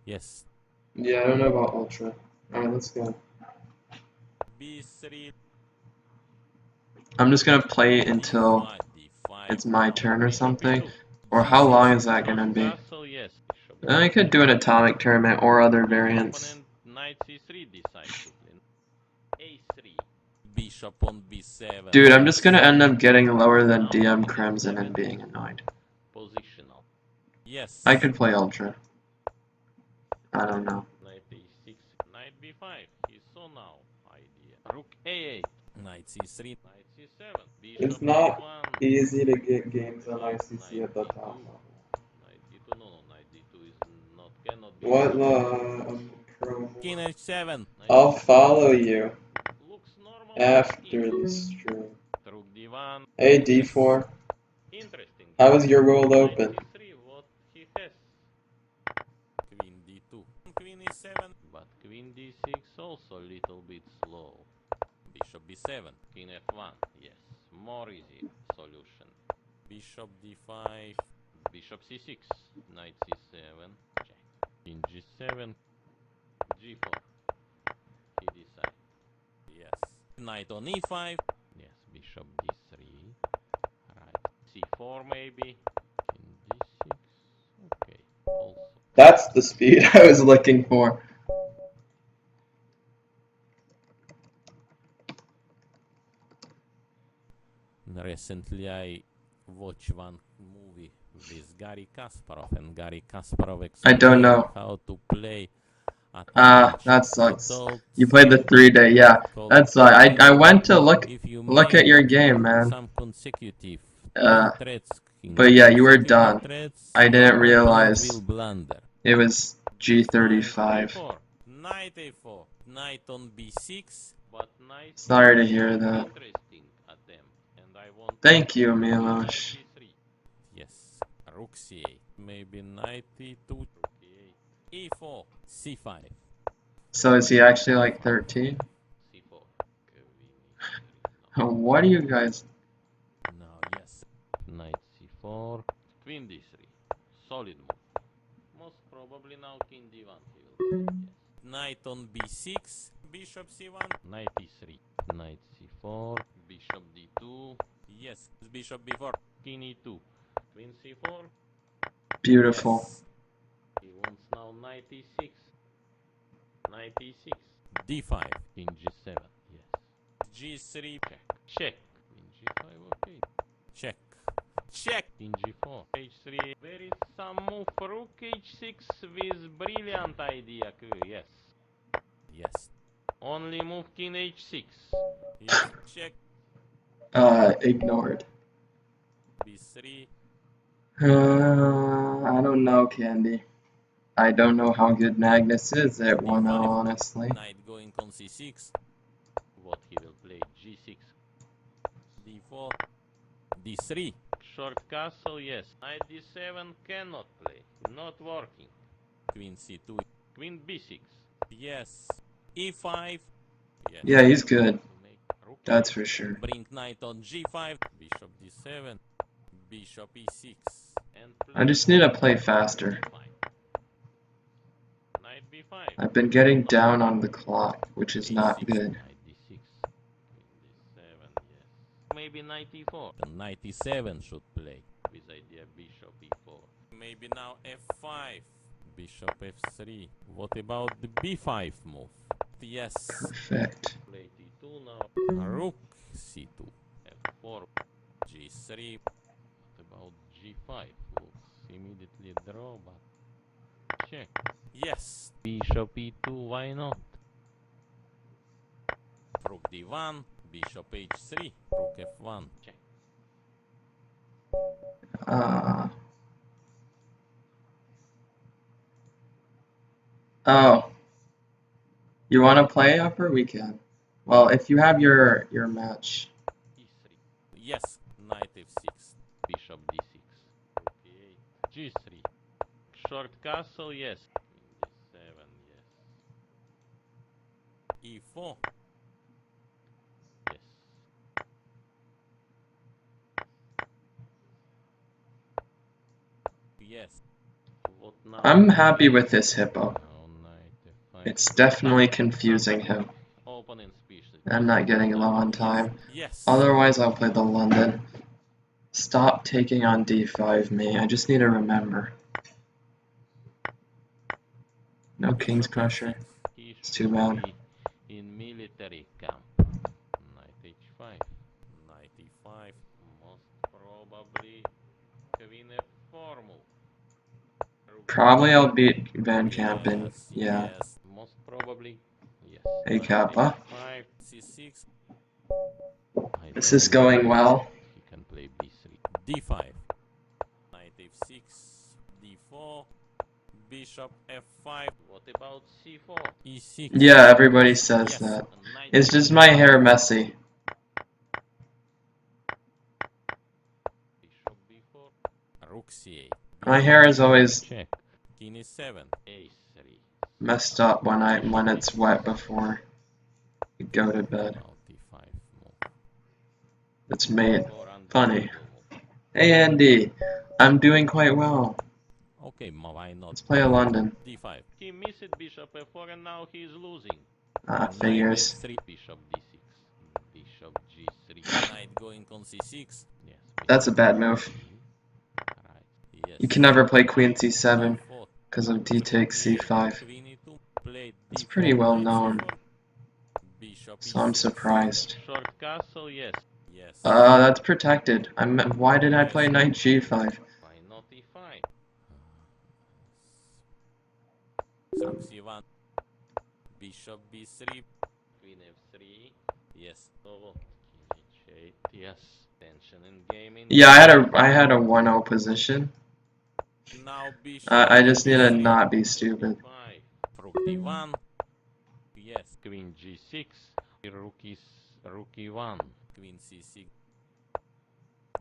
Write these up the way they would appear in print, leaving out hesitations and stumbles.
Yes. Yeah, I don't know about Ultra. Alright, let's go. B3. I'm just gonna play until D5. D5. it's my Now turn or Bishop something. e2. Or how long G6. is that gonna Short be? castle, yes. Bishop I d4. could do an atomic tournament or other If variants. opponent knight c3 decisively. a3. Bishop on B7. Dude, I'm just Yes. gonna end up getting lower than Now DM queen Crimson and f7. being annoyed. Positional. I Yes. could play Ultra. I don't know. Knight a6. Knight b5. He saw now idea. Rook a8. Knight C3. Knight c7. It's Bishop not h1. easy to get What games on about ICC knight at the d2? top level. Knight d2. No, no. Knight d2 is not, cannot be What played. pro? King H7. Knight I'll d7. follow you Looks normal. Rook after e2. the stream. Rook d1. Hey Yes. D4, Interesting how game. is your world Knight open? c3. What he has. Queen D2. Queen E7. But queen d6 also a little bit slow. Bishop B7. King f1. Yes. More easy solution. Bishop D5. Bishop c6. Knight c7. Check. King g7. g4. He decides. Yes. Knight on E5. Yes. Bishop d3. Right. c4 maybe. King d6. Okay. Also. That's the speed I was looking for. Recently, I watched one movie with Gary Kasparov, and Gary Kasparov I don't explained know. how to play Ah, atomic. that He sucks. told You played the 3-day, yeah. called That's why I toivok. went to look If you look at make your game, man. some consecutive Uh, threads, but yeah, you were consecutive done. threads, I your didn't opponent realize will blunder. it was D5, G35. a4. knight A4, knight on B6. But knight Sorry to c3. hear that. Interesting attempt. And I want to Thank you, play knight Milosh. b3. Yes, rook C8, maybe knight E2, Rook e8. E4, C5. So is he actually like 13? c4. Queen e3. No. What do you guys? Now, yes. Knight c4. Queen d3. Solid move. Most probably now king d1 he will play. Yes. Knight on B6, bishop C1. Knight e3. Knight c4. Bishop d2. Yes, bishop B4. King e2. Queen c4. Beautiful. Yes. He wants now knight e6. Knight e6. D5. King g7. Yes. G3. Check. Check. Queen g5. Okay. Check. Check. King g4. h3. There is some move. Rook h6 with brilliant idea. Yes. Yes. Only move king h6. Yes. Check. Ignored. B3. I don't know, Candy. I don't know how good Magnus is at 1-0, D5. honestly. Knight going on C6. What he will play? g6. D4. D3. Short castle, yes. Knight d7 cannot play. Not working. Queen C2. Queen b6. Yes. E5. Yes. Yeah, he's good. To make rook That's a8. for sure. Bring knight on G5. Bishop D7. Bishop E6. And I play just need to rook play faster. d5. Knight b5. I've been getting down on the clock, which is not A6. good. Knight d6. Queen d7, yes. Maybe knight e4. Knight E7 should play. With idea bishop e4. Maybe now F5. Bishop F3. What about the B5 move? Yes. Perfect. Play t2 now. Rook C2. f4. G3. What about g5? Looks immediately draw, but check. Yes. Bishop e2, why not? Rook D1. Bishop H3. Rook F1. Check. Oh, you want to play upper? We can. Well, if you have your match. e3. Yes. Knight F6. Bishop d6. Rook e8. g3. Short castle, yes. Queen d7, yes. E4. Yes. Yes. What now? I'm happy with this hippo. Now knight f5. It's definitely confusing him. Opponent's piece. I'm not getting low on time. Yes. Otherwise, I'll play the London. Stop taking on d5, me. I just need to remember. No king's pressure. He It's too should bad. be in military camp. Knight h5. Knight e5. Most probably queen f4 move. Rook Probably I'll beat Van Kampen. Yes. Yeah. Yes. most probably yes. Hey Knight Kappa. h5. c6. I This don't is going well. He can play b3. d5. Knight f6. d4. Bishop f5. What about c4? e6. Yeah, everybody says Yes. that. Knight It's just my hair messy. bishop b4. Rook c8. My hair is always Check. King e7. a3. messed up when it's wet before you go to bed. About d5 move. It's made Four funny. unbelievable move. Hey Andy, I'm doing quite well. Okay, why not? Let's play a London. d5. He missed bishop f4 and now he is losing. Ah, Knight figures. f3. Bishop d6. Bishop g3. Knight going on c6. Yes. That's a bishop bad move. d3. Right. Yes. You can never play Queen c7 d4. because of d takes c5. Queen e2. Played It's d4. pretty well Knight known, c4. Bishop so I'm e6. surprised. Short castle, yes. Yes. That's protected. Why did I play knight g5? Why not e5? Rook c1. Bishop b3. Queen f3. Yes. So king h8. Yes. Tension in gaming. Yeah, I had a 1-0 position. Now bishop. I just need to b3. not be stupid. e5. Rook d1. Yes. Queen g6. Rook e1. Queen c6.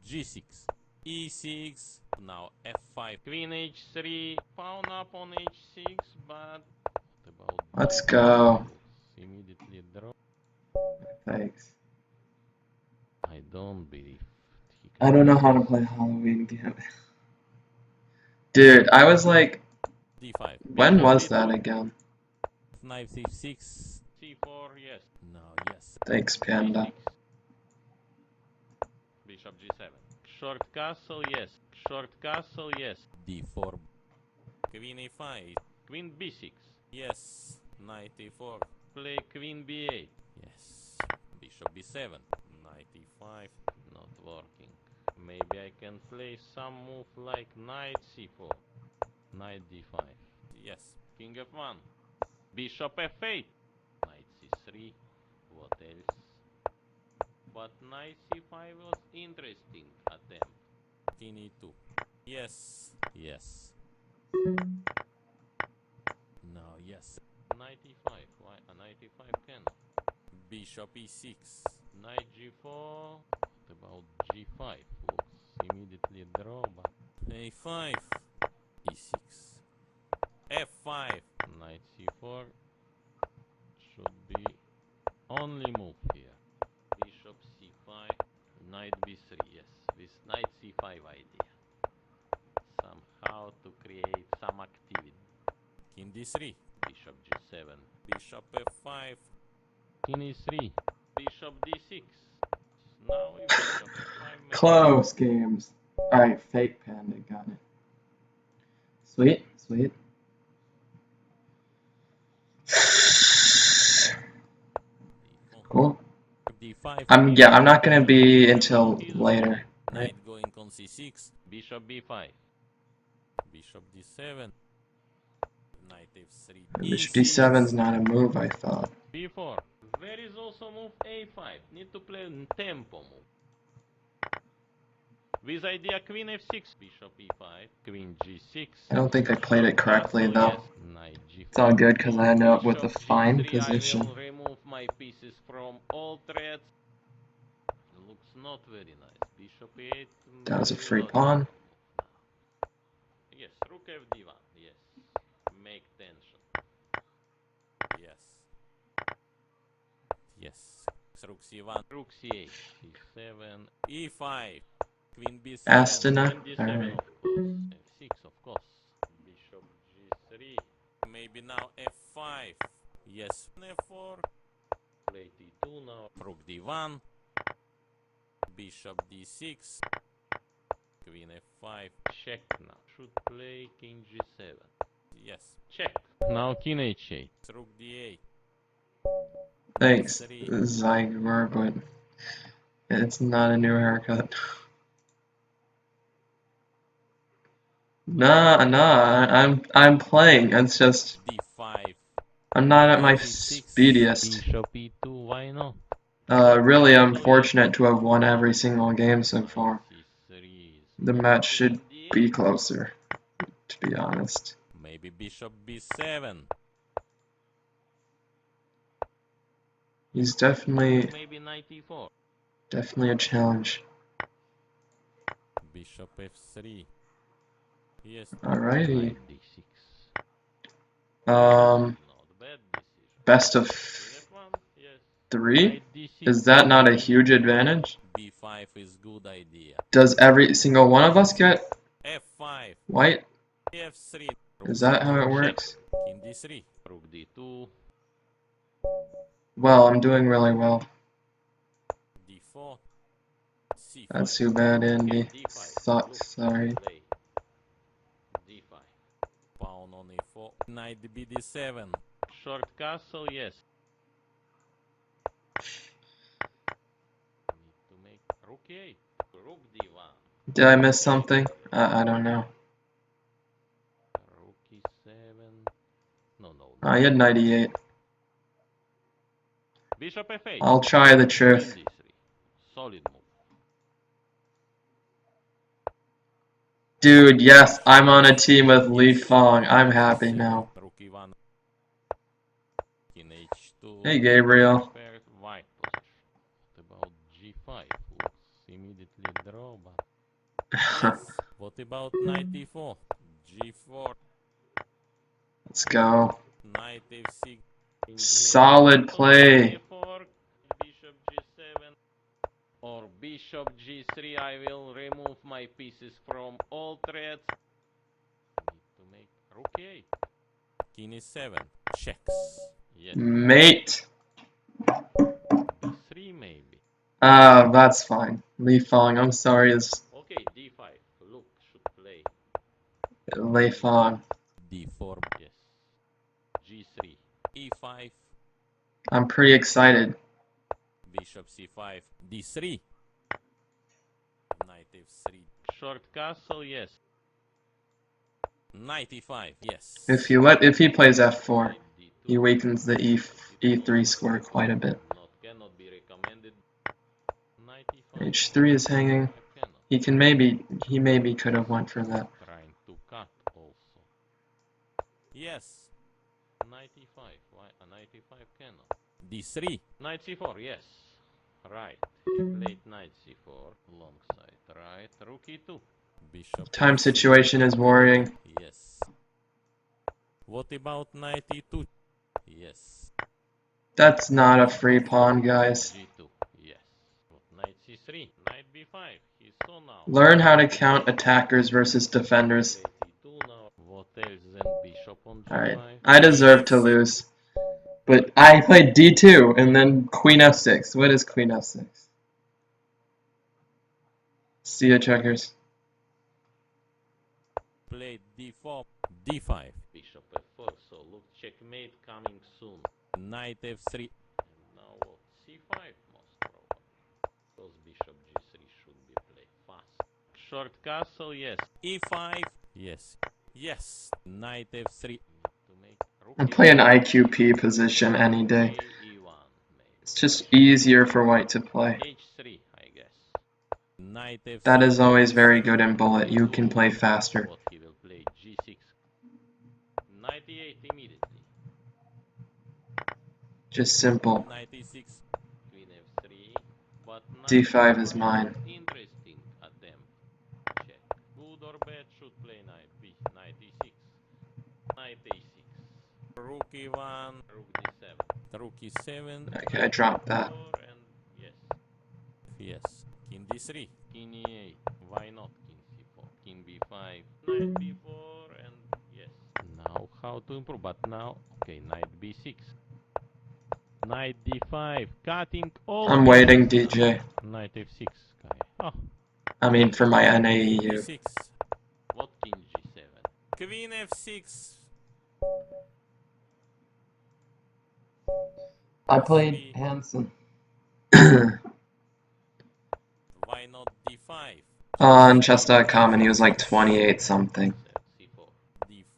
g6. e6. Now f5. Queen h3. Pawn up on h6, but what about Let's go. immediately draw? Thanks. I don't believe he can. I don't know how to play Halloween game. Dude, I was like, d5. when was that again? Knight c6. c4, yes. Now yes. Thanks, Panda. d6. Bishop g7. Short castle, yes. Short castle, yes. d4. Queen a5. Queen b6. Yes. Knight a4. Play queen b8. Yes. Bishop b7. Knight e5. Not working. Maybe I can play some move like knight c4. Knight d5. Yes. King f1. Bishop f8. Knight c3. What else? But knight c5 was interesting attempt. King e2. Yes. Yes. Now yes. Knight e5. Why a knight e5 cannot? Bishop e6. Knight g4. What about g5? Looks immediately draw, but a5. e6. f5. knight c4 should be only move here. Bishop c5. Knight b3. Yes, this knight c5 idea. Somehow to create some activity. King d3. Bishop g7. Bishop f5. King e3. Bishop d6. Now if bishop f5 makes Close games. Alright, fake Panda, got it. Sweet, sweet. Cool. d5. I'm not gonna be until later. Knight going on c6. Bishop b5. Bishop d7. Knight f3. Bishop e6. d7's not a move, I thought. b4. There is also move a5. Need to play tempo move. With idea queen f6. Bishop e5. Queen g6. I don't think I played it correctly Castle, though. yes. Knight g4. It's all good because I ended up with a Bishop fine g3, position. I will remove my pieces from all threads. Looks not very nice. Bishop e8. That was a very free logical pawn. move now. Yes, rook fd1. Yes. Make tension. Yes. Yes. Rook c1. Rook c8. c7. e5. Queen b7. Astana? Queen d7 Alright. of course. f6 of course. Bishop Maybe now f5. Yes, f4. Play d2 now. Rook d1. Bishop d6. Queen f5. Check now. Should play king g7. Yes. Check. Now king h8. Rook d8. Thanks, f3. Zyger, but it's not a new haircut. Nah, I'm playing. It's just d5. I'm not at my c6. speediest. Bishop e2. Why not? Really, I'm fortunate to have won every single game so far. c3 is The match should be closer, to be honest. Maybe bishop b7. He's definitely maybe knight e4. a challenge. Bishop f3. Yes. Alrighty. Knight d6. Um, Not bad decision. best of Queen f1. Yes. 3? Knight d6. Is that not a huge advantage? b5 is good idea. Does every single one of us get f5. white? f3. Is that how it works? King d3. Rook d2. Well, I'm doing really well. d4. c5. That's too bad, Andy. Okay, d5. Thought, Look, sorry. play. d5. Pawn on e4. Knight bd7. Short castle, yes. Need to make rook a8. Rook d1. Did I miss something? I don't know. Rook e7. No. He had 98. Bishop f8. I'll try the truth. Queen d3. Solid move. Dude, yes, I'm on a team with Li Fong. I'm happy now. Rook e1. King h2. Hey, Gabriel. Prepared white position. What about g5? Looks immediately draw, but Yes. What about knight e4? g4. Let's go. Knight f6. Solid play. a4, bishop g7 or bishop g3. I will remove my pieces from all threads. Need to make rook a8. King e7. Checks. Yes. Mate. b3 maybe. That's fine. Li Fong, I'm sorry, it's Okay, d5. Look, should play. Li Fong. d4. Yes. g3. e5. I'm pretty excited. Bishop c5. d3. Knight f3. Short castle, yes. Knight e5. Yes. If he plays f4, Knight d2. he weakens the e3 square quite a bit. Cannot be recommended. Knight e5. h3 is hanging. I cannot. He maybe could have went for that. Trying to cut also. Yes. Knight e5. Why a knight e5 cannot? d3. Knight c4, yes. Right. Played knight c4. Long side. Right. Rook e2. Bishop Time f6. situation is worrying. Yes. What about knight e2? Yes. That's not a free pawn, guys. g2. Yes. Knight c3. Knight b5. He's so now. Learn how to count attackers versus defenders. Play d2 now. What else than bishop on g5? Alright, I deserve to lose. But I played d2 and then queen f6. What is queen f6? See ya, checkers. Played d4. d5. Bishop f4. So look, checkmate coming soon. Knight f3. And now what? c5 most probably. Because bishop g3 should be played fast. Short castle, yes. e5. Yes. Yes. Knight f3. Need to make rook I'll play an IQP position any day. e1 maybe. It's just easier for white to play. h3, I guess. Knight f6. That is always very good in bullet. You can play faster. What he will play? g6. Knight e8 immediately. Just simple. Knight e6. Queen f3. But knight d5 is mine. interesting attempt. Check. Good or bad, should play knight b. Knight e6. Knight a6. Rook e1. Rook d7. Rook e7. Okay, I dropped that. And yes. Yes. King d3. King e8. Why not king c4? King b5. Knight b4 and yes. Now how to improve. But now, okay, knight b6. Knight d5. Cutting all I'm pieces waiting, now. DJ. Knight f6. Okay. Oh, I mean, for my King NAEU. d6. what king g7? Queen f6. I played Three. Hanson. Why not d5? On chess.com, and he was like 28 something. c4.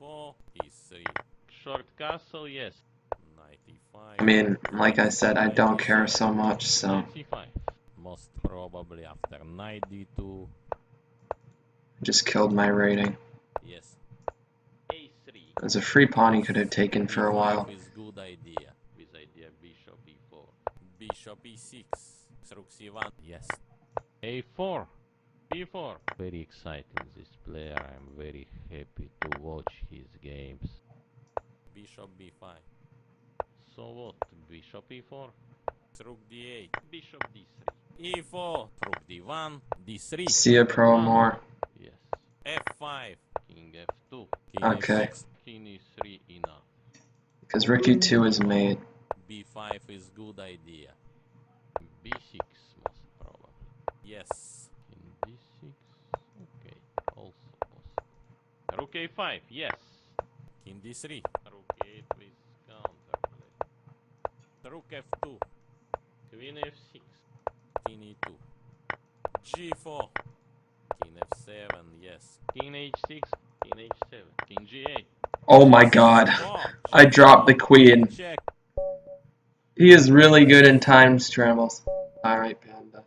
d4, e3, Short castle, yes. knight e5. I mean, like I said, I Knight don't care e7. so much, so Knight c5. Most probably after knight d2. just killed my rating. Yes, a3. As a free pawn, he could have taken for a b5 while. is good idea. With idea bishop e4. Bishop e6. Rook c1. Yes. a4. b4. Very exciting, this player. I'm very happy to watch his games. Bishop b5. So what? Bishop e4. Rook d8. Bishop d3. e4. Rook d1. d3. See a pro more. Yes. f5. King f2. King Okay. f6. King e3 enough. Because rook e2 is made. b5 is good idea. b6 most probably. Yes. King d6. Okay. Also possible. Rook a5. Yes. King d3. Rook 8 with counterplay. Rook f2. Queen f6. King e2. g4. King f7. Yes. King h6. King h7. King g8. Oh my god. Four. I dropped the queen. Check. He is really good in time scrambles. Alright, Panda.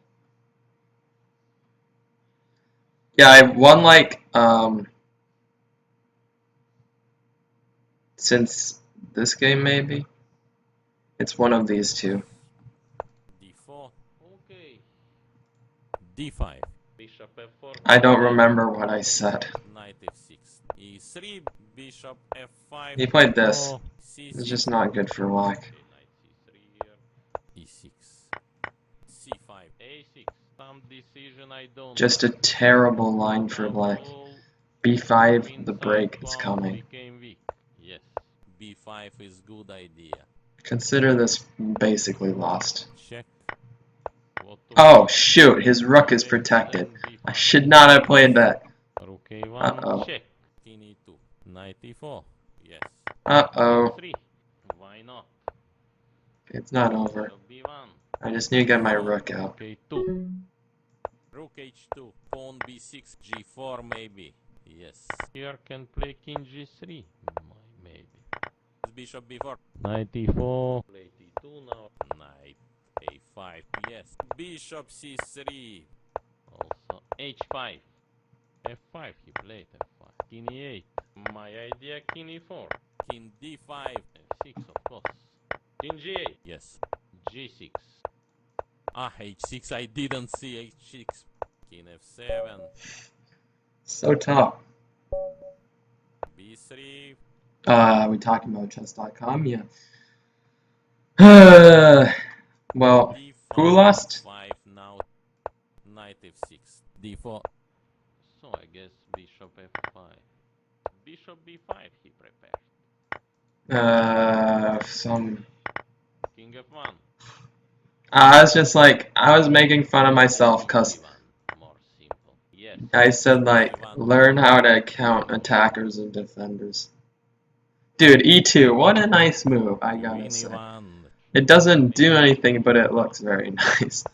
Yeah, I've won like, since this game maybe? It's one of these two. d4. Okay. d5. Bishop f4. I don't remember what I said. Knight f6. e3. Bishop f5. He played this. Oh, It's c6. just not good for whack. Okay, knight c3 here. e6. c5. a6. Some decision I don't Just a like. terrible line for black. Example, b5, queen the side break is pawn coming. became weak. Yes. b5 is good idea. Consider this basically lost. Check. What to Oh play? shoot, his rook is protected. Then I b5. should not have played that. Rook a1. Uh-oh. Check. King e2. Knight e4. Yes. Uh-oh. e3. Why not? It's not over. Bishop b1. I just need to get my rook out. Rook a2. Rook h2. Pawn b6. g4 maybe. Yes. Here can play king g3. Maybe. Bishop b4. Knight e4. Play t2 now. Knight a5. Yes. Bishop c3. Also h5. f5. He played f5. King e8. My idea king e4. King d5. f6 of course. King g8. Yes. g6. Ah, h6. I didn't see h6. King f7. So tough. b3. We talking about chess.com? Yeah. Well, d5. who lost? 5 now. Knight f6. d4. So I guess bishop f5. Bishop b5 he prepared. Some. King f1. I was just like, I was making fun of myself because b1. More simple. Yes. I said, like, learn how to count attackers and defenders. Dude, e2, what a nice move, I gotta Queen say. e1. It doesn't do anything, but it looks very nice.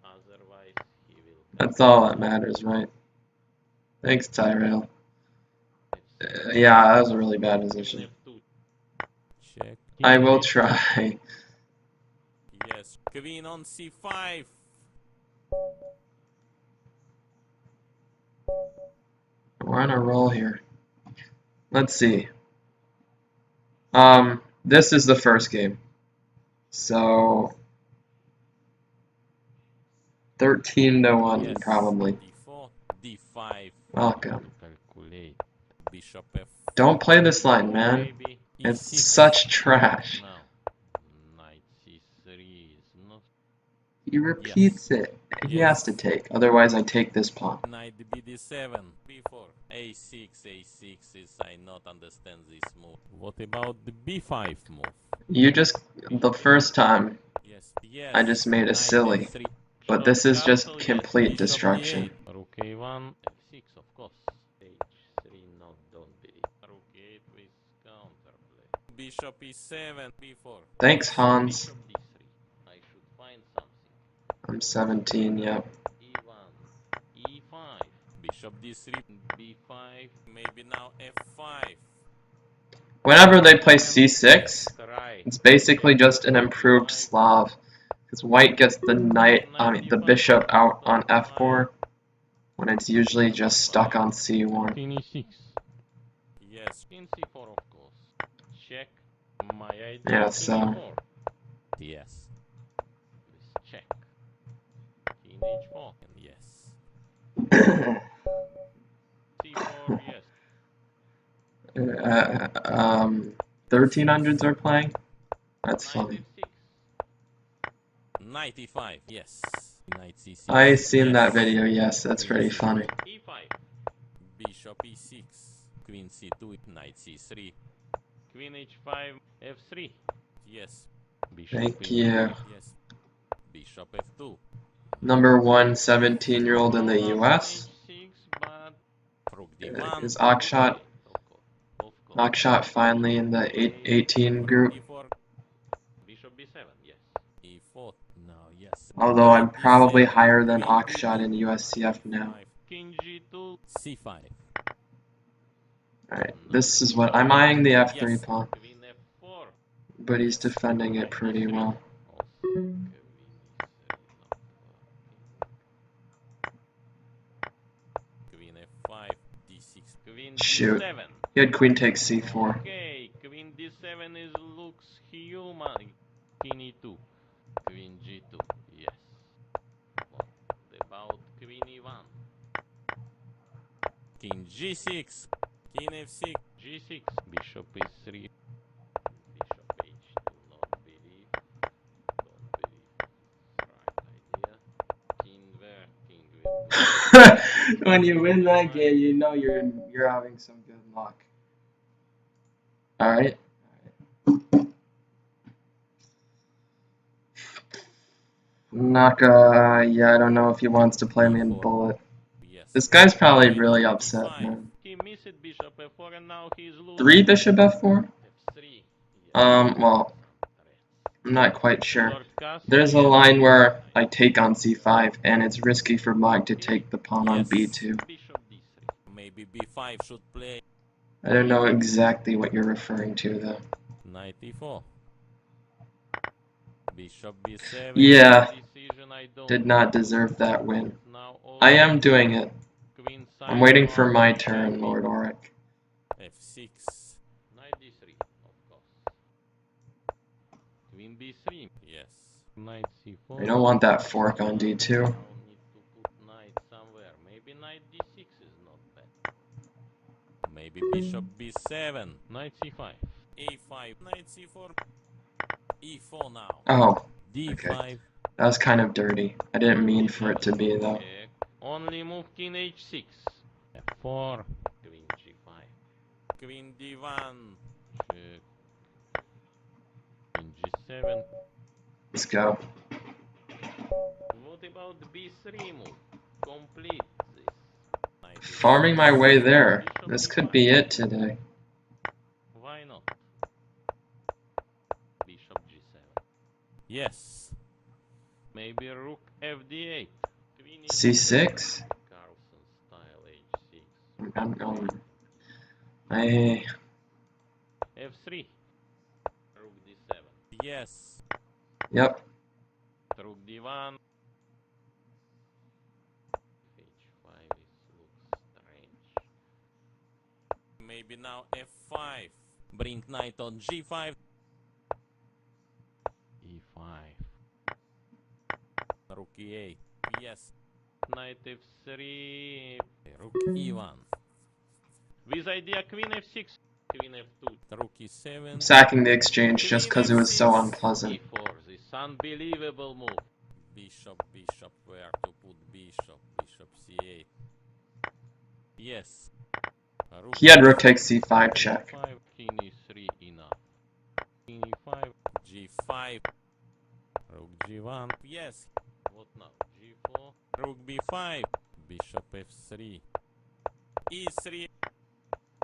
Otherwise he will. That's all that matters, right? Thanks, Tyrell. Yeah, that was a really bad position. King f2. Check. I will try. Yes. Queen on c5. We're on a roll here. Let's see. This is the first game. So 13-1 Yes. probably. d4. d5. Welcome. Calculate. Bishop f. Don't play this line, man. Maybe. It's e6. such trash. Now. Knight c3 is not. He repeats it. he has to take. Otherwise, I take this pawn. Knight bd7 b4 a6 a6 is I not understand this move. What about the b5 move? You just, the first time, Yes, yes. I just made a Knight silly. f3. But this is just Castle, yes. complete Bishop destruction. d8. Rook a1, f6, of course. h3, no, don't believe. Rook a8 with counterplay. Bishop e7 b4. Thanks, Hans. Bishop d3. I should find something. I'm 17, yep. e1, e5, Bishop d3 b5. maybe now f5. Whenever they play c6, Try. it's basically just an improved Slav. Because white gets the bishop out on f4, when it's usually just stuck on c1. King e6. Yes. King c4, of course. Check. My idea. Yeah, King so e4. Yes. This check. King h4. And yes. c4, yes. 1300s are playing? That's Knight funny. f6. Knight e5. Yes. Knight c6. I seen yes. that video, yes, that's Queen pretty c2, funny. e5. Bishop e6. Queen c2. Knight c3. Queen h5. f3. Yes. Bishop Thank e3. you. Yes. Bishop f2. Number one 17-year-old in the Rook US h6, but Rook d1. is Akshat. of course. Akshat finally in the 18 group. e4. Bishop b7, yes. e4. No, yes. Although I'm Knight probably d7, higher than queen Akshat b2, in USCF now. King g2. c5. Alright, this is what I'm eyeing the f3 Yes. pawn, Queen f4. but he's Yes. defending it pretty well. Also, queen e3 not working. Queen f5. d6. Queen Shoot. d7. He had queen takes c4. Okay, queen d7 is looks human. King e2. Queen g2, yes. What about queen e1? King g6. King f6. g6. Bishop e3. Bishop h2, not believe. Don't believe. Right idea. King where? King will When you win that game, you know you're having some good luck. Alright. Naka, yeah, I don't know if he wants to play me in bullet. Yes. This guy's probably Knight really on upset, b5. man. He missed bishop f4 and now he's losing. 3 bishop f4? f3. Well, I'm not quite sure. Short castle, There's a yes. line where I take on c5, and it's risky for Mike to take the pawn on Yes. b2. Bishop d3. Maybe b5 should play. I don't know exactly what you're referring to, though. Knight e4. Bishop b7. Yeah, Decision I don't did not deserve that win. now all I am doing it. queen side I'm waiting for pawn, my turn, Lord Auric. f6. knight d3, of course. Queen b3. Yes. Knight c4. I don't want that fork on d2. Now need to put knight somewhere. Maybe knight d6 is not bad. Maybe bishop b7. Knight c5. a5. Knight c4. e4 now. Oh, d5. that was kind of dirty. I didn't mean for it to be, though. Check. Only move king h6. f4. Queen g5. Queen d1. Check. King g7. Let's go. What about the b3 move? Complete this. Knight Farming my way there. This could be it today. Why not? Bishop g7. Yes. Maybe rook fd8. Queen c6? Carlsen style h6. I f3. Rook d7. Yes. Yep. Rook d1. h5 looks strange. Maybe now f5. Bring knight on g5. e5. Rook e8. Yes. Knight f3. Rook e1. With idea queen f6. Queen f2. Rook e7. Sacking the exchange just because it was so unpleasant. e4. This unbelievable move. bishop, bishop, where to put bishop, bishop c8. Yes. Rook He had rook e6, takes c5 check. G5, king e3 enough. King e5, g5, rook g1. Yes. what now? G4, Rook b5, bishop f3, e3.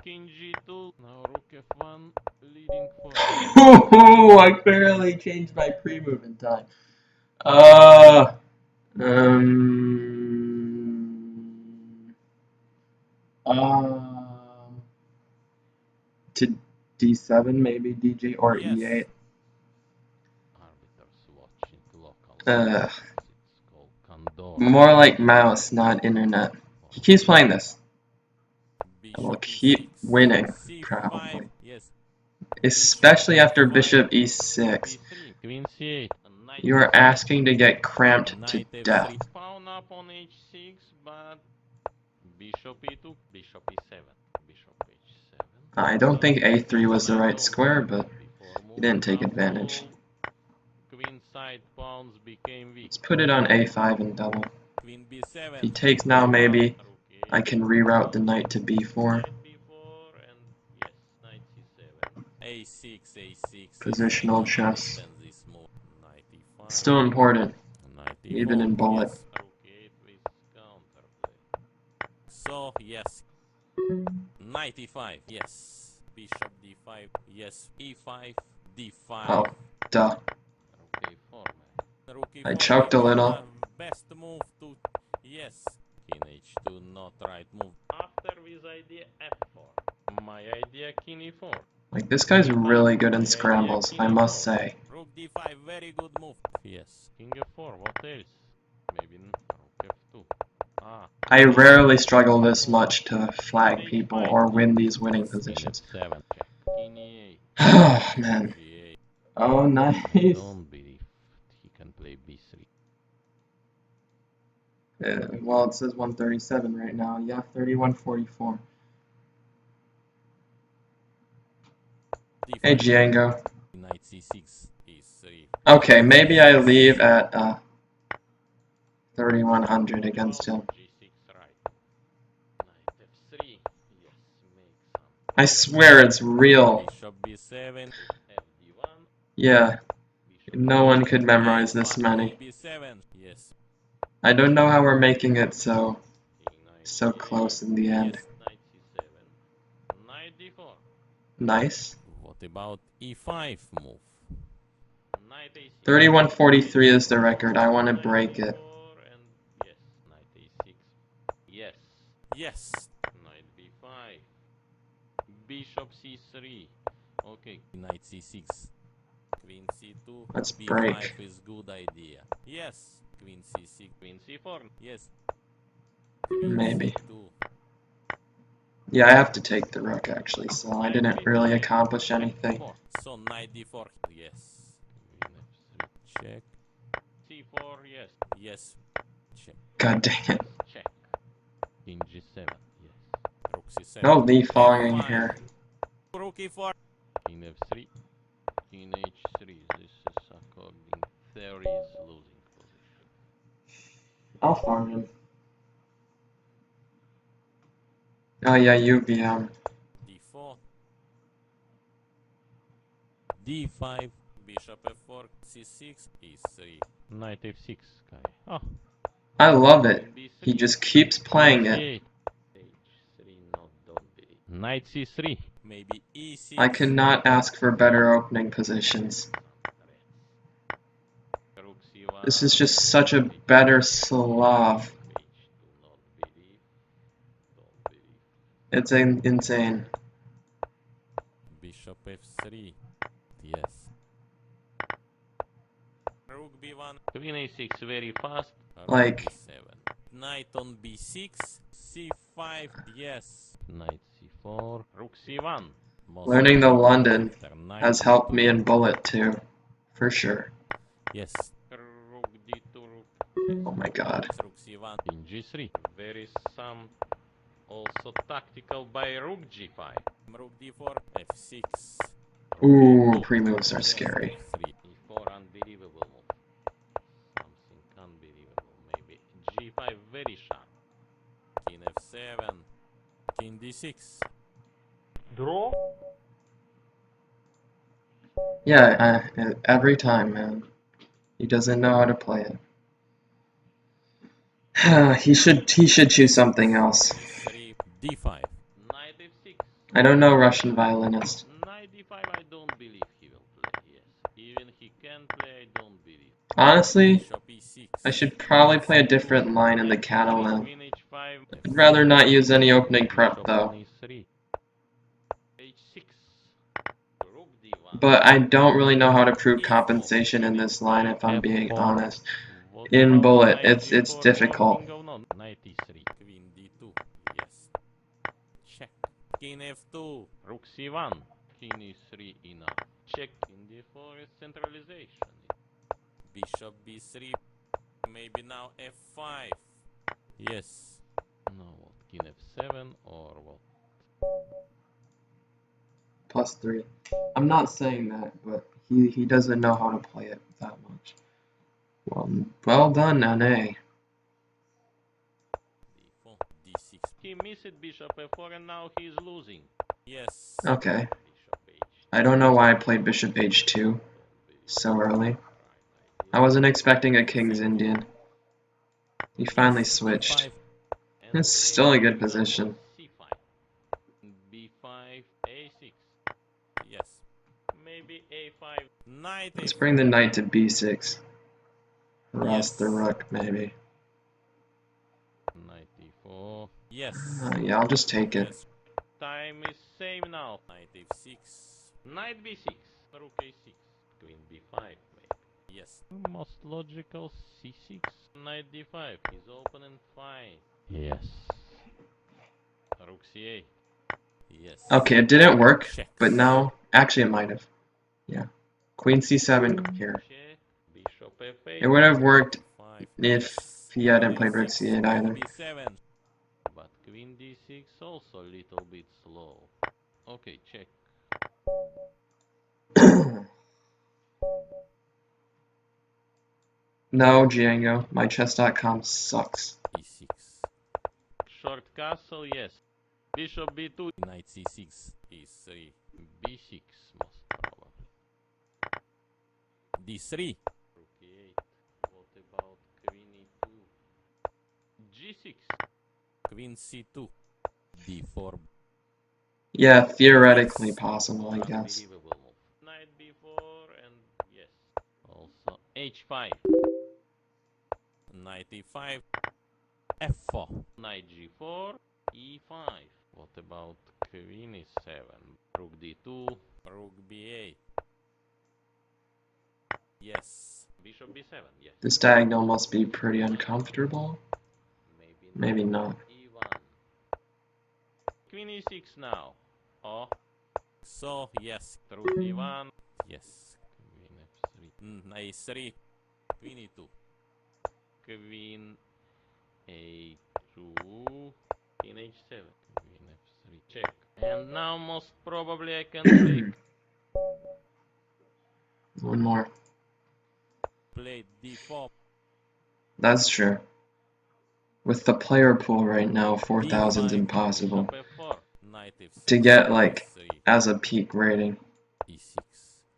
king g2, now rook f1, leading for Ooh, I barely changed my pre-move in time. Um, to d7 maybe dj or Yes. e8. arbiters watching local. Ugh. It's called Condor. More like mouse, not internet. He keeps playing this. I will Bishop keep e6, winning, c5. probably. Yes. Especially after b5, bishop e6. b3, queen c8, and knight You are f6. asking to get cramped to knight f3. death. Pawn up on h6, but bishop e2, bishop e7, bishop h7. I don't think a3 was the Knight right all square, but before he didn't moving take up advantage. all queen side pawns became weak. Let's put it on a5 and double. Queen If b7. he takes now, maybe Rook I a8, can reroute the knight to b4. knight b4, and yes, knight c7. a6, a6. Positional I cannot chess. understand this move. Knight e5. Still important, Knight e4. even in bullet. Yes. Rook 8 with counterplay. So, yes. Knight e5. Yes. Bishop d5. Yes. e5. d5. Oh, duh. Rook a4, man. Rook e4. I choked a maybe little. the best move to... Yes. King h2, not right move. After with idea f4. My idea king e4. Like, this guy's really good in scrambles, I must say. Rook d5, very good move. Yes. King f4, what else? Maybe rook f2. Ah. I rarely struggle this much to flag people or win these winning Yes, positions. King f7, check. King e8. Oh, man. g8. Oh, I nice. don't believe he can play b3. Well, it says 137 right now. Yeah, 31:44. d5. Hey, Django. Knight c6, e3. Okay, maybe I leave at 3100 against him. G6 right. Knight f3. Yes, make some. I swear it's real. Bishop b7. fd1. Yeah, Bishop no one could memorize this a5, many. king b7. Yes. I don't know how we're making it so king knight so d8, close in the end. Yes. knight c7. Knight d4. Nice. What about e5 move? Knight a6. 31:43 is the record. I want to break it. And yes, knight a6. Yes. Yes. Knight b5. Bishop c3. Okay. Knight c6. Queen c2. Let's b5 break. is good idea. Yes. Queen c6. Queen c4. Yes. Queen Maybe. c2. Yeah, I have to take the rook actually, so I didn't really accomplish anything. So knight d4. Yes. Queen f3. Check. c4. Yes. Yes. Check. God dang it. Check. King g7. Yes. Rook c7. No leaf falling a5. here. Rook e4. King f3. King h3. This is according theory is losing position. I'll farm him. Oh yeah, UVM. d4. d5. Bishop f4. c6. e3. Knight f6 guy. Oh. I love it. B3. He just keeps playing it. H3 not don't be. Knight c3. Maybe e6. I cannot ask for better opening positions. Rook c1. This is just such a better Slav. H2 not believe. Don't believe. It's insane. Bishop f3. Yes. Rook b1. Queen a6 very fast. Rook Like- b7. Knight on b6. c5. Yes. Knight c4. Rook c1. Most Learning the London after knight has helped d2. me in bullet too, for sure. Yes. Rook d2. Rook Oh my god. Rook c1. King g3. There is some also tactical by rook g5. Rook d4. f6. Ooh, pre-moves are scary. F3. e4 unbelievable move. Something c5 very sharp. King f7. King d6. Draw. Yeah, every time, man. He doesn't know how to play it. he should choose something else. e3, d5. Knight f6. I don't know Russian violinist. Knight d5 I don't believe he will play, yes. Even he can play, I don't believe. Honestly, Bishop e6. I should probably play a different line in the catalog. Queen h5. I'd rather not use any opening prep Bishop though. on e3. h6. Rook d1. But I don't really know how to prove compensation in this line if I'm being honest. What In about bullet, knight it's g4 difficult. working or not? Knight e3. Queen d2. Yes. Check. King f2. Rook c1. King e3 enough. Check. King d4 is centralization. Bishop b3. Maybe now f5. Yes. No, what? King f7 or what? +3. I'm not saying that, but he doesn't know how to play it that much. Well done, NA. d4. d6. He missed bishop f4 and now he is losing. Yes. Okay. Bishop h. I don't know why I played Bishop h2 so early. I wasn't expecting a King's Indian. He finally switched. It's still a good position. c5. b5 a6. Yes. Maybe a5. Knight Let's f4. bring the knight to b6. Rest the Yes. rook, maybe. Knight e4. Yes. Yeah, I'll just take it. Yes. Time is same now. Knight f6. Knight b6. Rook a6. Queen b5 maybe. Yes. Most logical c6. Knight d5. He's open and fine. Yes. Rook c8. Yes. Okay, it didn't work, Check. but now, actually it might have. Yeah. Queen c7 here. Check. Bishop f8. It would have worked 5. if Yes. he hadn't Queen played rook e6, c8 either. b7. But queen d6 also a little bit slow. Okay, check. No, Django, my chess.com sucks. e6. Short castle, yes. Bishop b2. Knight c6. e3. b6 most probably. d3. Rook e8. What about queen e2? g6. Queen c2. d4. Yeah, theoretically possible, I guess. Unbelievable move. Knight b4 and yes. Also h5. Knight e5. f4. Knight g4. e5. What about queen e7? Rook d2. Rook b8. Yes. Bishop b7, yes. This diagonal must be pretty uncomfortable. Maybe not. e1. Queen e6 now. Oh, So, yes. rook d1. Yes. Queen f3. Knight e3. Queen e2. Queen a2. King h7. Queen f3. Check. And now most probably I can take. One more. Play d4. That's true. With the player pool right now, 4,000's impossible. Bishop f4. Knight f6. To get, like, e3. as a peak rating, e6.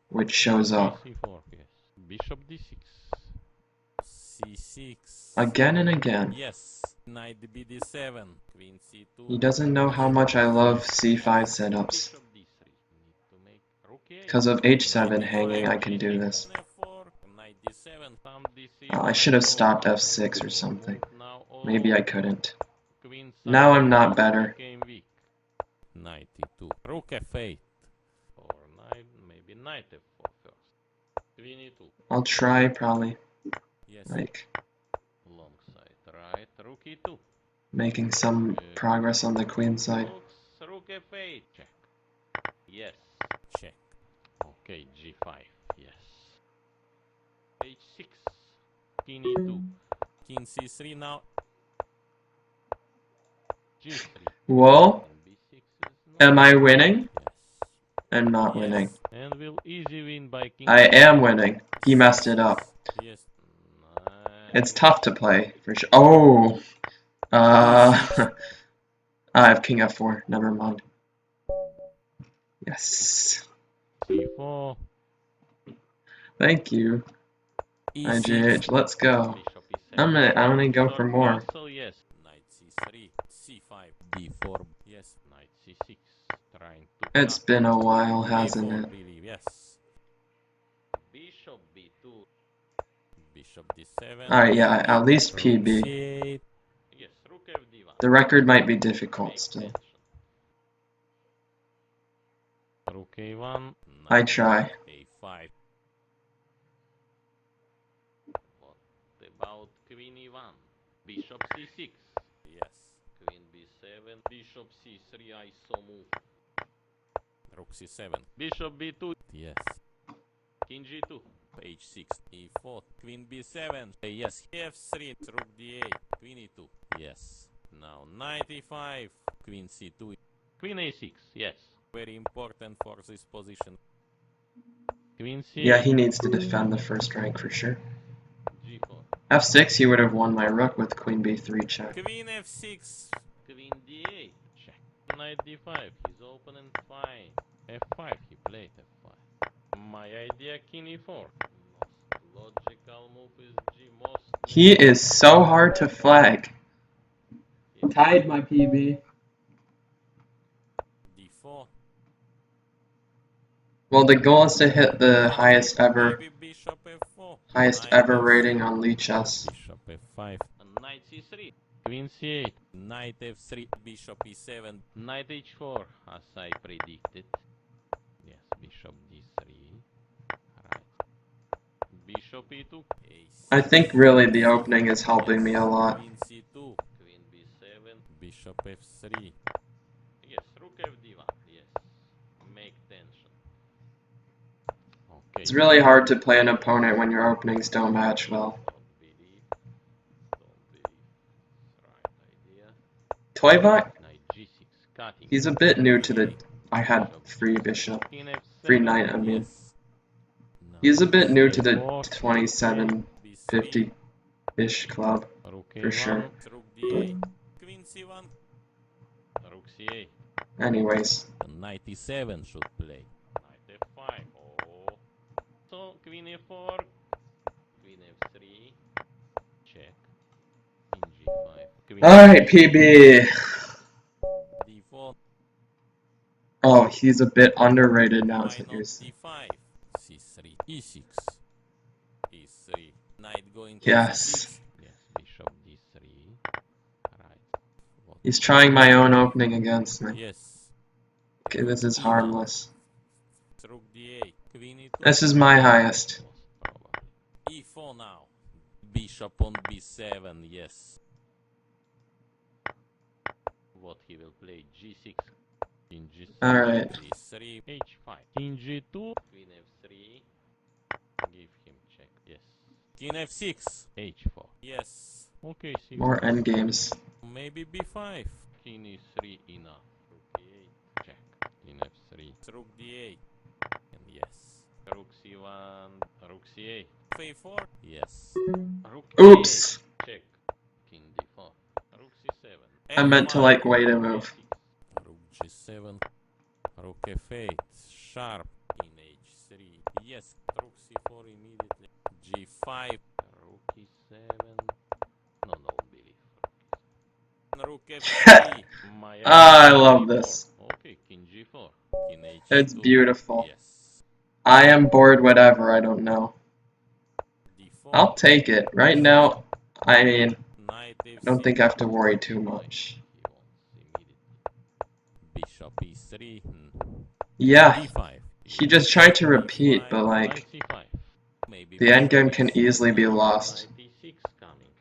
which shows up c4, yes. Bishop d6. c6. again and again. Yes. Knight bd7. Queen c2. He doesn't know how much I love c5 setups. Bishop d3. Need to make rook a8. Because of h7 hanging, I can do this. f4. Knight d7. Some d6. I should have stopped f6 or something. Now Maybe I couldn't. Queen Now side I'm not better. became weak. Knight e2. Rook f8. Or knight, maybe knight f4 first. Queen e2. I'll try, probably, Yes. like, Long side right. Rook e2. making some progress on the queen side. Rook f8. Check. Yes. Check. Okay, g5. Yes. h6. King e2. King c3 now. g3. Well, And b6 is not. am I winning? Yes. And not Yes. winning. And will easy win by king. I am winning. He messed it up. Yes. It's tough to play for sure. Oh, D6. I have king f4. Never mind. Yes. C4. Thank you. E6. IGH. Let's go. Bishop E7. I'm gonna go for Short more. castle, yes. Knight C3. C5. D4. Yes. Knight C6. Trying to It's cut. been a while, hasn't A4, it? believe. Yes. Bishop B2. Bishop D7. Alright, yeah, at least Rook PB. C8. Yes, rook FD1. The record might be difficult Make still. tension. Rook A1. I try. A5. What about queen E1? Bishop C6. Yes. Queen B7. Bishop C3. I saw move. Rook C7. Bishop B2. Yes. King G2. H6. E4. Queen B7. Yes. F3. Rook D8. Queen E2. Yes. Now knight E5. Queen C2. Queen A6. Yes. Very important for this position. Queen C8. Yeah, he needs to defend the first rank for sure. G4. F6, he would have won my rook with queen b3 check. Queen F6. Queen D8. Check. Knight D5. His opponent fine. F5. He played F5. My idea King E4. Most logical move is G. Most. He is so hard to flag. Tied my PB. D4. Well, the goal is to hit the highest ever Maybe Bishop F4. Knight F3. rating on Lee Chess. Bishop F5. Knight C3. Queen C8. Knight F3. Bishop E7. Knight H4. As I predicted. Yes. Bishop D3. Right. Bishop E2. A6. I think really the opening is helping me a lot. Queen C2. Queen B7. Bishop F3. Yes. Rook FD1. Yes. Make tension. Okay. It's really hard to play an opponent when your openings don't match well. Don't believe. Don't believe. Right idea. Toivok, Knight G6. Cutting. he's a bit new to the... I had free bishop. King F7. Free knight, I mean. Yes. Now He's a bit new to the A4. 27, B3. 50-ish club, Rook for A1. sure. Rook D8. Queen C1. Rook C8. Anyways, Knight E7 should play. Knight F5. Oh. So Queen A4. Queen F3. Check. King G5. Queen alright, PB. D4. Oh, he's a bit underrated now. Why So not here's... D5? C3. E6. E3. Knight going to Yes. C6. Yes. Bishop D3. Right. What He's trying my own opening against me. Yes. Okay, this is harmless. Rook D8. Queen E2. This is my highest. most probably? E4 now. Bishop on B7. Yes. What he will play? G6. King G6. Alright. G3. H5. King G2. Queen F3. Give him check. Yes. King F6. H4. Yes. Okay, see. More endgames. Maybe B5. King E3 enough. Rook E8. Check. King F3. Rook D8. And yes. Rook C1. Rook C8. A4. Yes. Rook Oops! A8. Check. King D4. Rook C7. I meant to like wait a move. Rook G7. Rook F8. Sharp. King H3. Yes. Rook C4 immediately. G5. Rook E7. No, no belief. Rook F3. My I idea, love G4. this. Okay, King G4. King H2. It's beautiful. Yes. I am bored whatever, I don't know. D4. I'll take it. Right now, I mean, Knight I F6. don't think I have to worry too much. He wants immediately. Bishop E3. Yeah, D5. he just tried to repeat, but like, Knight C5. Maybe the endgame can easily be lost. Knight E6 coming.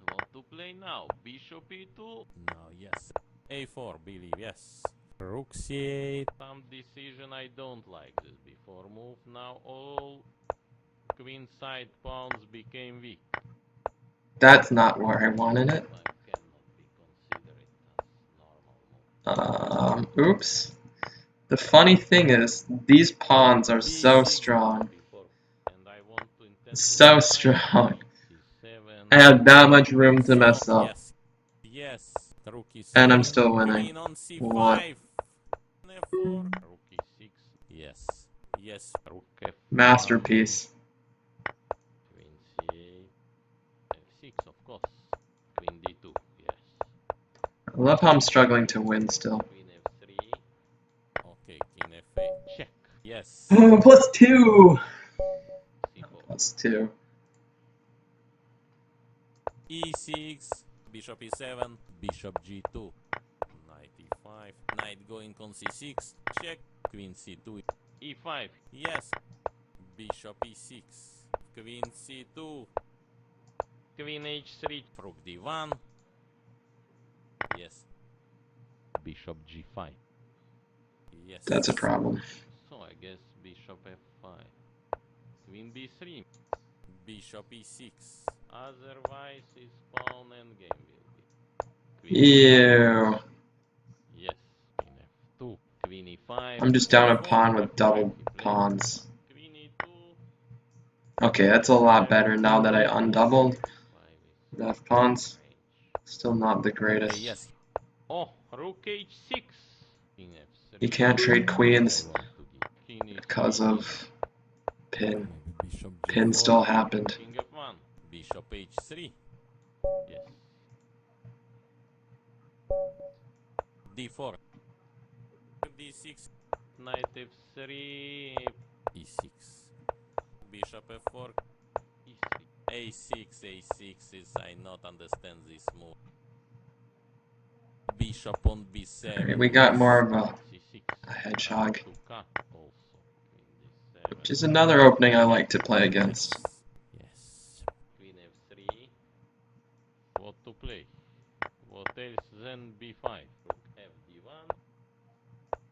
Want to play now? Bishop E2. No, yes. A4, believe, yes. Rook C8. Some decision I don't like this before move. Now all queen side pawns became weak. That's not where I wanted it. I cannot be considered as normal move. Oops. The funny thing is, these pawns are so B6. strong. Before, and I want to intensify So strong. C7. I had that much room to So, mess up, yes. Yes. Rook is and I'm 3. still winning. Queen on What? c5. F4. Rook e6. Yes. Yes. Rook f1. Masterpiece. Queen c8. f6, of course. Queen d2. Yes. I love how I'm struggling to win still. Queen f3. Okay, king f8. Check. Yes. Plus 2! c4. Plus 2. e6. Bishop e7. Bishop g2. Knight e5. Knight going on c6. Check. Queen c2. e5. Yes. Bishop e6. Queen c2. Queen h3. Rook d1. Yes. Bishop g5. Yes. That's a problem. So I guess bishop f5. Queen b3. Bishop e6. Otherwise his pawn endgame will be. Queen Ew. yes. Queen f2. Queen e5. I'm just down a F4. pawn with double He played. pawns. Queen e2. Okay, that's a lot better now that I undoubled F5 the is pawns. range. Still not the Okay, greatest. yes. Oh, rook h6. King f3. You can't trade I queens want to give king e3. because of pin. Maybe bishop g4. Pin still happened. King f1. Bishop h3. Yes. d4. d6. Knight f3. e6. Bishop f4. e3. a6. a6 is I not understand this move. Bishop on b7. Alright, we got more of a c6. hedgehog, To cut also. Queen d7. which is another opening I like to play against. Yes. Queen f3. What to play? What else than b5? Rook fd1.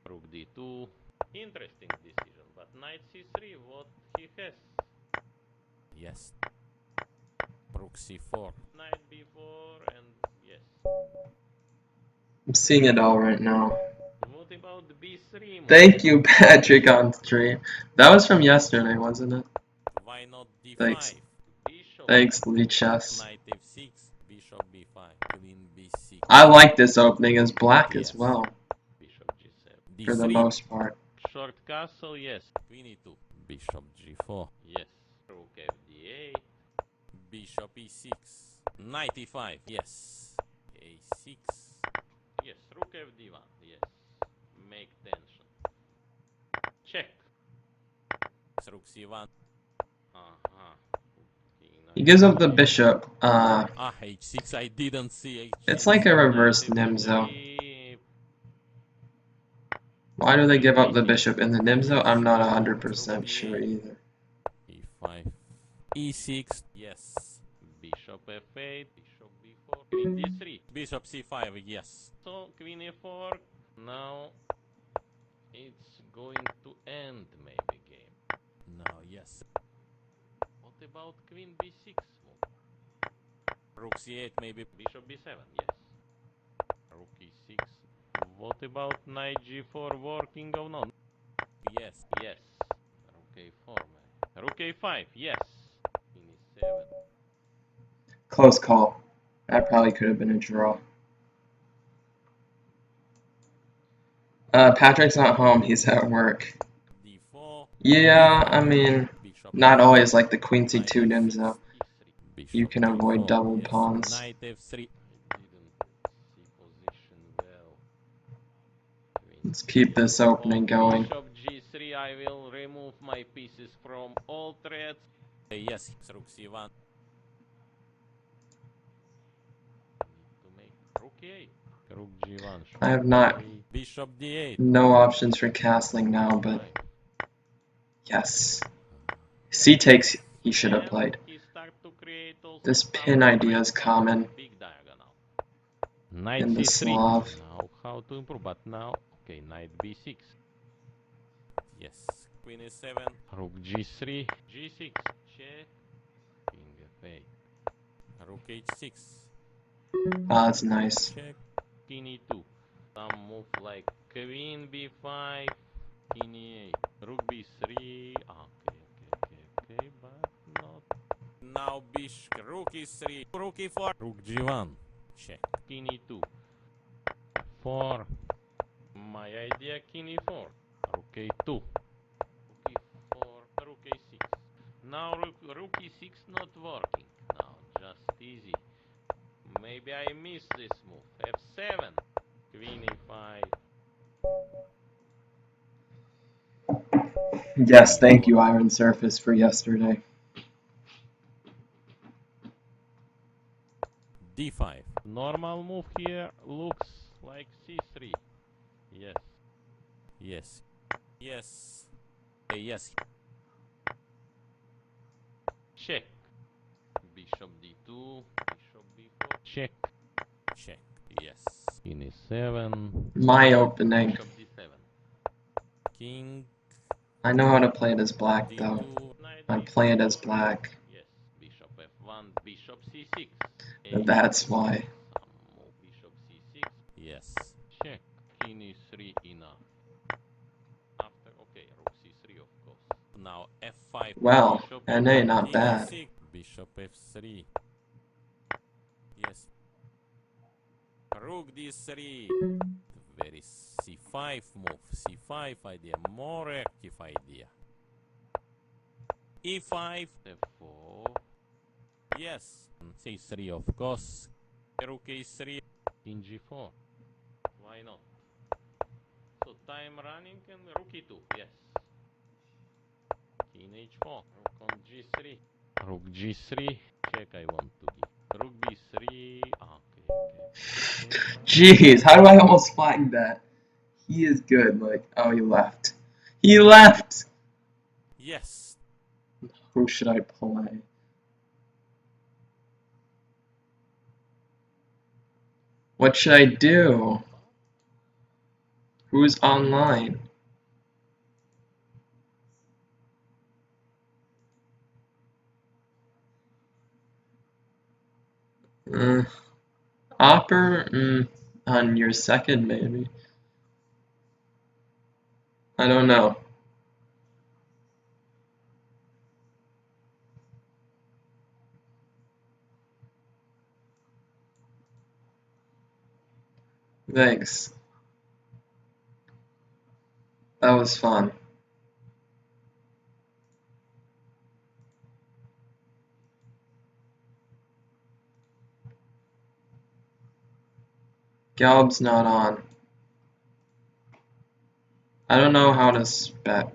Rook d2. Interesting decision, but knight c3, what he has? Yes. Rook c4. Knight b4 and yes. I'm seeing it all right now. What about b3? Thank you, Patrick, on stream. That was from yesterday, wasn't it? Why not d5? Thanks. Bishop. Thanks, Lee Chess. Knight f6. Bishop b5. Queen b6. I like this opening as black as Yes. well, Bishop g7. for the d3. most part. Short castle, yes. Queen e2. Bishop g4. Yes. Rook fd8. Bishop e6. Knight e5. Yes. a6. Yes. Rook fd1. Yes. Make tension. Check. Rook c1. Uh-huh. He gives up the bishop. h6. I didn't see h6. It's like a reverse Nimzo. Why do they give up the bishop in the Nimzo? I'm not 100% sure either. e5. e6. Yes. Bishop f8, bishop b4, queen d3. Bishop c5. Yes. So queen e4. Now it's going to end maybe game. Now, yes. What about queen b6 move? Rook c8 maybe. Bishop b7, yes. Rook e6. What about knight g4 working or not? Yes. Yes. Rook a4 maybe. Rook a5, yes. Queen e7. Close call. That probably could have been a draw. Patrick's not home, he's at work. d4. Yeah, I mean, Bishop not e4. always like the Queen Knight C2 f6. Nimzo. Bishop You can avoid g4. double Yes. pawns. Knight f3. I didn't see position well. Let's keep this opening going. Bishop g3, I will remove my pieces from all threads. Yes. Rook c1. Need to make rook e8. Rook g1. I have not Bishop d8. no options for castling now, but yes. C takes he should have played. He start to create also This some pin idea is break common big diagonal. Knight in the c3. Slav. Now how to improve? But now, okay, knight b6. Yes. Queen e7. Rook g3. G6. Check. King f8. Rook h6. Ah, that's nice. Check. King e2. Some move like queen b5. King e8. Rook b3. Okay, but not. Now rook e3, rook e4, rook g1. Check. King e2. 4. My idea king e4. Rook a2. Rook e4. Rook a6. Now rook e6 not working. Now just easy. Maybe I miss this move. f7. Queen e5. Yes, thank you, Iron Surface, for yesterday. d5. Normal move here looks like c3. Yes. Yes. Yes. Yes. Check. Bishop d2. Bishop b4. Check. Check. Yes. King e7. My opening. Bishop d7. King I know how to play it as black, though. d2. Knight I d2. play it as black. Yes. Bishop f1. Bishop c6. That's why. Some more bishop c6. Yes. Check. King e3 enough. After, okay, rook c3 of course. Now f5. Well, Bishop NA, not King bad. e6. Bishop f3. Yes. Rook d3. Very c5 move. c5 idea. More active idea. e5. f4. Yes. c3 of course. Rook a3. King g4. Why not? So time running and rook e2. Yes. King h4. Rook on g3. Rook g3. Check I want to give. Rook b3. Okay. Jeez, how do I almost flag that? He is good, like, oh, he left. He left! Yes. Who should I play? What should I do? Who's online? Opper? On your second, maybe. I don't know. Thanks. That was fun. Galb's not on. I don't know how to spec.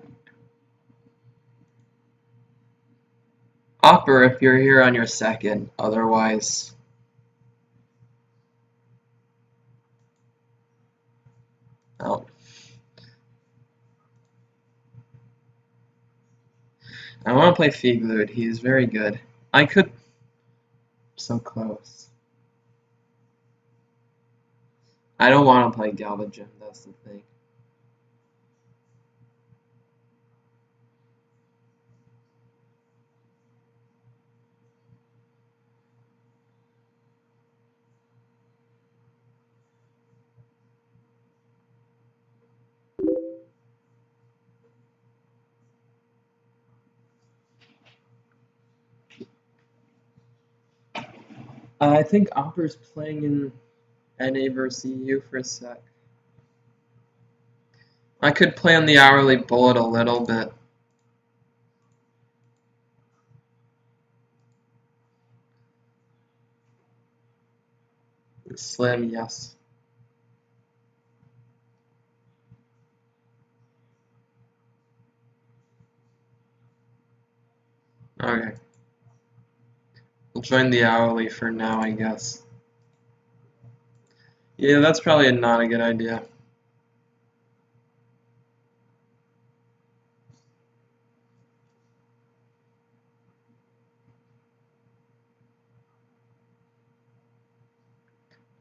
Opper if you're here on your second, otherwise... Oh. I want to play Figlude, he is very good. I could... So close. I don't want to play Galvajim, that's the thing. I think Opper's playing in NA versus EU for a sec. I could play on the hourly bullet a little bit. Slim, yes. Okay. We'll join the hourly for now, I guess. Yeah, that's probably not a good idea.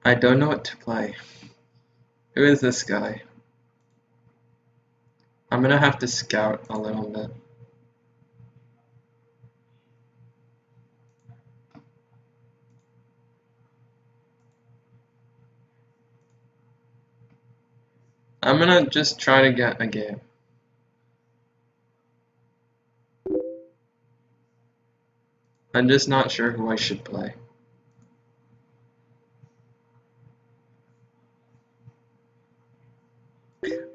I don't know what to play. Who is this guy? I'm gonna have to scout a little bit. I'm gonna just try to get a game. I'm just not sure who I should play.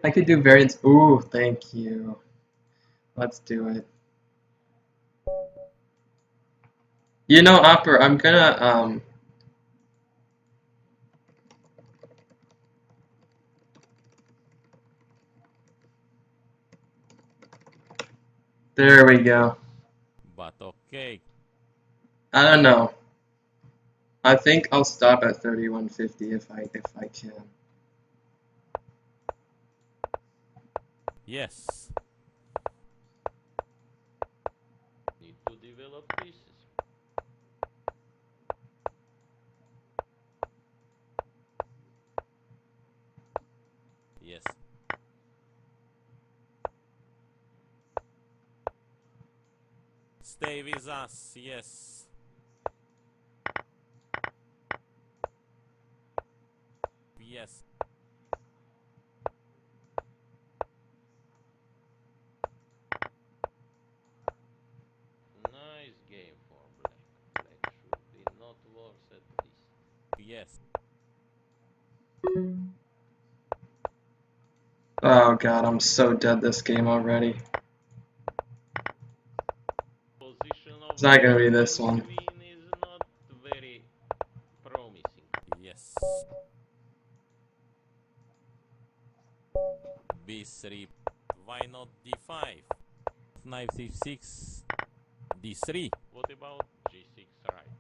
I could do variants. Ooh, thank you. Let's do it. You know, Opper, I'm gonna there we go. But okay. I don't know. I think I'll stop at 3150 if I can. Yes. Need to develop pieces. Yes. Stay with us. Yes. Yes. Nice game for black. Black should be not worse at least. Yes. Oh god, I'm so dead this game already. Position of It's not gonna be bishop this and one. queen is not very promising. Yes. B3. Why not D5? Knight C6. D3. What about g6 right?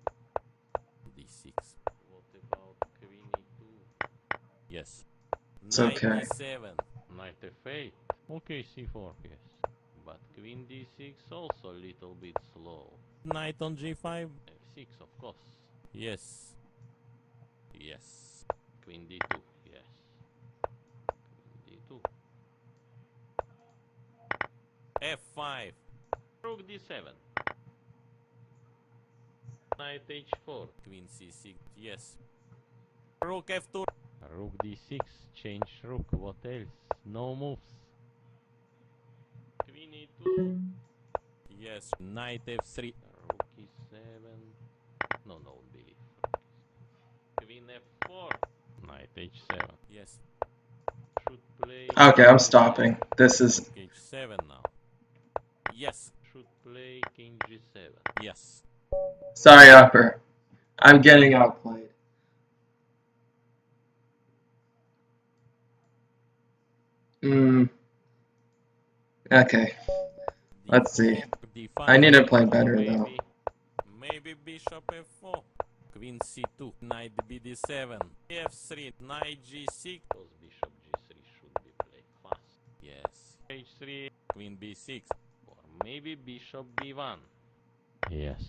D6. What about queen e2? Yes. It's Knight okay. D7. Knight f8. Okay, c4, yes. But queen d6 also a little bit slow. Knight on G5. f6, of course. Yes. Yes. Queen d2, yes. Queen d2. F5. Rook d7. Knight h4. Queen C6. Yes. Rook F2. Rook d6. Change rook. What else? No moves. Queen e2. Yes. Knight F3. Rook e7. No, believe. Queen f4. Knight h7. Yes. Should play. Okay, I'm king stopping. g7. This is Rook H7 now. Yes. Should play king g7. Yes. sorry, Opper. I'm getting outplayed. Hmm. Okay, let's see. D4. I D5. need to play better though. Maybe. Maybe bishop F4. Queen C2. Knight BD7. F3. Knight G6. Because bishop g3 should be played fast. Yes. h3. Queen B6. Or maybe bishop b1. Yes.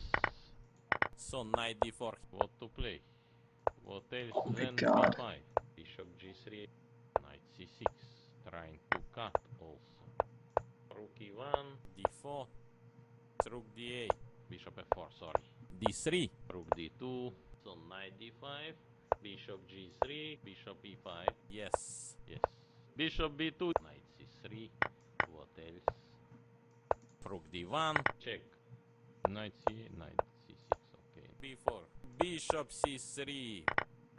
So knight D4. What to play? What else Oh my then god. b5? Bishop g3. Knight c6. Trying to cut also. Rook e1. D4. Rook D8. Bishop f4, sorry. D3. Rook d2. So knight d5. Bishop g3. Bishop e5. Yes. Yes. Bishop b2. Knight c3. What else? Rook D1. Check. Knight c6, okay. B4. Bishop C3.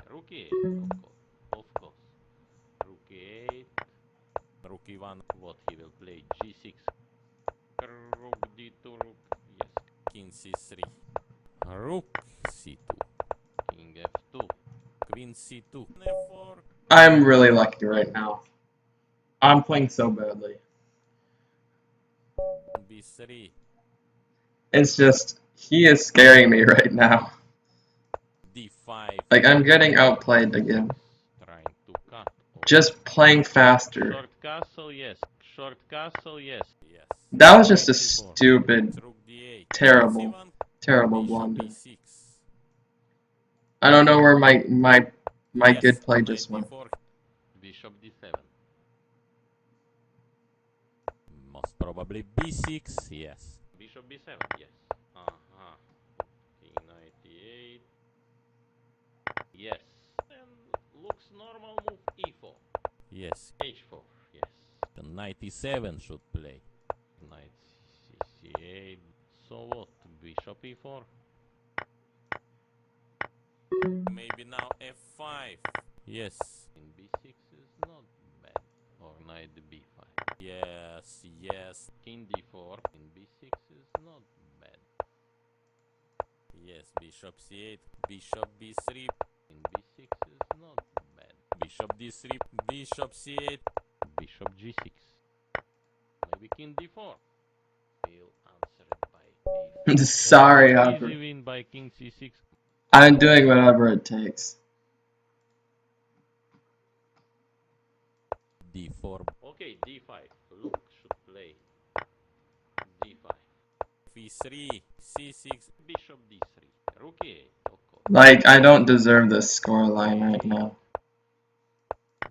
Rook e8, of course. Of course. Rook e8. Rook E1. What he will play? g6. Rook d2, rook. Yes. King C3. Rook C2. King f2. Queen C2. F4. I'm really lucky right now. I'm playing so badly. B3. It's just, he is scaring me right now. D5. Like, I'm getting outplayed again. Trying to cut. Just playing faster. Short castle, yes. Short castle, yes. Yes. That was just a C4. stupid, Rook D8. terrible, C1. terrible Bishop blunder. B6. I don't know where my Yes. good play Knight just went. D4. Bishop d7. Most probably B6. Yes. Bishop b7, yes. Uh-huh. King knight e8. Yes. And looks normal move e4. Yes. h4, yes. The knight E7 should play. Knight c8. So what? Bishop e4? Maybe now f5. Yes. In b6 is not bad. Or knight b5. Yes, yes. King d4 in b6 is not bad. Yes, bishop c8, bishop b3. In b6 is not bad. Bishop d3, bishop c8. Bishop g6. Maybe king d4. We'll answer it by a4. Sorry, Easy Hopper. win by king c6. I'm doing whatever it takes. d4, Okay, d5. Look, should play d5. e3, c6. Bishop d3. Rook a8. Of course. Like, I don't deserve this scoreline right now.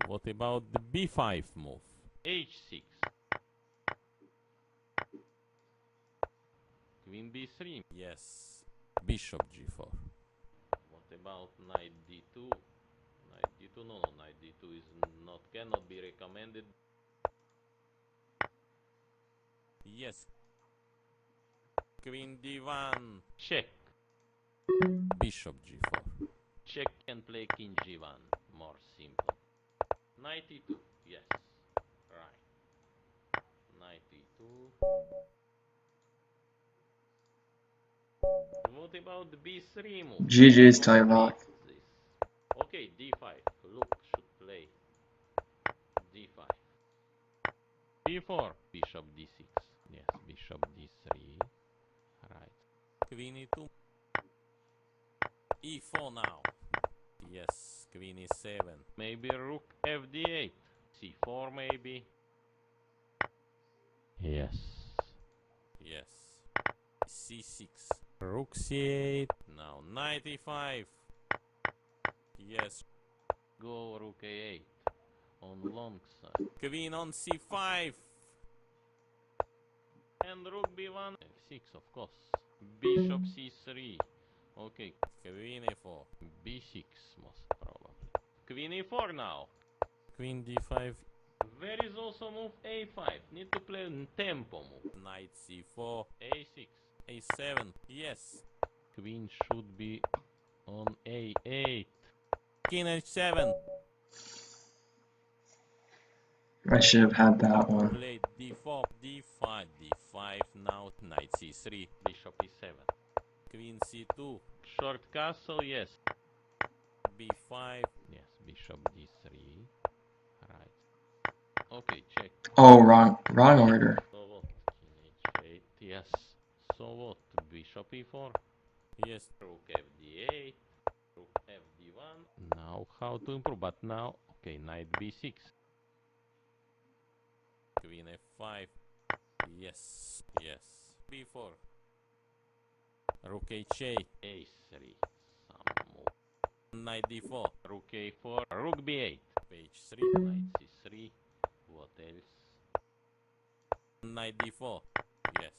What about the b5 move? h6. Queen b3. Yes, bishop g4. What about knight d2? Knight d2? No, knight d2 is not, cannot be recommended. Yes. Queen d1. Check. Bishop g4. Check and play king g1. More simple. Knight e2. Yes. Right. Knight e2. What about the b3 move? GG's toivok. Okay, d5. Look, should play d5. b4. Bishop d6. Yes, bishop d3. Right. Queen e2. e4 now. Yes, queen e7. Maybe rook fd8. c4 maybe. Yes. Yes. c6. Rook c8. Now knight e5. Yes. Go rook a8 on long side. Queen on c5. And rook b1. f6 of course. Bishop c3. Okay. Queen e4. b6 most probably. Queen e4 now. Queen d5. There is also move a5. Need to play tempo move. Knight c4. a6. a7. Yes. Queen should be on a8. King h7. I should have had that one. Play d4. d5. d5. Now knight c3. Bishop e7. Queen c2. Short castle, yes. b5. Yes, bishop d3. Right. Okay, check. Oh, wrong order. So what? King h8, yes. So what? Bishop e4. Yes. Rook fd8. Rook fd1. Now how to improve? But now, okay, knight b6. Queen f5. Yes. Yes. b4. Rook h8. a3. Some move. Knight d4. Rook a4. Rook b8. Page 3. Knight c3. What else? Knight d4. Yes.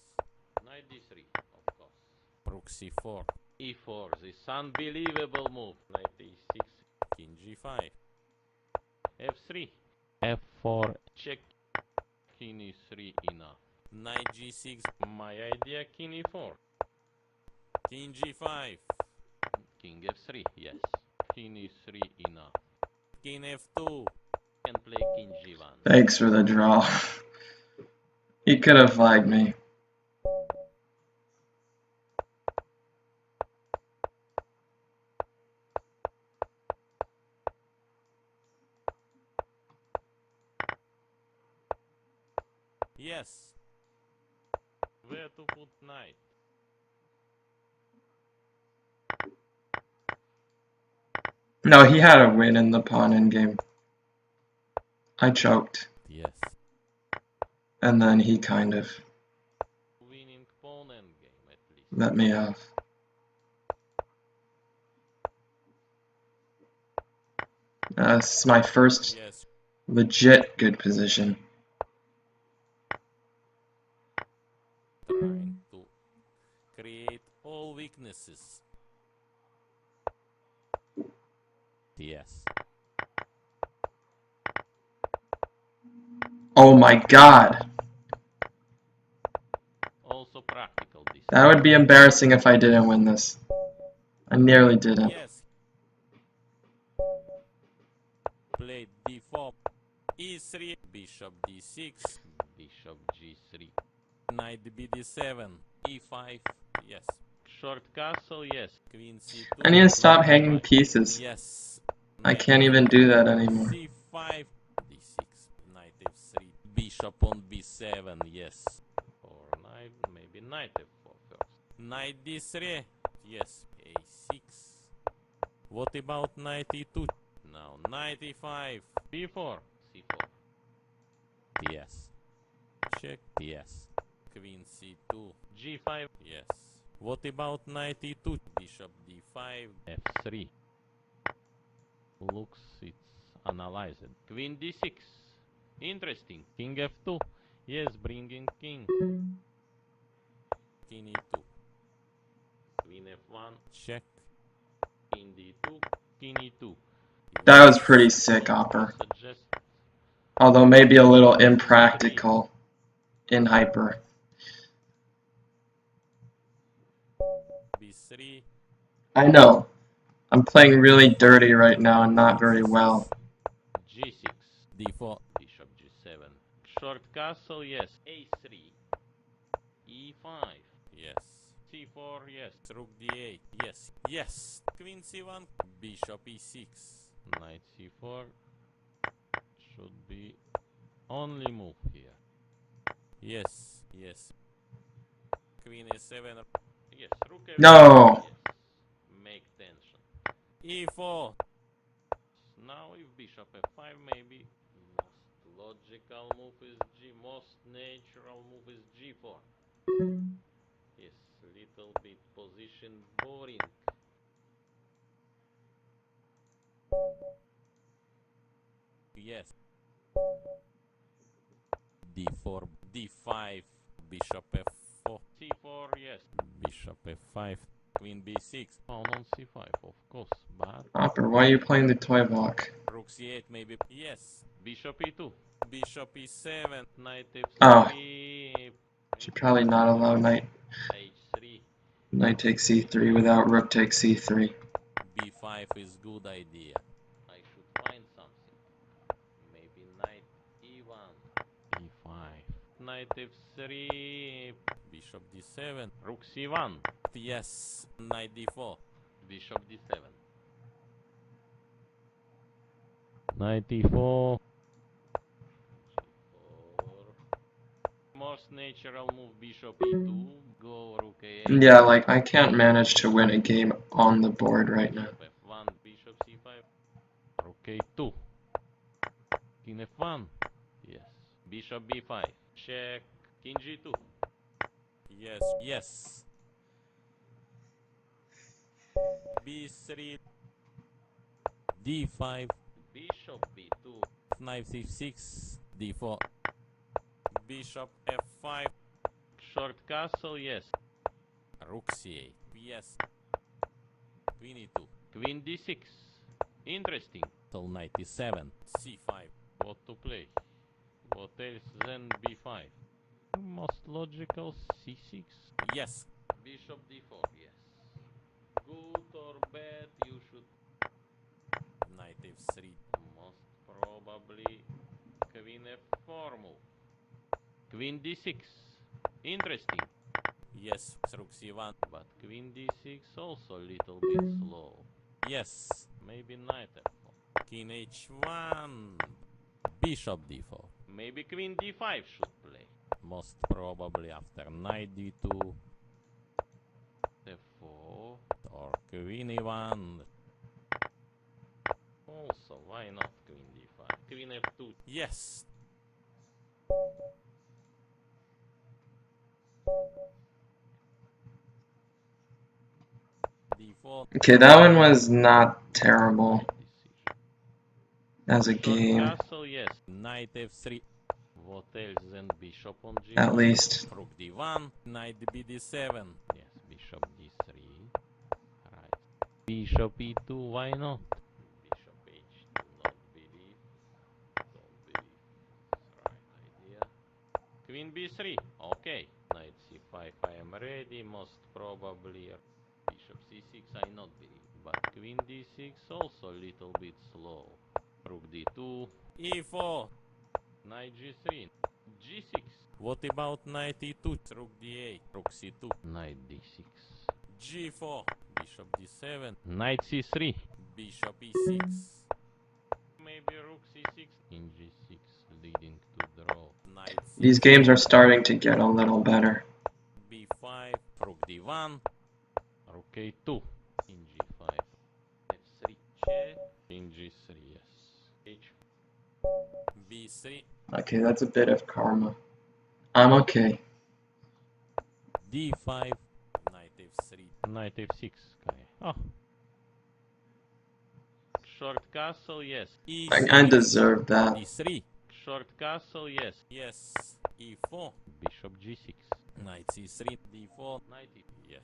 Knight d3, of course. Rook c4. e4. This unbelievable move. Knight e6. King g5. f3. f4. Check. King e3 enough. Knight g6. My idea, king e4. King g5. King f3, yes. King e3 enough. King f2. Can play king g1. Thanks for the draw. He could have flagged me. Yes. Where to put knight? No, he had a win in the pawn endgame. I choked. Yes. And then he kind of Winning pawn endgame at least. let me off. This is my first Yes. legit good position. Trying to create all weaknesses. Yes. Oh my god. Also practical this. That would be embarrassing if I didn't win this. I nearly didn't. Yes. e3, bishop d6, Bishop g3. knight bd7, e5, yes. Short castle, yes. Queen c2. I need to stop Knight hanging d5. pieces. Yes. I Knight can't even do that anymore. c5, d6, knight f3, bishop on b7, yes. Or knight, maybe knight f4 first. Knight d3, yes, a6. What about knight e2? Now knight e5, b4, c4. yes. Check, yes. Queen c2, g5, yes. What about knight e2? Bishop d5, f3. Looks it's analyzed. Queen d6. Interesting. King f2. Yes, bringing king. king e2, Queen f1. check. King d2. King e2. That was pretty sick, Opper. Suggest Although maybe a little impractical in hyper. b3, I know. I'm playing really dirty right now and not very well. g6. d4, Bishop g7. Short castle, yes. a3. e5. yes. c4, yes. Rook d8, yes. Yes. Queen c1, bishop e6. Knight c4 should be only move here. Yes, yes. Queen a7, Yes, rook f4. No! Yes. Make tension. e4. Now if bishop f5, maybe most logical move is g. Most natural move is g4. Yes, little bit position boring. Yes. d4, d5, bishop f4, c4, yes. bishop f5, queen b6, Pawn on c5, of course, but Opper, why are you playing the toivok? rook c8 maybe, yes. bishop e2, Bishop e7, knight Oh. f3, Should probably not allow knight h3. takes c3 without rook takes c3. b5 is good idea. I should find something. Maybe knight e1, e5, knight f3, Bishop d7, rook c1, yes. Knight d4, bishop d7. Knight e4. Most natural move bishop e2, go rook a8. Yeah, like, I can't manage to win a game on the board right now. Bishop f1, bishop c5, rook a2, king f1, yes, bishop b5, check, king g2, yes, yes. b3, d5, bishop b2, knight c6, d4, bishop f5, short castle, yes, rook c8, yes. Queen e2, queen d6, interesting, till knight e7, c5, what to play, what else than b5, most logical c6, yes. bishop d4, yes, good or bad, you should Knight f3, most probably queen f4 move. Queen d6. Interesting. yes. Rook c1, But queen d6 also a little bit slow. yes. Maybe knight f4. King h1, bishop d4, Maybe queen d5 should play. most probably after knight d2 f4. or queen e1, Also, why not queen d5? Queen f2. yes. d4, Okay, that one was not terrible Decision. as a Short game, castle, yes. knight f3, What else than bishop on g1? at least. rook d1, knight bd7, Yes, bishop d3. Right. Bishop e2, why not? Bishop h2, not believe. Don't believe. Right idea. Queen b3, okay. Knight c5, I am ready. Most probably bishop c6, I not believe. But queen d6 also a little bit slow. Rook d2, e4, Knight G3. G6. What about knight E2? Rook D8. Rook C2. Knight D6. G4. Bishop D7. Knight C3. Bishop E6. Maybe Rook C6. King G6, leading to draw. Knight C6. These games are starting to get a little better. B5. Rook D1. Rook A2. King G5. F3 check. King G3, yes. H. B3. Okay, that's a bit of karma. I'm okay. D5. Knight F3. Knight F6. Okay. Oh. Short castle, yes. E6. I deserve that. E3. Short castle, yes. Yes. E4. Bishop G6. Knight C3. D4. Knight E. Yes.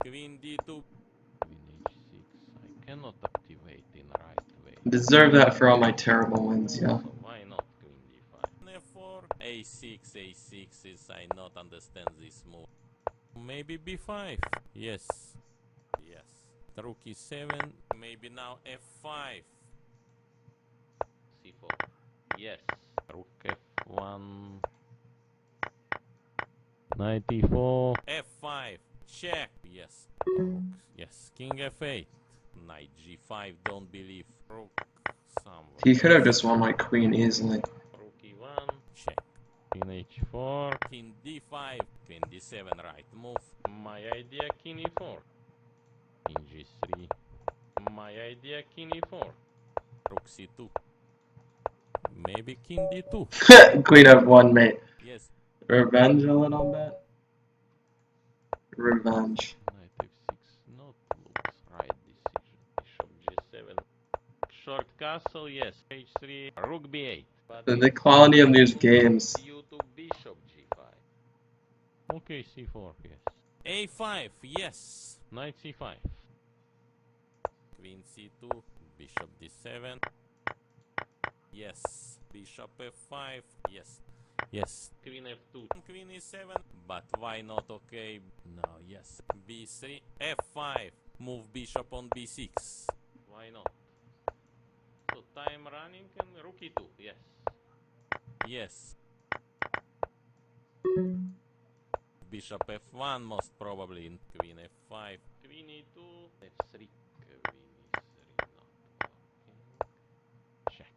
Queen D2. Queen H6. I cannot activate in right way. Deserve that for all my terrible wins, yeah. So why not Queen D5? F4. A6. A6 is I not understand this move. Maybe B5. Yes. Yes. Rook E7. Maybe now F5. C4. Yes. Rook F1. Knight E4. F5. Check. Yes. Rook. Yes. King F8. Knight G5. Don't believe. Rook somewhere. He could have just won my queen easily. Rook E1. Check. King H4. King D5. Queen D7. Right move. My idea King E4. King G3. My idea King E4. Rook C2. Maybe King D2. Queen F1, mate. Yes. Revenge a little bit. Revenge. Knight F6. Not looks right decision. Bishop G7. Short castle, yes. H3. Rook B8. But The quality of these games. you to Bishop G5. Okay, C4, yes. A5. Yes. Knight C5. Queen C2. Bishop D7. Yes. Bishop F5. Yes. Yes. Queen F2. Queen E7. But why not? Okay. No. Yes. B3. F5. Move bishop on B6. Why not? So time running and Rook E2, yes. Yes. Bishop F1 most probably in Queen F5. Queen E2. F3. Queen E3 not working. Check.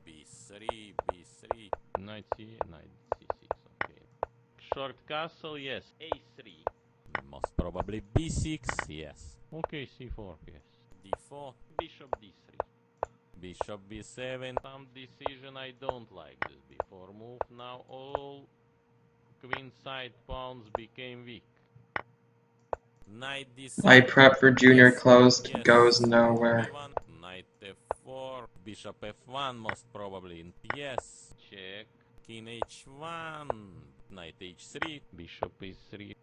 B3. B3. Knight C6, okay. Short castle, yes. A3. Most probably B6. Yes. Okay, C4, yes. D4. Bishop D3. Bishop B7. Some decision I don't like this before move. Now all queen side pawns became weak. Knight D6. I prep for junior Yes. closed. Yes. Goes nowhere. B1. Knight F4. Bishop F1 most probably in. Yes. Check. King H1. Knight H3. Bishop E3.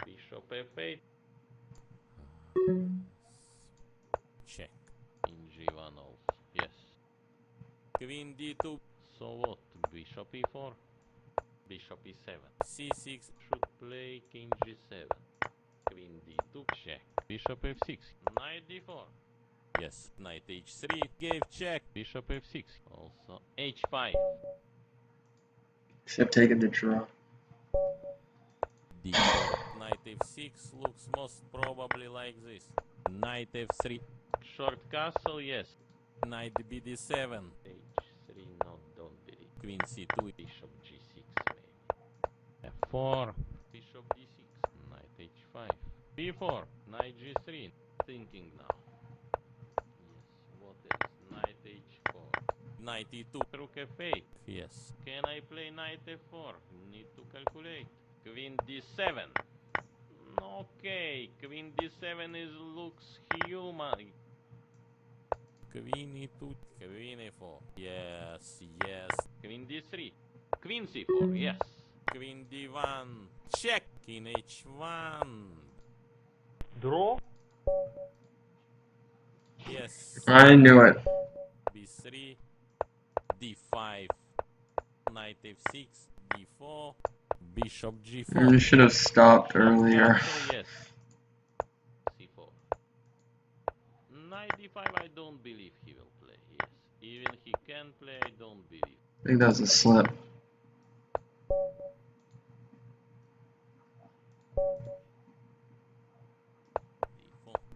Bishop F8. Check. In G1 also. Yes. Queen D2. So what? Bishop E4. Bishop E7. C6. Should play King G7. Queen D2. Check. Bishop F6. Knight D4. Yes. Knight H3. Gave check. Bishop F6. Also H5. Should have taken the draw. D4. Knight F6 looks most probably like this. Knight F3. Short castle, yes. Knight BD7. H3, no, don't believe. Queen C2. Bishop G6 maybe. F4. Bishop D6. Knight H5. B4. Knight G3. Thinking now. Yes, what else? Knight H4. Knight E2. Rook F8. Yes. Can I play Knight F4? Need to calculate. Queen D7. Okay, Queen D7 is looks human. Queen E2. Queen E4. Yes. Yes. Queen D3. Queen C4, yes. Queen D1. Check. King H1. Draw. Yes. I knew it. B3. D5. Knight F6. D4. Bishop You G4. should have stopped earlier. Castle, yes. C4. Knight d5, I don't believe he will play. Yes, even he can play, I don't believe. I think that was a slip.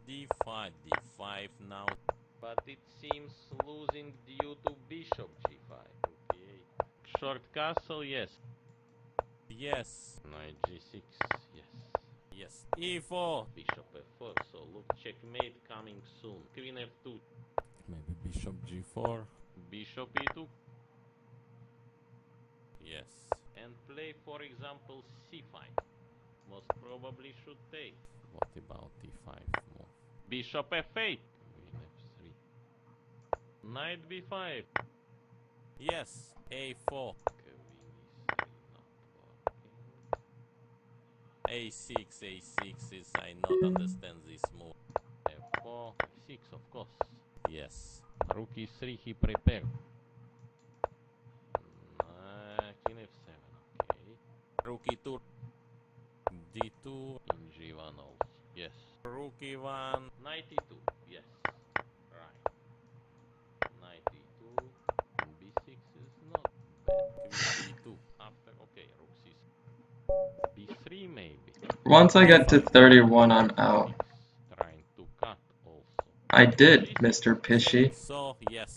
d4, d5 now. But it seems losing due to bishop g5. Okay. Short castle, yes. Yes. Knight g6, yes. Yes. e4. Bishop f4, so look, checkmate coming soon. Queen f2. Maybe bishop g4. Bishop e2. Yes. And play, for example, c5. Most probably should take. What about e5 move? Bishop f8. Queen f3. Knight b5. Yes. a4. Queen e3 not working. a6, a6 is I not understand this move. f4, e6 of course. Yes. Rook e3 he prepared. King f7, okay. Rook e2. d2. In g1 also, yes. Rook e1. Knight e2, yes. Right. Knight e2. b6 is not bad. Queen b2. After, okay, rook c6. b3 maybe. Once I get to 31, I'm out. Trying to cut also. I did, Mr. Pishy. So, yes.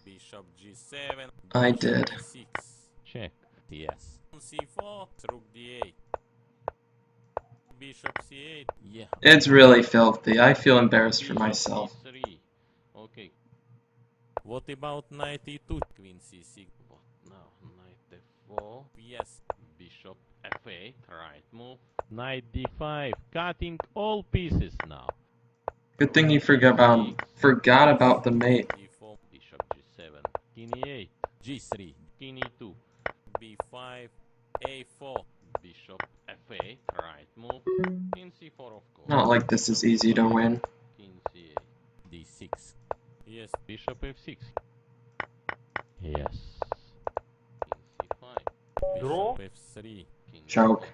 Bishop g7. I Bishop did. e6. Check. Yes. c4. Rook d8. Bishop c8. Yeah. It's really filthy. I feel embarrassed for myself. Bishop e3. Okay. What about knight e2? Queen c6. What now? Knight f4. Yes. Bishop f8. Right move. Knight d5. Cutting all pieces now. Good thing you forgot about the mate. d4. Bishop g7. King e8. g3. King e2. b5. a4. Bishop f8. Right move. King c4 of course. Not like this is easy to win. King c8. d6. Yes. Bishop f6. Yes. King c5. Bishop f3. King Choke.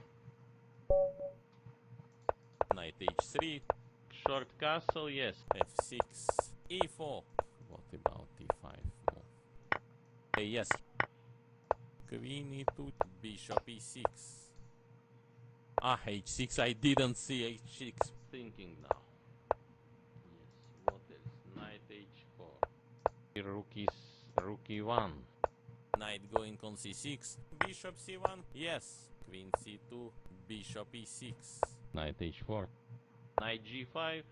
Knight h3. Short castle, yes. f6. e4. What about e5 move? Yes. Queen e2. Bishop e6. Ah, h6. I didn't see h6. Thinking now. Yes, what else? Knight h4. Rook e1. Knight going on c6. Bishop c1. Yes. Queen c2. Bishop e6. Knight h4. Knight g5.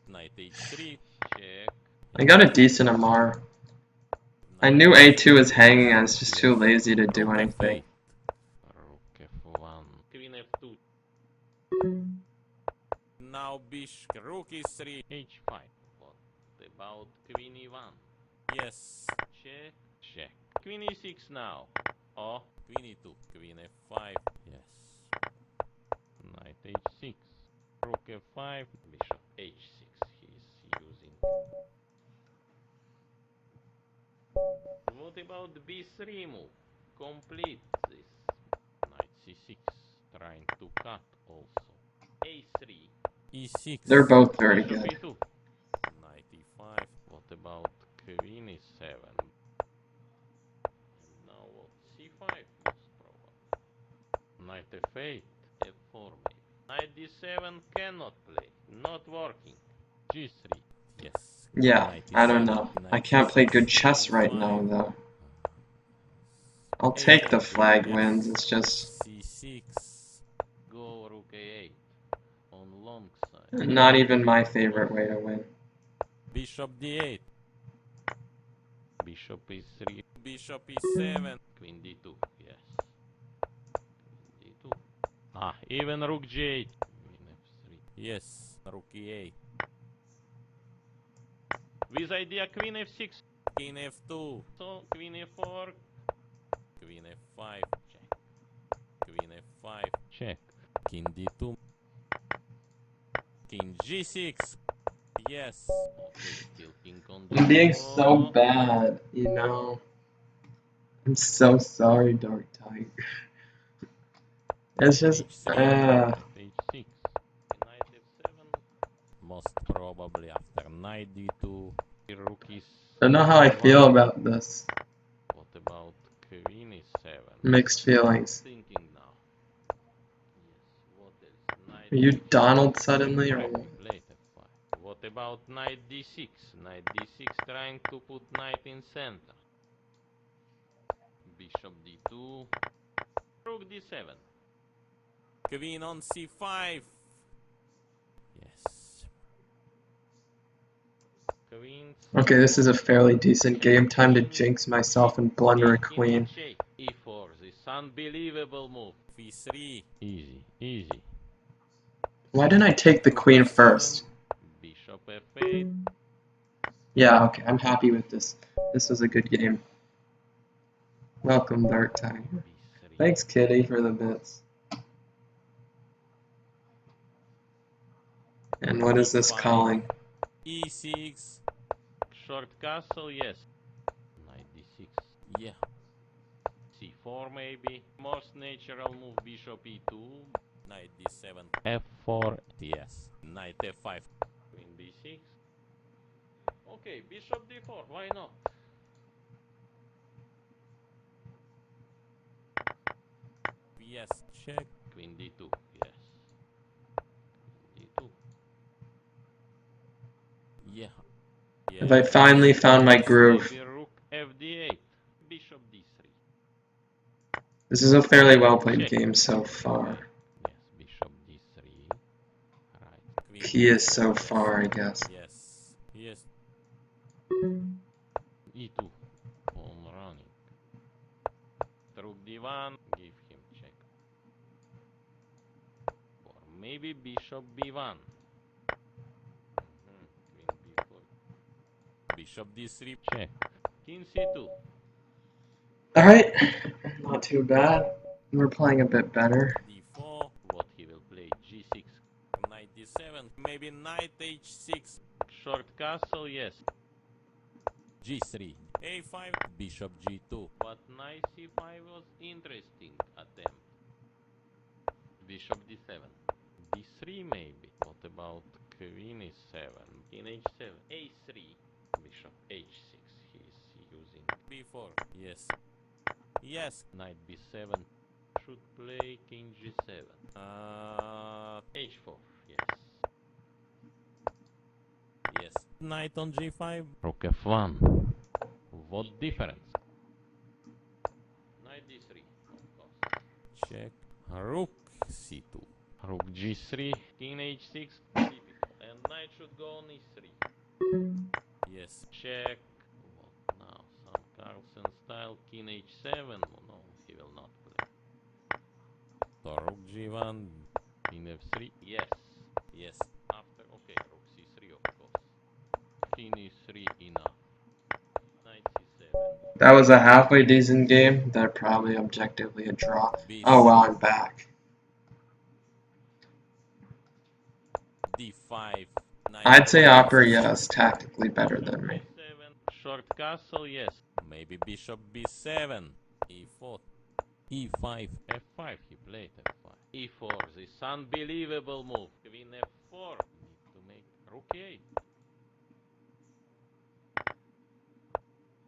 Knight h3. Check. I got a decent MR. I knew A2 was hanging, I was just too lazy to do Rook anything. f8. Rook f1. Queen f2. Now bishop. Rook e3. h5. What about queen e1? Yes. Check. Check. Queen e6 now. Oh. Queen e2. Queen f5. Yes. Knight h6. Rook f5. Bishop h6 he is using. What about b3 move? Complete this. Knight c6. Trying to cut also. a3. e6. They're both very Bishop good. e2. Knight e5. What about queen e7? And now what? c5 most probably. Knight f8. f4 maybe. Knight d7 cannot play. Not working. g3. Yes. Yeah, Knight I don't e7, know. knight I can't play e6, good chess right e5. now, though. I'll take the a4, flag yes. wins, it's just c6. Go rook a8 on long side. not even my favorite way to win. Bishop d8. Bishop e3. Bishop e7. Queen d2. Yes. Queen d2. Ah, even rook g8. Queen f3. Yes. Rook e8. With idea queen f6. King f2. So queen e4. Queen f5. Check. Queen f5. Check. King d2. King g6. Yes. Okay, still king on I'm being g4. so bad, you know. I'm so sorry, Dark Tiger. It's just, Knight h6. Knight f7. Most probably after knight d2. Rook is. I don't know how I feel about this. What about queen is 7? Mixed feelings. Thinking now. Yes, what else? Knight Are you d6. Donald suddenly, or Right, what? we played f5. What about knight d6? Knight d6 trying to put knight in center. Bishop d2. Rook d7. Queen on c5. Yes. Queen. Okay, this is a fairly decent game. Time to jinx myself and blunder a queen. e4. This unbelievable move. v3. Easy, easy. Why didn't I take the Rook queen f7. first? Bishop f8. Yeah, okay, I'm happy with this. This was a good game. Welcome, Dark Tiger. b3. Thanks, Kitty, for the bits. And what is this e5. calling? e6. Short castle, yes. Knight d6. Yeah. c4 maybe. Most natural move, bishop e2. Knight d7. f4. Yes. Knight f5. Queen b6. Okay, bishop d4, why not? Yes. Check. Queen d2, yes. Queen d2. Yeah. Have I Yes. finally found my groove? Maybe rook fd8. Bishop d3. This is a fairly well played game so far. Yes, bishop d3. Right. Queen He is d4, so yes. far, I guess. Yes. Yes. e2. On running. Rook d1. Give him check. Or maybe bishop b1. Queen b4. Bishop d3. Check. King c2. Alright, not too bad. We're playing a bit better. d4. What he will play? g6. Knight d7. Maybe knight h6. Short castle, yes. g3. a5. Bishop g2. But knight c5 was interesting attempt. Bishop d7. d3 maybe. What about queen e7? King h7. a3. Bishop h6. He's using b4. Yes. Yes. knight b7. Should play king g7. h4. Yes. Yes. Knight on g5. Rook f1. What difference? Knight d3. Of course. Check. Rook c2. Rook g3. King h6. Typical. And knight should go on e3. Yes. Check. What now? Some Carlsen style. King h7. Oh, no, he will not play. So rook g1. King f3. Yes. Yes. After, okay, rook c3 of course. King e3 enough. Knight c7. That was a halfway decent game. They're probably objectively a draw. b6. Oh well, I'm back. d5. Knight I'd say on Opper, d6. yes, tactically better than me. e7. Short castle, yes. Maybe bishop b7. e4. e5. f5, he played f5. e4, this unbelievable move. Queen f4. Need to make rook a8.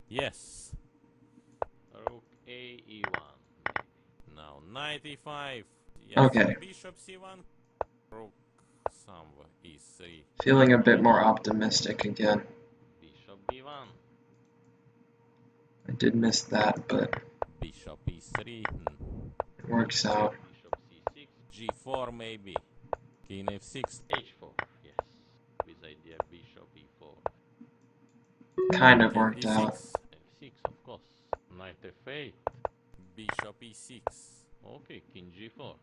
Yes. Rook a e1. Now knight e5. Yes. Okay. Bishop c1. Rook somewhere e3. Feeling a bit more optimistic again. Bishop b1. I did miss that, but Bishop e3. it works out. Bishop c6. g4 maybe. King f6. h4, yes. With idea bishop e4. Kind of King worked out. d6. f6, of course. Knight f8. Bishop e6. Okay, king g4.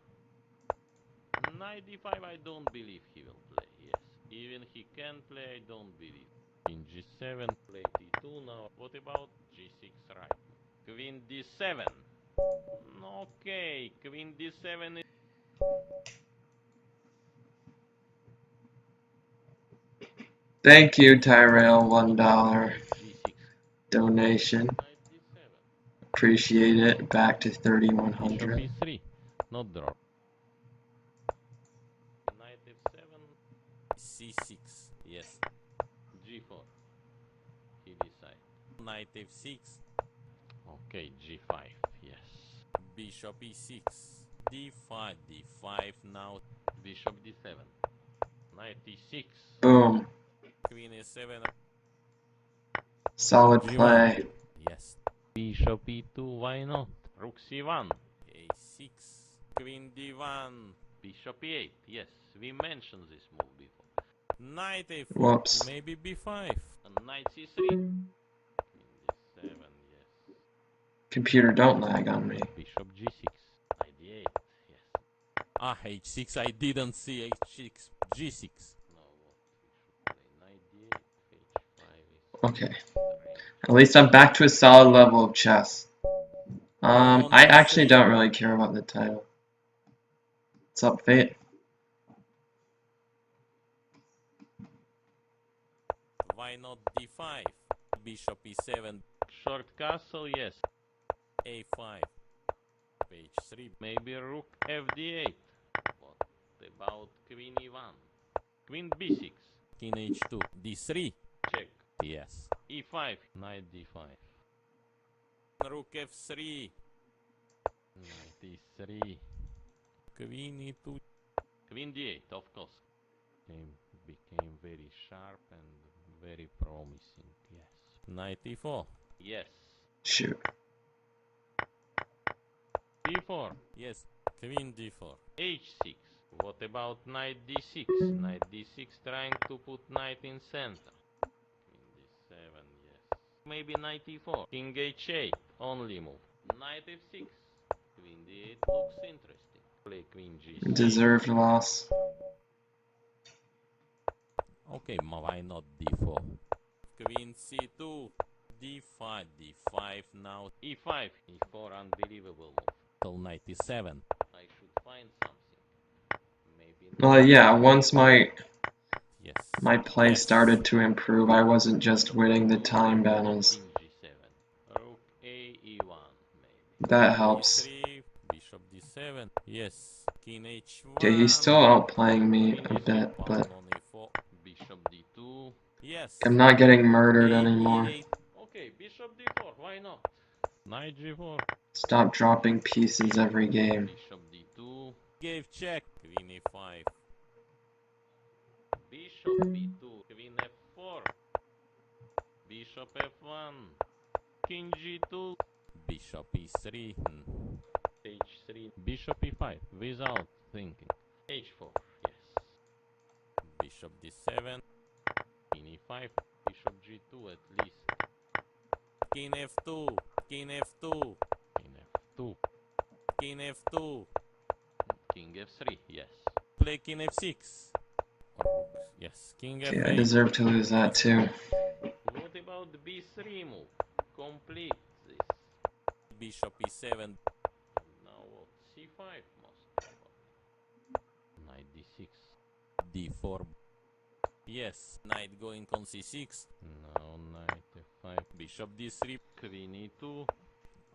Knight d5, I don't believe he will play, yes. Even he can play, I don't believe. King g7, play d2 now. What about g6 right? Queen d7. Okay, queen d7 is... Thank you, Tyrell, $1 g6. donation. Knight d7. Appreciate it. Back to Bishop 3,100. e3. Not draw. Knight f7. c6. Yes. G4. He decides. Knight f6. Okay, G5. Yes. Bishop e6. d5. d5 now. Bishop D7. Knight E6. Boom. Queen e7. Solid G1. play. Yes. Bishop E2. Why not? Rook C1. a6. Queen d1. Bishop E8. Yes, we mentioned this move before. Knight a4. Whoops. Maybe b5. And Knight C3. Queen D7. Yes. Computer, don't lag on me. Bishop G6. Knight D8. Yes. Ah, h6. I didn't see h6. g6. Now what? We should play Knight D8. H5 is Okay. strange. At least I'm back to a solid level of chess. Pawn I actually e3. don't really care about the title. What's up, Fate? Why not d5? Bishop e7. Short castle, yes. a5. h3. Maybe rook FD8. What about queen E1? Queen B6. King h2. d3. Check. Yes. E5. Knight D5. Rook f3. Knight E3. Queen e2. Queen D8, of course. Became very sharp and very promising. Yes. Knight e4. Yes. Shoot. B4. Yes. Queen d4. H6. What about knight D6? Knight D6 trying to put knight in center. Queen D7, yes. Maybe knight E4. King H8. Only move. Knight F6. Queen D8 looks interesting. Play Queen G6. Deserved loss. Okay, why not d4? Queen c2. d5. d5 now. E5. E4 unbelievable move. Till knight e7. I should find something. Maybe Well, yeah, once my Yes. play Yes. started to improve, I wasn't just winning the time battles. King G7. Rook A E1 maybe. That helps. d3. Bishop d7. Yes. King h1. Okay, he's still outplaying me King a E3. bit, but Pawn on e4. Bishop D2. Yes. I'm not getting murdered A anymore. e8. Okay, Bishop D4. Why not? Knight G4. Stop dropping pieces every game. Bishop D2. Gave check. Queen e5. Bishop B2. Queen F4. Bishop F1. King G2. Bishop e3. H3. Bishop E5. Without thinking. H4. Yes. Bishop d7. King E5. Bishop G2 at least. King f2. King f2. King F2. King f2. King F3. Yes. Play king f6. Or rook. Yes. King Okay, I f8. deserve to lose that too. What about the B3 move? Complete this. Bishop e7. Now what? C5 most probably. Knight D6. d4. Yes. Knight going on c6. Now knight F5. Bishop d3. Queen E2.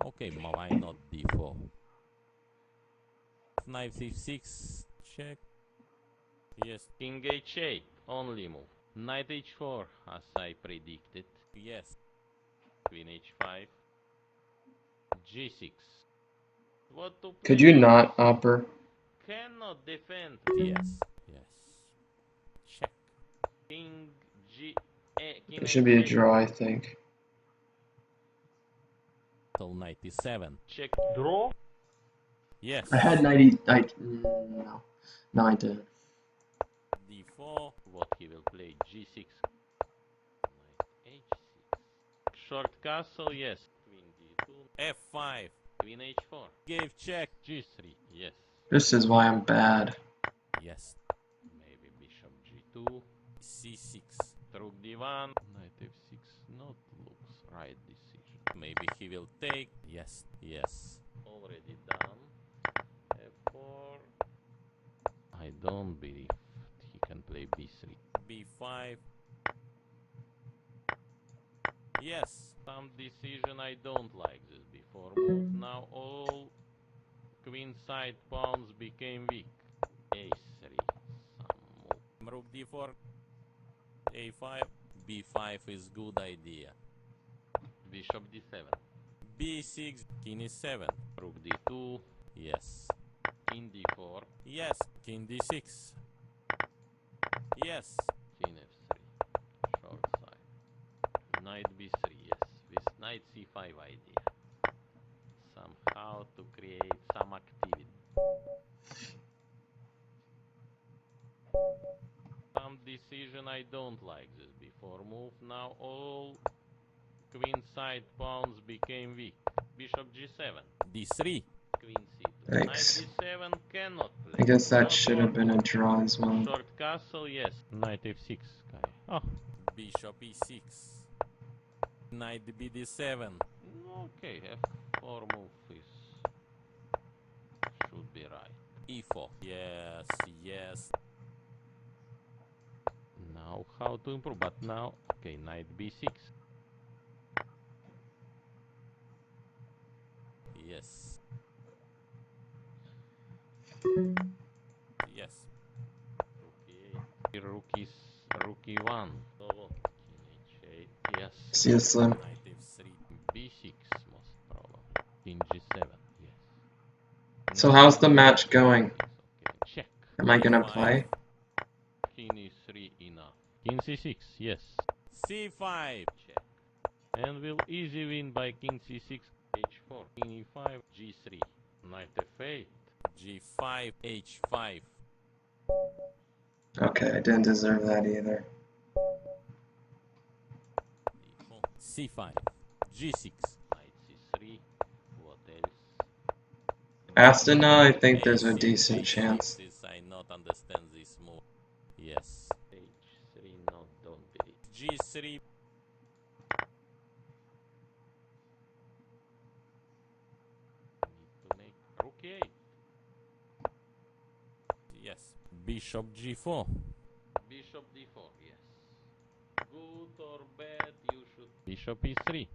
Okay, why not d4? Knight c6. Check. Yes. King H8. Only move. Knight H4 as I predicted. Yes. Queen H5. G6. What to play? Could you not, Opper? Cannot defend. Yes. Yes. Check. King G. King It should be a H8. draw, I think. Till knight e7. Check draw. Yes. I had 90. No. No, I didn't. d4. What he will play? G6. Knight H6. Short castle, yes. Queen D2. f5. Queen H4. Gave check. G3, yes. This is why I'm bad. Yes. Maybe Bishop G2. c6. Rook D1. Knight F6. Not looks right decision. Maybe he will take. Yes. Yes. Already done. F4. I don't believe he can play B3. b5. Yes. Some decision I don't like this before move. Now all queen side pawns became weak. A3. Some move. Rook d4. A5. B5 is good idea. Bishop d7. B6. King e7. Rook d2. Yes. King d4. Yes. King d6. Yes. King f3. Short side. Knight b3. Yes. With knight c5 idea. Somehow to create some activity. Some decision I don't like this before move. Now all queen side pawns became weak. Bishop g7. D3. Queen c2. Thanks. Knight d7 cannot play. I guess that Not should have been a working. draw as well. Short castle, yes. Knight f6. Oh, Bishop e6. Knight bd7. okay. F4 move is should be right. E4. Yes, yes. Now how to improve? But now, okay, knight b6. Yes. Yes. Rook e1. So king h8. Yes. See you, Slim. Knight f3. b6 most probably. King g7. Yes. So how's the match going? Okay. Check. Am I gonna E5. play? King e3 enough. King c6. Yes. C5. Check. And will easy win by king c6, h4, king e5, g3, knight f8. G5. H5. Okay, I didn't deserve that either. D4. C5. G6. Knight c3. What else? Aston, I think there's a A6. decent chance. H6 is I not understand this move. Yes. h3. No, don't believe. G3. Need to make rook e8. Yes. Bishop G4. Bishop d4. Yes. Good or bad, you should. Bishop e3.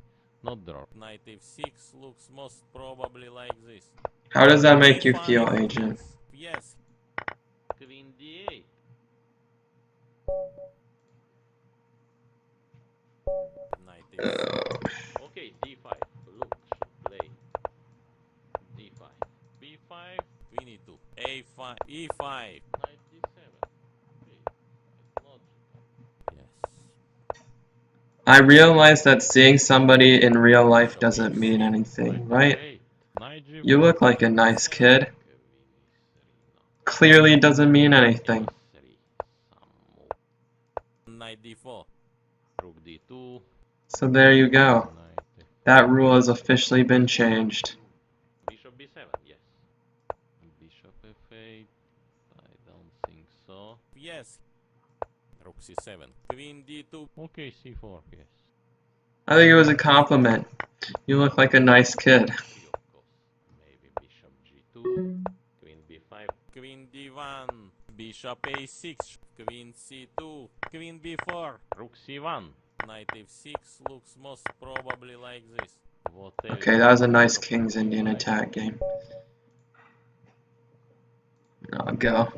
Not draw. Knight f6 looks most probably like this. How does that make you D5. feel, Agent? Yes. Queen d8. Knight f6. Okay, d5. Look, should play. d5. b5. Queen e2. A5. E5. Knight d7. Okay, it's logical. Yes. I realize that seeing somebody in real life doesn't mean Knight anything, right? f8. Knight g4. You look like a nice kid. Queen e3. Clearly doesn't mean No. anything. e3. Some move. Knight d4. Rook d2. So there you go. Knight f- That rule has officially been changed. Bishop b7. Yes. Bishop f8. I don't think so. Yes. Rook c7. Queen d2. Okay, c4. Yes. I think it was a compliment. You look like a nice kid. Of course. Maybe bishop g2. Queen b5. Queen d1. Bishop a6. Queen c2. Queen b4. Rook c1. Knight f6 looks most probably like this. What else? Okay, that was a nice King's Indian attack game. I'll go.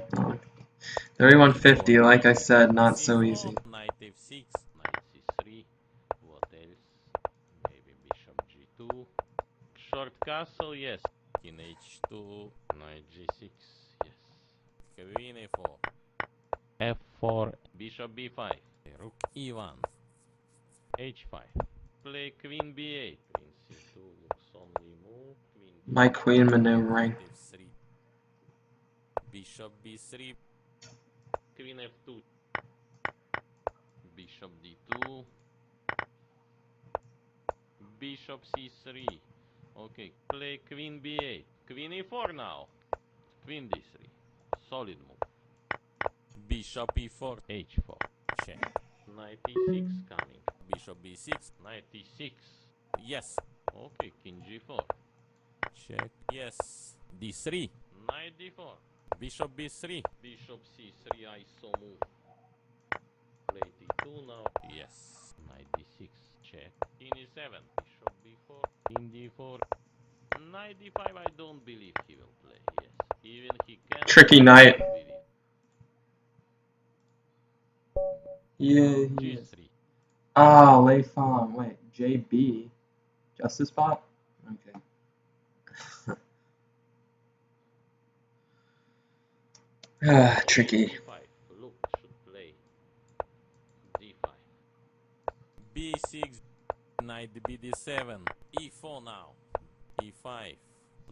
3150, like I said, not so easy. Knight f6. Knight c3. What else? Maybe bishop g2. Short castle, yes. King h2. Knight g6, yes. Queen a4. f4. Bishop b5. Rook e1. h5. Play queen b8. Queen c2 looks only move. Queen My queen maneuvering. Knight f3. Bishop b3. Queen f2. Bishop d2. Bishop c3. Okay, play queen b8. Queen e4 now. Queen d3. Solid move. Bishop e4. h4. Check. Knight e6 coming. Bishop b6. Knight e6. Yes. Okay, king g4. Check. Yes. d3. Knight d4. Bishop b3. Bishop c3 I saw move. Play d2 now. Yes. Knight d6. Check. King e7. Bishop b4. King d4. Knight d5 I don't believe he will play. Yes. Even he can. Tricky knight. Yeah, he is. G3. Ah, Lei Fong. Wait, JB? Justice Bot? Okay. Ah, tricky. D5. Look, should play D5. B6, knight BD7, E4 now, E5,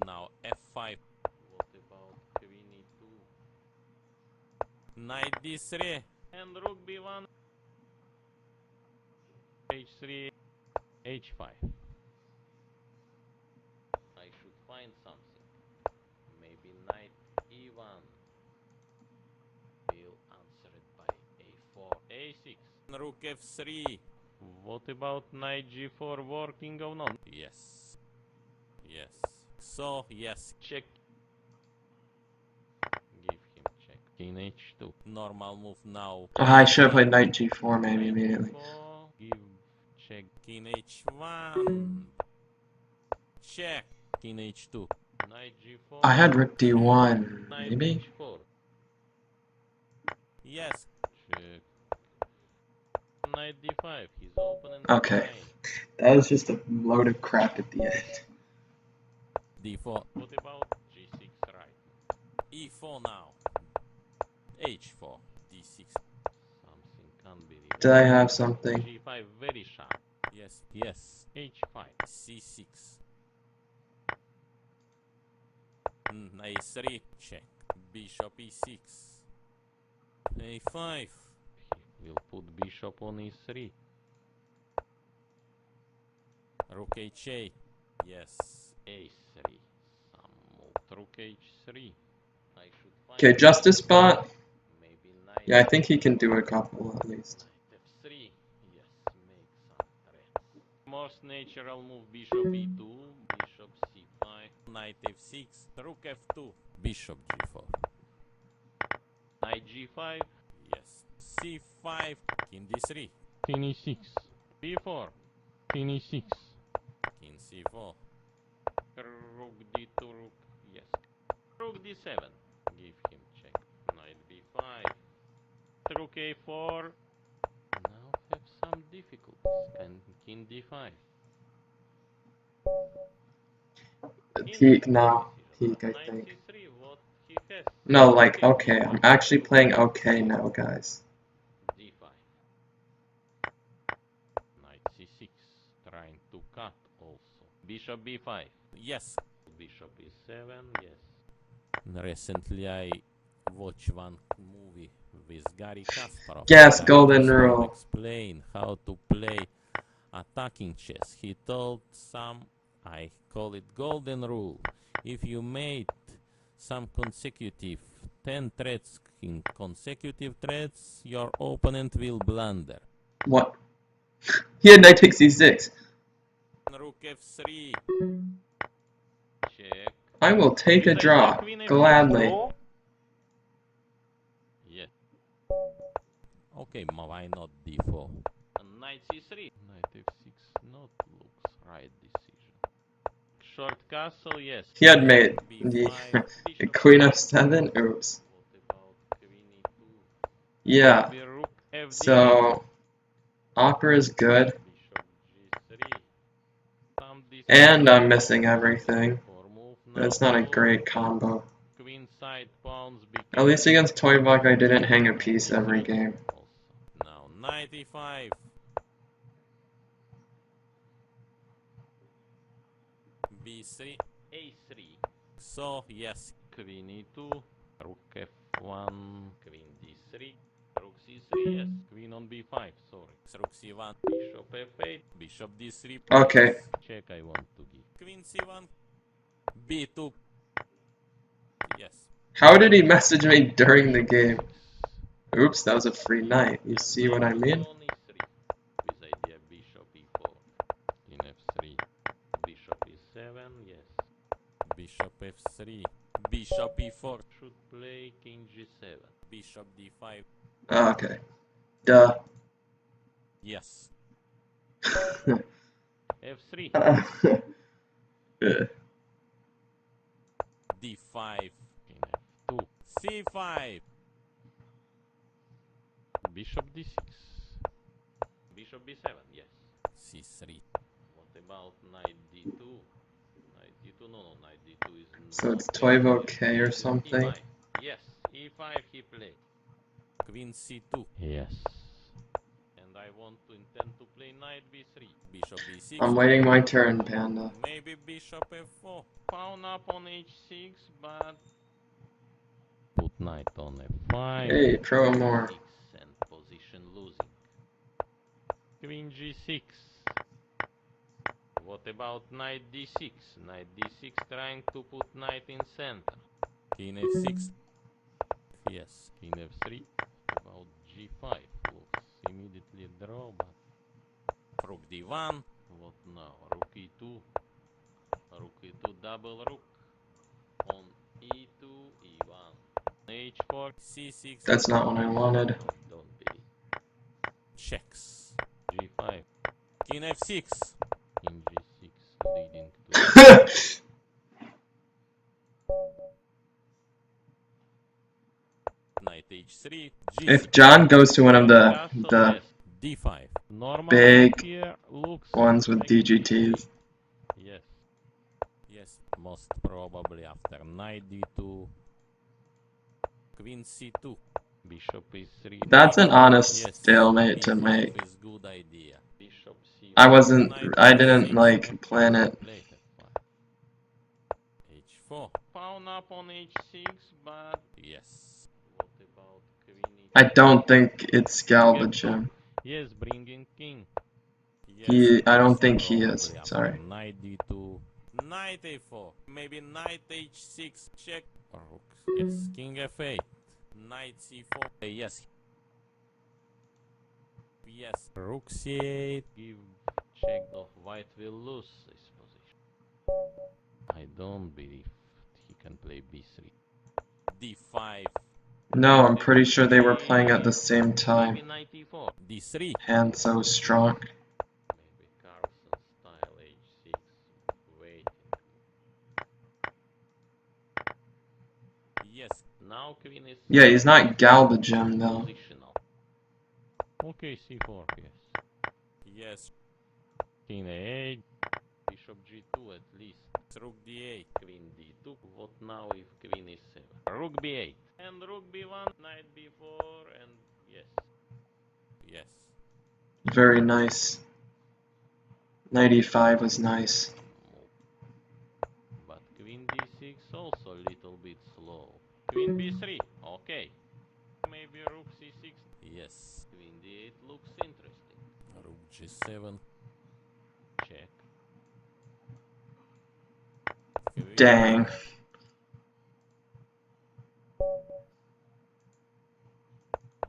now F5, What about Queen E2? knight D3, And Rook B1, H3, H5. I should find something. Maybe knight E1 will answer it by A4, A6. rook F3. What about knight G4 working or not? Yes, yes. So, yes, Check. Give him check. King H2. normal move now. I should have A3, played Knight G4 maybe Knight immediately. G4. Give check. king H1, check, king H2. Knight G4. I had Rook D1, Knight maybe? H4. Yes, Check. Knight D5. He's open and Okay. fine. That was just a load of crap at the end. D4, What about G6 right? E4 now, H4, D6. Something can't be reversed. Did I have something? G5 very sharp. Yes, yes, H5. C6. A3, check, bishop E6, A5. He will put bishop on E3. Rook H8. Yes. A3. Some move. Rook H3. I should find Okay, Justice Bot. maybe knight. Yeah, I think he can do a couple at least. Knight F3. Yes, make some threats. Most natural move bishop E2, bishop C5, Knight F6. Rook F2. Bishop G4. knight G5, Yes. C5. King D3. king E6, B4, king E6, King C4. rook D2, rook, yes, rook D7. Give him check. Knight B5, rook A4. Now have some difficulties. King D5. Peak now. Peak, I Knight think. C3. What he has? No, like, okay. I'm actually playing okay now, guys. D5. Knight C6. Trying to cut also. Bishop B5. Yes. Bishop E7. Yes. Recently I watched one movie with Gary Kasparov. Yes, Gary golden Kasparov rule. explained how to play attacking chess. He told some, I call it golden rule. If you made some consecutive 10 threads in consecutive threads, your opponent will blunder. What? He had Knight takes E6. Rook F3. Check. I will take a His draw. idea, Queen F6, Gladly. no? Yes. Okay, why not D4? Knight C3. Knight F6 not looks right decision. Short castle, yes. He had made the Bishop Queen F7. Oops. What about Queen E2? Yeah. Maybe Rook FD8. So, Opera is good. Bishop G3. Some And I'm missing everything. for move But it's not a now. great combo. Queen side pawns become At least against toivok, I didn't hang a piece every game. also. Now 95. B3. A3. So, yes. Queen E2. Rook F1. Queen D3. Rook C3. Yes. Queen on B5. Sorry. Rook C1. Bishop F8. Bishop D3. Okay. Yes. Check I want to give. Queen C1. B2. Yes. How did he message me during the game? Oops, that was a free knight. You see what I mean? On E3. With idea Bishop E4. King F3. Bishop E7. Yes. Bishop F3. Bishop E4. Should play King G7. Bishop D5. Okay. Duh. Yes. F3. D5. King F2. C5. Bishop D6. Bishop b7, yes. c3. What about knight d2? Knight d2, no, knight d2 is So not it's okay. toivok Yes. K or something. e5, yes, e5 he played. Queen c2. Yes. And I want to intend to play knight b3. Bishop b6. I'm waiting my turn, Panda. Maybe bishop f4. Pawn up on h6, but put knight on f5. Hey, pro more. And position losing. Queen g6. What about knight d6? Knight d6 trying to put knight in center. King f6. Yes. King f3. What about g5? Looks immediately draw, but Rook d1. what now? Rook e2. Rook e2, double rook. On e2, e1. h4, c6. That's not what I wanted. don't be. Checks. g5. King f6. King g6 leading to Knight h3. g6. If John goes to one of the castle, yes. d5. Normal big move here looks ones with like DGTs. yes. Yes. Most probably after knight d2. Queen c2. Bishop e3. That's an honest Yes. stalemate to b5 make. is good idea. Bishop c1. I didn't like plan it. Play f5. h4. Pawn up on h6, but Yes. what about queen e2? I don't think it's salvage him. Yes, bringing king. Yes. I don't most think he is. probably after Sorry. knight d2. Knight a4. Maybe knight h6. Check. Rook. Yes. King f8. Knight c4. Yes. Yes. Rook c8. Give check of white will lose this position. I don't believe he can play b3. d5. No, I'm pretty sure they were playing at the same time. Maybe knight e4. d3. Hand so strong. Maybe Carlsen style h6. Waiting. Yes. Now queen is Yeah, he's not Galbajam though. positional. Okay, c4, yes. Yes. King a8. Bishop g2 at least. Rook d8. Queen d2. What now if queen is7? Rook b8. And rook b1, knight b4, and yes. Yes. Very nice. 95 was nice. But queen d6 also a little bit slow. Queen b3, okay. Maybe rook c6. Yes. Queen d8 looks interesting. Rook g7. Check. Queen Dang.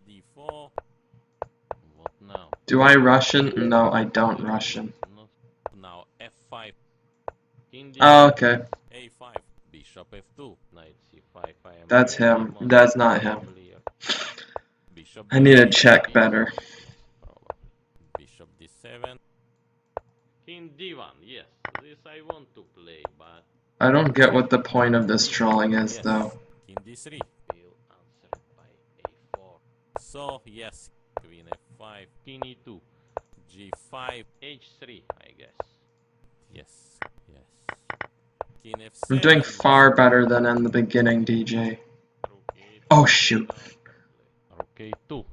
d4. What now? Do I Russian? No, I don't Russian. Not Now f5. king d8. Oh, okay. a5. Bishop f2. Knight c5. I am That's him. almost That's not him. clear. Bishop I need to d8. check better. Yes, probably. Bishop d7. King d1, yes. This I want to play, but I don't get what the point of this trolling is Yes. though. King d3. will answered by a4. So, yes. Queen f5. King e2. g5. h3, I guess. Yes. Yes. King f7. I'm doing far better than in the beginning, DJ. Rook a8. Oh shoot. Rook a2.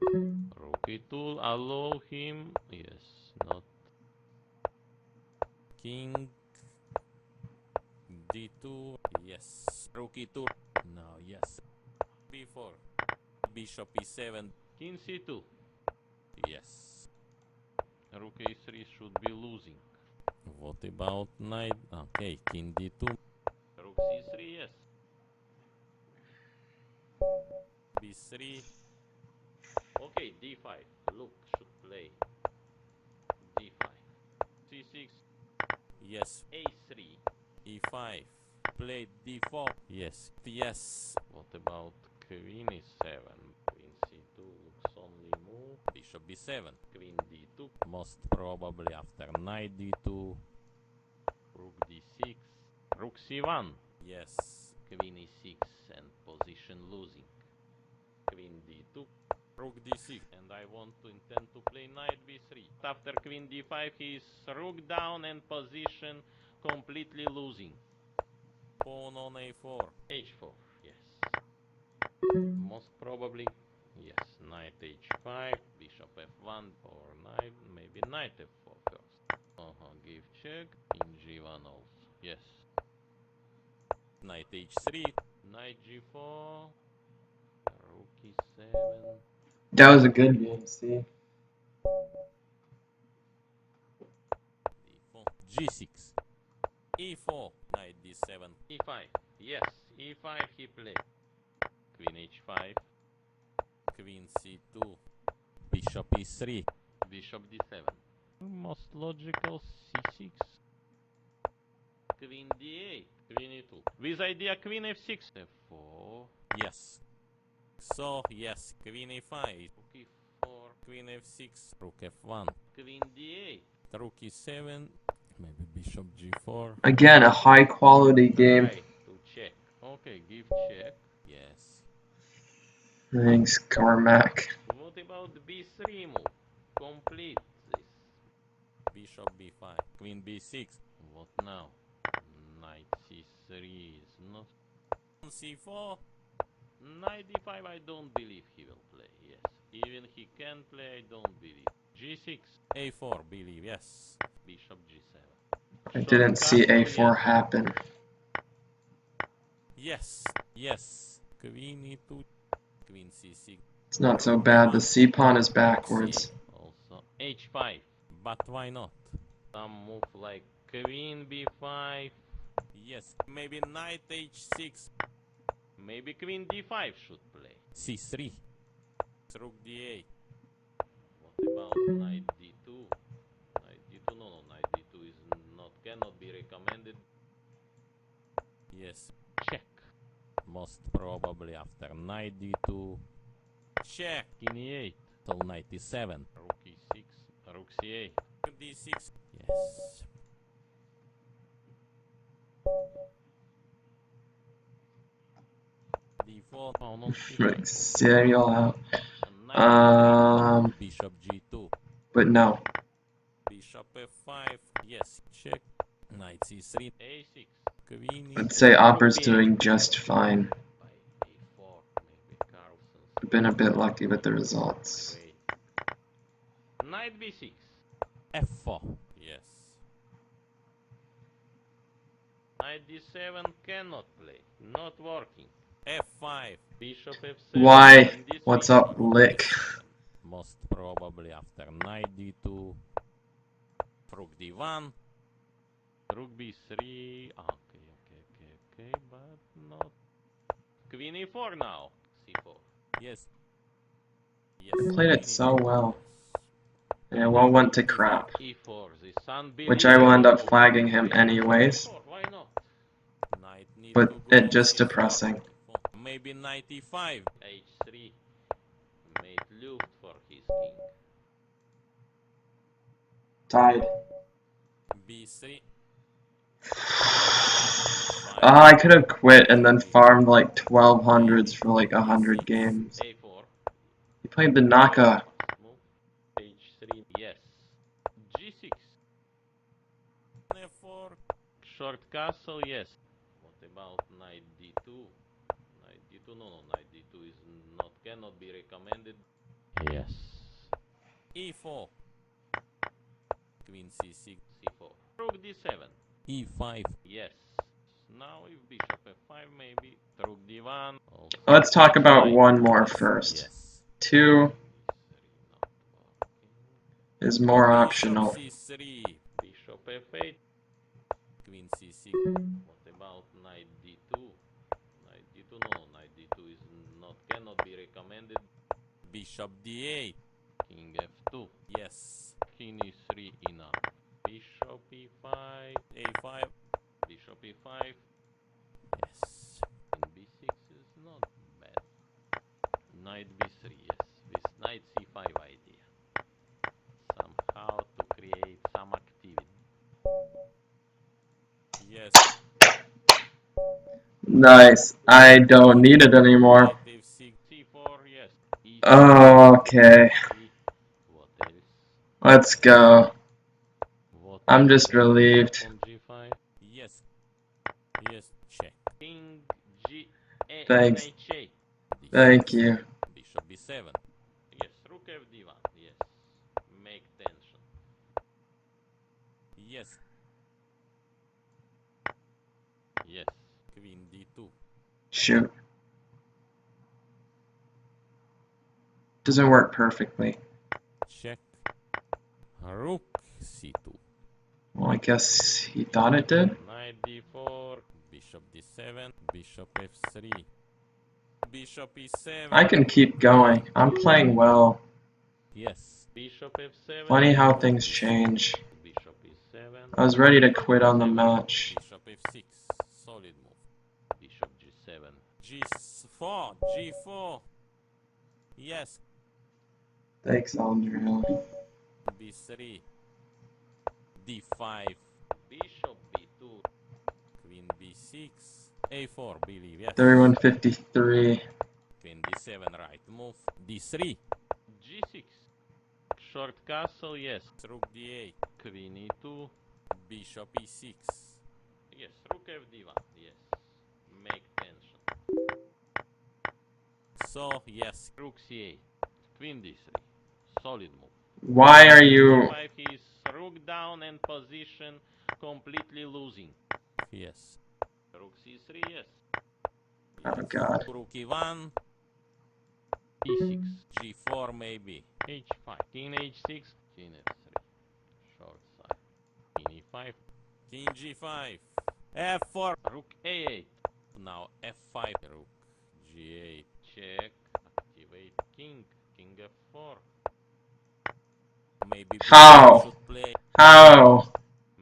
Rook a2, allow him. Yes, not. King d2. Yes. Rook e2. Now, yes. b4. Bishop e7. King c2. Yes. Rook a3 should be losing. What about knight? Okay, king d2. Rook c3, yes. b3. Okay, d5. Look, should play. d5. c6. Yes. a3. e5. Played d4. Yes. Yes. What about queen e7? Queen c2 looks only move. Bishop b7. Queen d2. Most probably after knight d2. Rook d6. Rook c1. Yes. Queen e6 and position losing. Queen d2. Rook d6, and I want to intend to play knight b3. After queen d5, he is rook down and position completely losing. Pawn on a4. h4, yes. Most probably, yes. Knight h5, bishop f1, or knight, maybe knight f4 first. Give check, king g1 also, yes. Knight h3. Knight g4, rook e7. That was a good game, see? d4. g6. e4. Knight d7. e5, yes. e5 he played. Queen h5, Queen c2. Bishop e3. bishop d7. Most logical c6. Queen d8, queen e2. With idea queen f6, f4, Yes. So, yes, queen a5. rook e4, Queen f6. Rook f1. queen d8. Rook e7. Maybe bishop g4. Again, a high quality game. Right, to check. Okay, give check. Yes. Thanks, Carmack. What about b3 move? Complete this. Bishop b5. Queen b6. What now? Knight c3 is not. c4. Knight d5 I don't believe he will play, yes. Even he can play, I don't believe. g6, a4. Believe, yes. bishop g7. I Short didn't see castle, a4 yes. happen. Yes. Yes. Queen e2. Queen c6. It's not so bad. The c pawn is backwards. Also h5. But why not? Some move like queen b5. Yes. Maybe knight h6. Maybe queen d5 should play. c3. Rook d8. What about knight d2? Knight d2, no, knight d2 is not, cannot be recommended. Yes. Check. Most probably after knight d2. Check. King e8. Till knight e7. Rook e6. Rook c8. d6. Yes. d4. Pawn on c5. Serial out. Knight Bishop g2. But no. Bishop f5. Yes. Check. Knight c3. a6. Queen I'd e2. say Opper's doing just fine. By a4. Maybe Carlsen's. I've been a bit lucky with the results. Wait. Knight b6. f4. Yes. Knight d7 cannot play. Not working. f5. Bishop f7. Why? King d3. What's up, Lick? d7. Most probably after knight d2. Rook d1. Rook b3. Okay, but not. Queen e4 now. c4. Yes. Yes. I played it queen so e2. well. And it all went to crap. e4. This unbelievable. Which I will end up move. flagging him Queen anyways. e4, why not? Knight need But to go it just c4. depressing. Maybe knight e5. h3 made luft for his king. Tied. b3. I could have quit and then farmed like 1200s for like 100 games. a4. He played the Naka. Fast move. h3. Yes. g6. f4. Short castle. Yes. What about knight d2? Knight d2. No. Knight d2 is not, cannot be recommended. Yes. e4. Queen c6. c4. Rook d7. e5. Yes. Now if bishop f5 maybe. Rook d1. Also Let's talk about h5. one more first. Yes. 2 b3 not working. is more Bishop optional. c3. Bishop f8. Queen c6. What about knight d2? Knight d2, no. Knight d2 is not, cannot be recommended. Bishop d8. King f2. Yes. King e3 enough. Bishop e5. a5. Bishop e5. Yes. King b6 is not bad. Knight b3, yes. With knight c5 idea. Somehow to create some activity. Yes. Nice. I don't need it anymore. Knight f6. c4, yes. Oh, okay. What else? Let's go. What I'm else just can we have relieved. on G5? Yes. Yes. Check. King G Thanks. NHA. Thank D6. you. Bishop B7. Yes, Rook FD1. Yes. Make tension. Yes. Yes. Queen D2. Shoot. Doesn't work perfectly. Check. Rook C2. Well, I guess he thought it did. Knight D4. Bishop D7. Bishop F3. Bishop E7. I can keep going. I'm playing well. Yes. Bishop F7. Funny how Rook things D7. change. Bishop E7. I was ready to quit on the match. Bishop F6. Solid move. Bishop G7. G4. G4. Yes. Thanks, Andrea. B3. D5. Bishop B2. Queen B6. A4. Believe. Yes. 3153. Queen D7. Right move. D3. G6. Short castle, yes. Rook D8. Queen E2. Bishop E6. Yes, Rook FD1. Yes. Make tension. So, yes. Rook C8. Queen D3. Solid move. Why are you... G5 is rook down and position completely losing. Yes. Rook C3, yes. Oh, Yes. God. Rook E1. E6. G4 maybe. H5. King H6. King F3. Short side. King E5. King G5. F4. Rook A8. Now F5. Rook G8. Check. Activate king. King F4. Maybe B5 How? should play. How?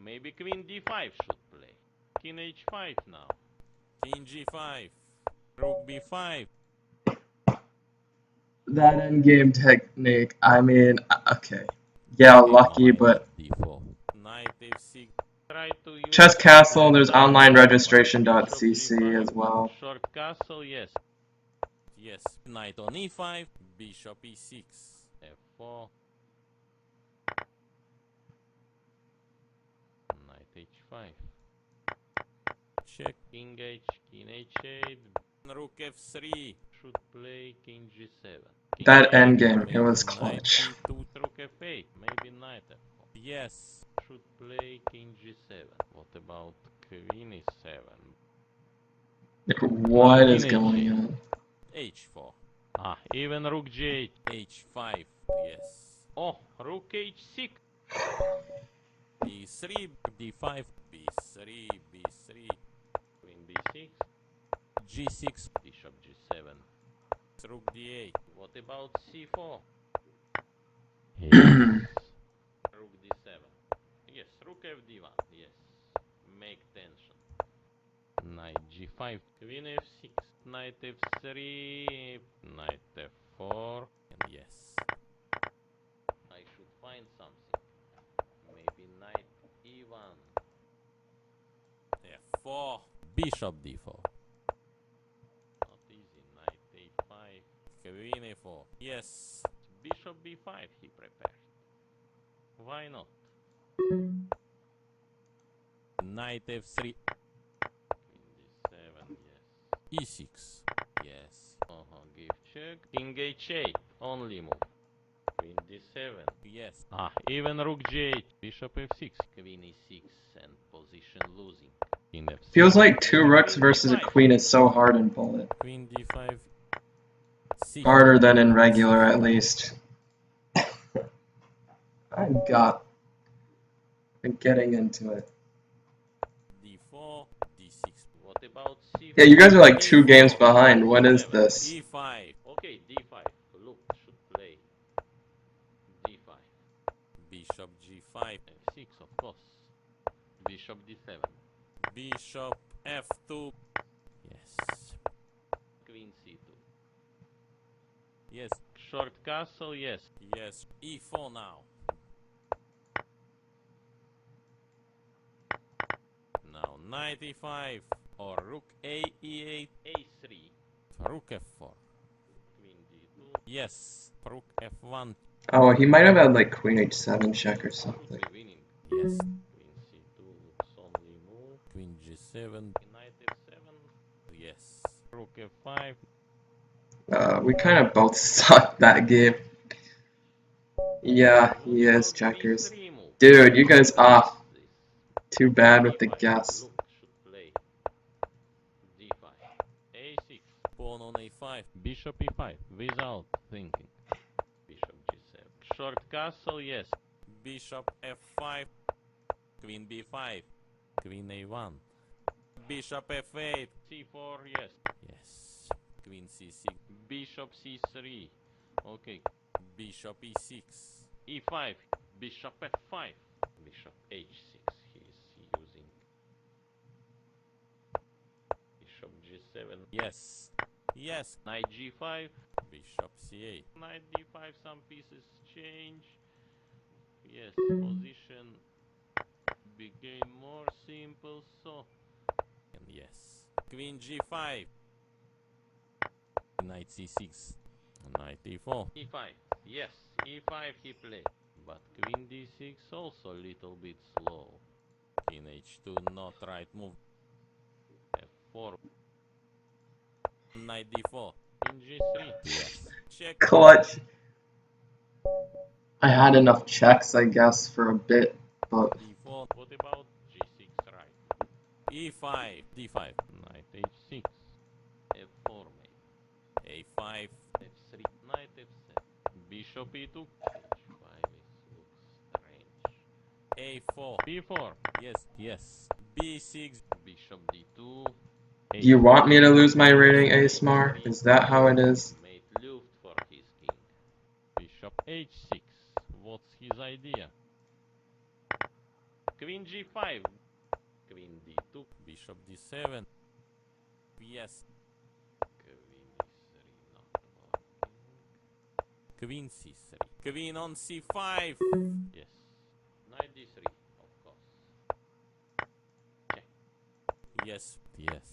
Maybe Queen D5 should play. King H5 now. King G5. Rook B5. That endgame technique, I mean, okay. Yeah, Okay, lucky, now I but... need D4. Knight F6. Try to use Chess Castle, there's Knight onlineregistration.cc G5. as well. Short castle, yes. Yes. Knight on E5. Bishop E6. F4. Knight H5. Check. King H, King H8. Rook F3. Should play King G7. King That E8. endgame, it Maybe was Knight clutch. E2. Rook F8. Maybe Knight F4. Yes. Should play King G7. What about Queen E7? What King is going H8. on? H4. Ah, even Rook G8. H5. Yes. Oh, Rook H6. B3. D5. B3. B3. Queen B6. G6. Bishop G7. Rook D8. What about C4? Yes. Rook D7. Yes, Rook FD1. Yes. Make tension. Knight G5. Queen F6. Knight F3. Knight F4. And yes. I should find something. Maybe Knight E1. F4. Bishop D4. Not easy. Knight A5. Queen A4. Yes. Bishop B5 he prepared. Why not? Knight F3. Queen D7, yes. E6. Yes. Give check. King H8. Only move. Queen D7. Yes. Ah, even Rook G8. Bishop F6. Queen E6 and position losing. King F6. Feels like two Maybe rooks Queen versus a D5. queen is so hard in Bullet. Queen D5. C4. Harder than in regular, at least. I'm getting into it. D4. D6. What about C4? Yeah, you guys are like 2 A4. games behind. What is E7. this? E5. Okay, D5. Look, should play D5. Bishop G5. F6, of course. Bishop D7. Bishop F2. Yes. Queen C2. Yes. Short castle, yes. Yes. E4 now. Now knight E5 or rook A E8. A3. Rook F4. Queen D2. Yes. Rook F1. Oh, he might have had like Queen H7 check or Should something. be winning. Yes. Queen C2 looks only move. Queen G7. Knight F7. Yes. Rook F5. We kind of both sucked that game. Yeah, he What is about checkers. B3 move? Dude, you guys off. This Too bad with the D5. guess. Look, should play D5. A6. Pawn on A5. Bishop E5 without thinking. Bishop G7. Short castle, yes. Bishop F5. Queen B5. Queen A1. Bishop F8. C4, yes. Yes. Queen C6. Bishop C3. Okay. Bishop E6. E5. Bishop F5. Bishop H6. He is using Bishop G7. Yes. Yes. Knight G5. Bishop C8. Knight D5. Some pieces change. Yes. Position became more simple. So And yes. Queen G5. Knight C6. Knight E4. E5. Yes. E5 he played. But Queen D6 also a little bit slow. King H2. Not right move. F4. Knight D4. Queen G3. Yes. Check. Clutch. I had enough checks, I guess, for a bit, but D4. What about G6 right? E5. D5. Knight H6. F4 maybe. A5. F3. Knight F7. Bishop E2. H5 looks strange. A4. B4. Yes. Yes. B6. Bishop D2. do you want me to lose my rating, ASMR? Is that how it is? Made luft for his king. Bishop H6. What's his idea? Queen G5. Queen D2. Bishop D7. Yes. Queen E3 not working. Queen C3. Queen on C5. Yes. Knight D3, of course. Check. Yes. Yes.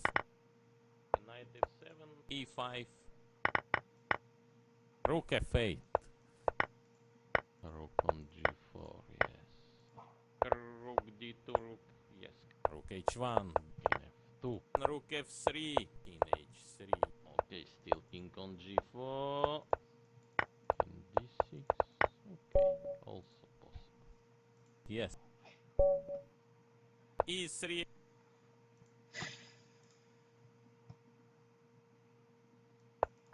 Knight F7. E5. Rook F8. Rook on G4, yes. Rook D2, rook, yes. Rook H1. King F2. Rook F3. King H3. Okay, still king on G4. King D6. Okay, also possible. Yes. E3.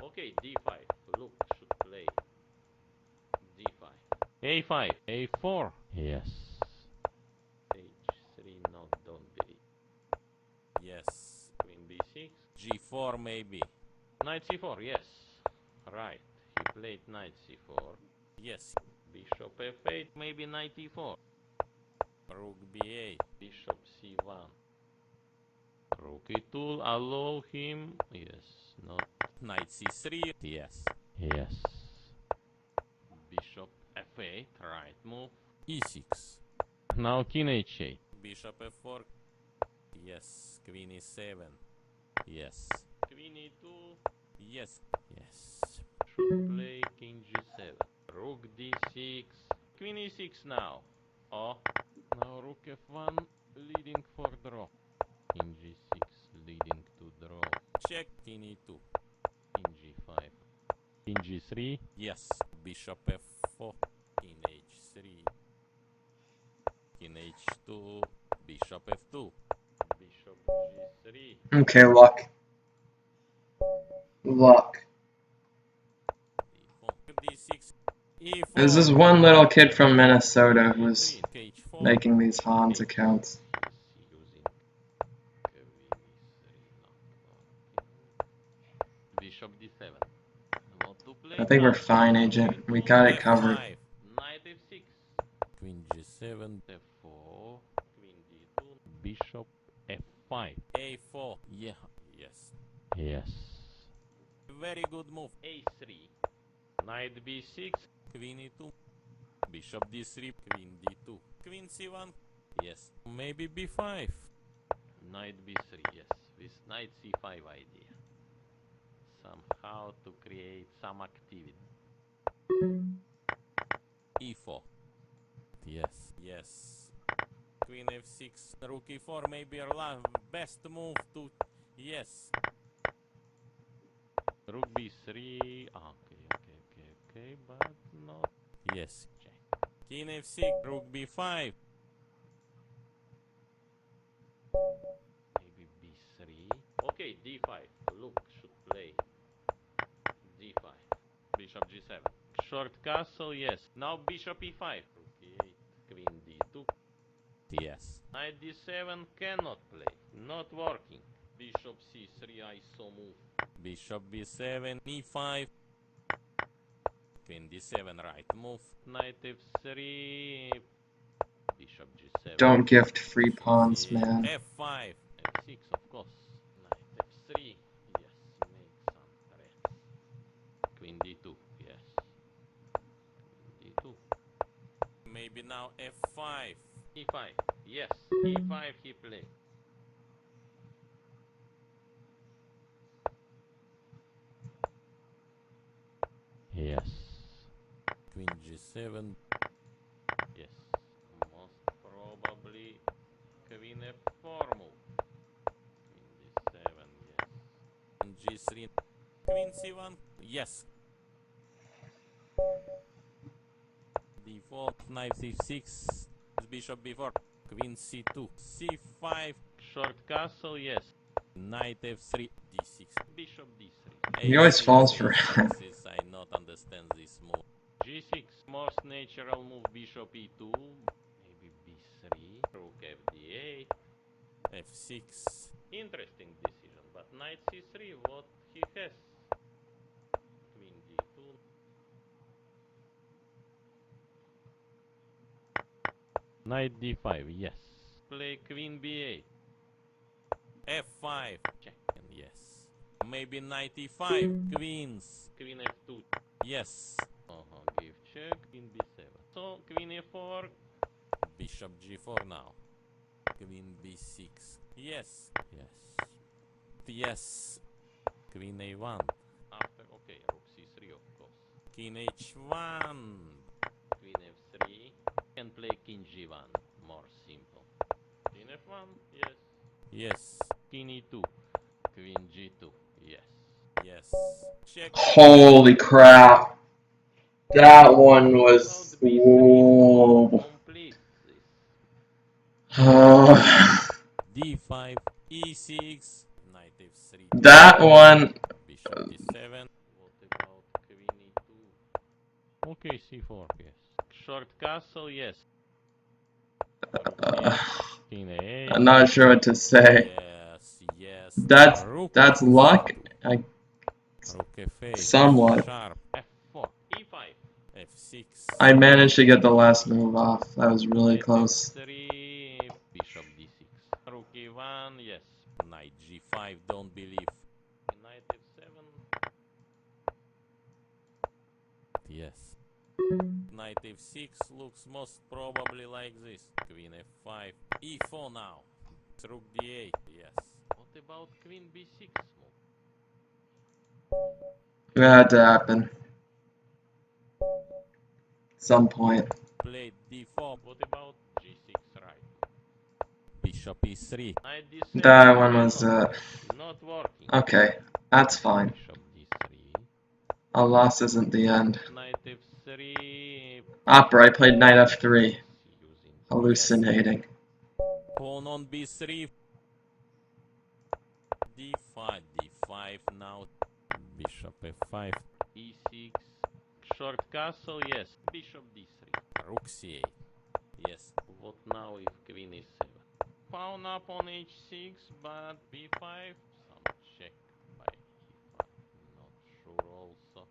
Okay, D5. Look, should play D5. A5. A4. Yes. H3 not don't believe. Yes. Queen B6. G4 maybe. Knight C4, yes. Right. He played knight C4. Yes. Bishop F8, maybe knight E4. Rook B8. Bishop C1. Rook E2, allow him. Yes, not. Knight C3. Yes. Yes. Bishop F8, right move. E6. Now king H8. Bishop F4. Yes. Queen E7. Yes. Queen E2. Yes. Yes. Should play king G7. Rook D6. Queen E6 now. Oh. Now rook F1 leading for draw. King G6 leading to draw. Check. King E2. King G5. King G3. Yes. Bishop F4. King H3. King H2. Bishop F2. Bishop G3. Okay, luck. Luck. D4. D6. E4. There's this one little kid from Minnesota who's H4. making these Hans accounts. He's using Queen E3 not working. Bishop D7. What to play I think we're now? fine, Agent. We got it covered. F5. Knight F6. Queen G7. F4. Queen D2. Bishop F5. A4. Yeah. Yes. Yes. Very good move. A3. Knight B6. Queen E2. Bishop D3. Queen D2. Queen C1. Yes. Maybe B5. Knight B3, yes. With knight C5 idea. Somehow to create some activity. e4. Yes, yes. Queen f6, rook e4, maybe your best move to... Yes. Rook b3. Okay, but not Yes. check. King f6, rook b5. Maybe b3. Okay, d5. Look, should play d5. Bishop g7. Short castle, yes. Now bishop e5. Rook e8. Queen d2. Yes. Knight d7 cannot play. Not working. Bishop c3 ISO move. Bishop b7, e5. Queen d7, right move. Knight f3. Bishop g7. Don't gift free Bishop pawns, c8, man. f5. f6, of course. Knight f3. Yes, make some threats. Queen d2. Yes. Queen d2. Maybe now f5. e5. Yes, e5 he played. Yes. Queen g7. Yes. Most probably queen f4 move. Queen d7. Yes. G3. Queen c1. Yes. d4. Knight c6. Bishop b4. Queen c2. c5. Short castle. Yes. Knight f3. d6. Bishop d3. He always a6. falls for a6 is I not understand this move. g6. Most natural move. Bishop e2. Maybe b3. Rook fd8. f6. Interesting decision. But knight c3. What he has? Queen d2. Knight d5, yes. Play queen b8. f5. Check. And yes. Maybe knight e5. Queens. Queen f2. Yes. Give check. Queen b7. So queen a4. Bishop g4 now. Queen b6. Yes. Yes. Yes. Queen a1. After, okay, rook c3, of course. King h1. Queen f3. Can play king g1. More simple. King f1, yes. Yes. King e2. Queen g2, yes. Yes. Check. Holy crap. That one was... About b3. Whoa. Complete this. d5. e6. Knight f3. That one... Bishop d7. What about queen e2? Okay, c4, yes. Short castle, yes. Rook e8, king a8. I'm not sure what to say. Yes. Yes. Rook That's luck. c2. Rook f8. Somewhat. Sharp. f4, e5. f6. I managed to get the last move off. That was really close. f3, bishop d6. Rook e1, yes. Knight g5. Don't believe. Knight f7. Yes. Knight f6 looks most probably like this. Queen f5. e4 now. Rook d8. Yes. What about queen b6 move? It had to happen. Some point. Played d4. What about g6 right? Bishop e3. Knight d7. That one was, not working. okay. That's fine. Bishop d3. A loss isn't the end. Knight f3. Opera, I played knight f3. Using Hallucinating. Pawn on b3. d5. d5 now. Bishop f5. e6. Short castle, yes. Bishop d3. Rook c8. Yes. What now if queen e7? Pawn up on h6, but b5. Some check by e5. Not sure also.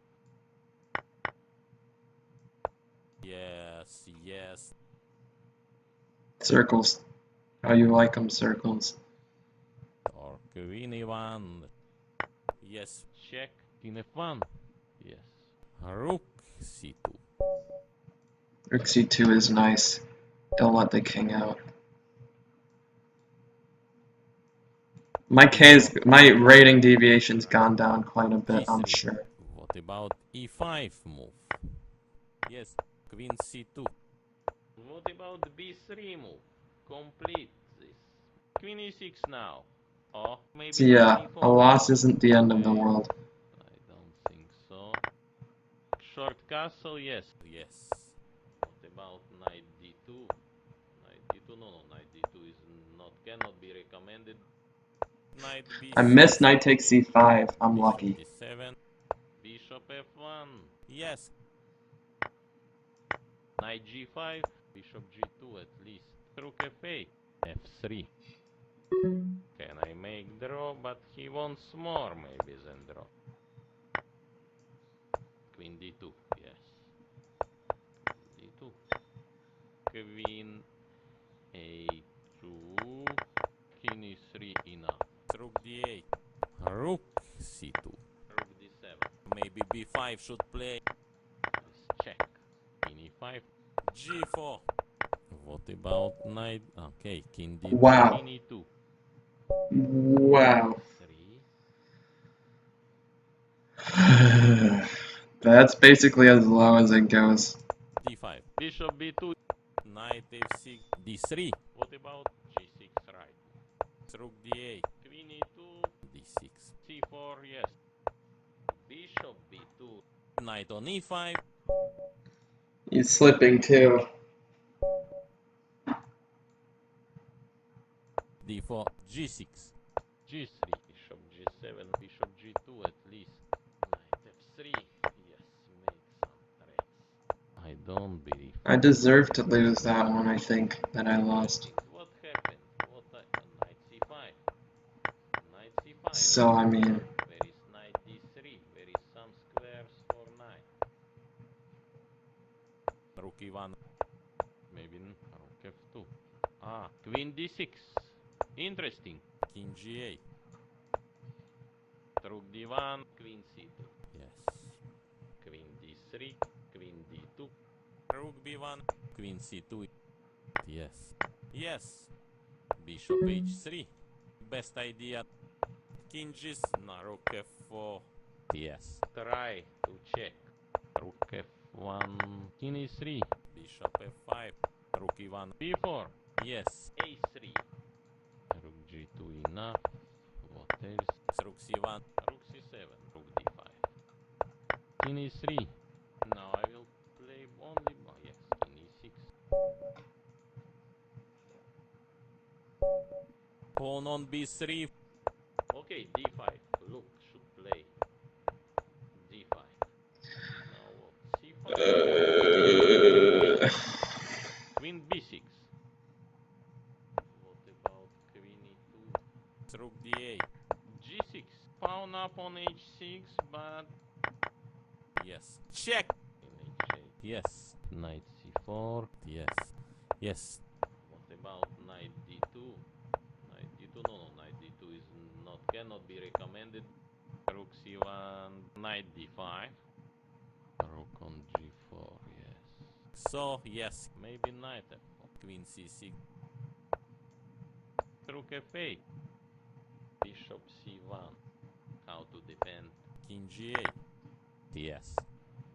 Yes. Yes. Circles. How you like them, circles. Or queen e1. Yes. Check. King f1. Yes. Rook c2. Rook c2 is nice. Don't let the king out. My rating deviation's gone down quite a bit, I'm g3. sure. What about e5 move? Yes. Queen c2. What about b3 move? Complete this. Queen e6 now. Oh, maybe So knight yeah, a d4. loss isn't the end of the Okay, world. I don't think so. Short castle, yes. Yes. What about knight d2? Knight d2, no, knight d2 is not, cannot be recommended. Knight b6. I missed knight takes c5. I'm Bishop lucky. d7. Bishop f1. Yes. Knight g5. Bishop g2 at least. Rook f8. f3. Can I make draw? But he wants more maybe than draw. Queen d2, yes. Queen d2. Queen a2. King e3 enough. Rook d8. Rook c2. Rook d7. Maybe b5 should play. Let's check. King e5. g4. What about knight? Okay, king d2. Wow. King e2. Wow. 3. That's basically as low as it goes. d5. Bishop b2. Knight f6. d3. What about g6 right? Rook d8. Queen e2. d6. c4, yes. Bishop b2. Knight on e5. He's slipping too. d4. g6. g3. Bishop g7. Bishop g2 at least. Knight f3. Yes, make some threats. I don't believe. I deserve to lose that one, I think, that I lost. What happened? Knight c5. Knight c5. So, I mean, Where is knight d3? Where is some squares for knight? Rook e1. Maybe rook f2. Ah, queen d6. Interesting. King g8. Rook d1, queen c2. Yes. Queen d3, queen d2. Rook b1. Queen c2. Yes. Yes. Bishop h3. Best idea. King g. No, rook f4. Yes. Try to check. Rook f1, king e3, Bishop f5. Rook e1. b4, Yes. a3. Rook g2 enough. What else? Rook c1. Rook c7, rook d5. King e3. Now I will play only. Oh, yes, king e6. Pawn on b3. Okay, d5. Look, should play d5. Now what? c5. Queen b6. What about queen e2? Rook d8. g6. Pawn up on h6, but Yes. Check. in h8. Yes. Knight c4. Yes. Yes. What about knight d2? Knight d2, no, knight d2 is not, cannot be recommended. Rook c1, knight d5. Rook on g4, yes. So, yes. Maybe knight f4. Queen c6. Rook f8. Bishop c1. How to defend? King g8. Yes.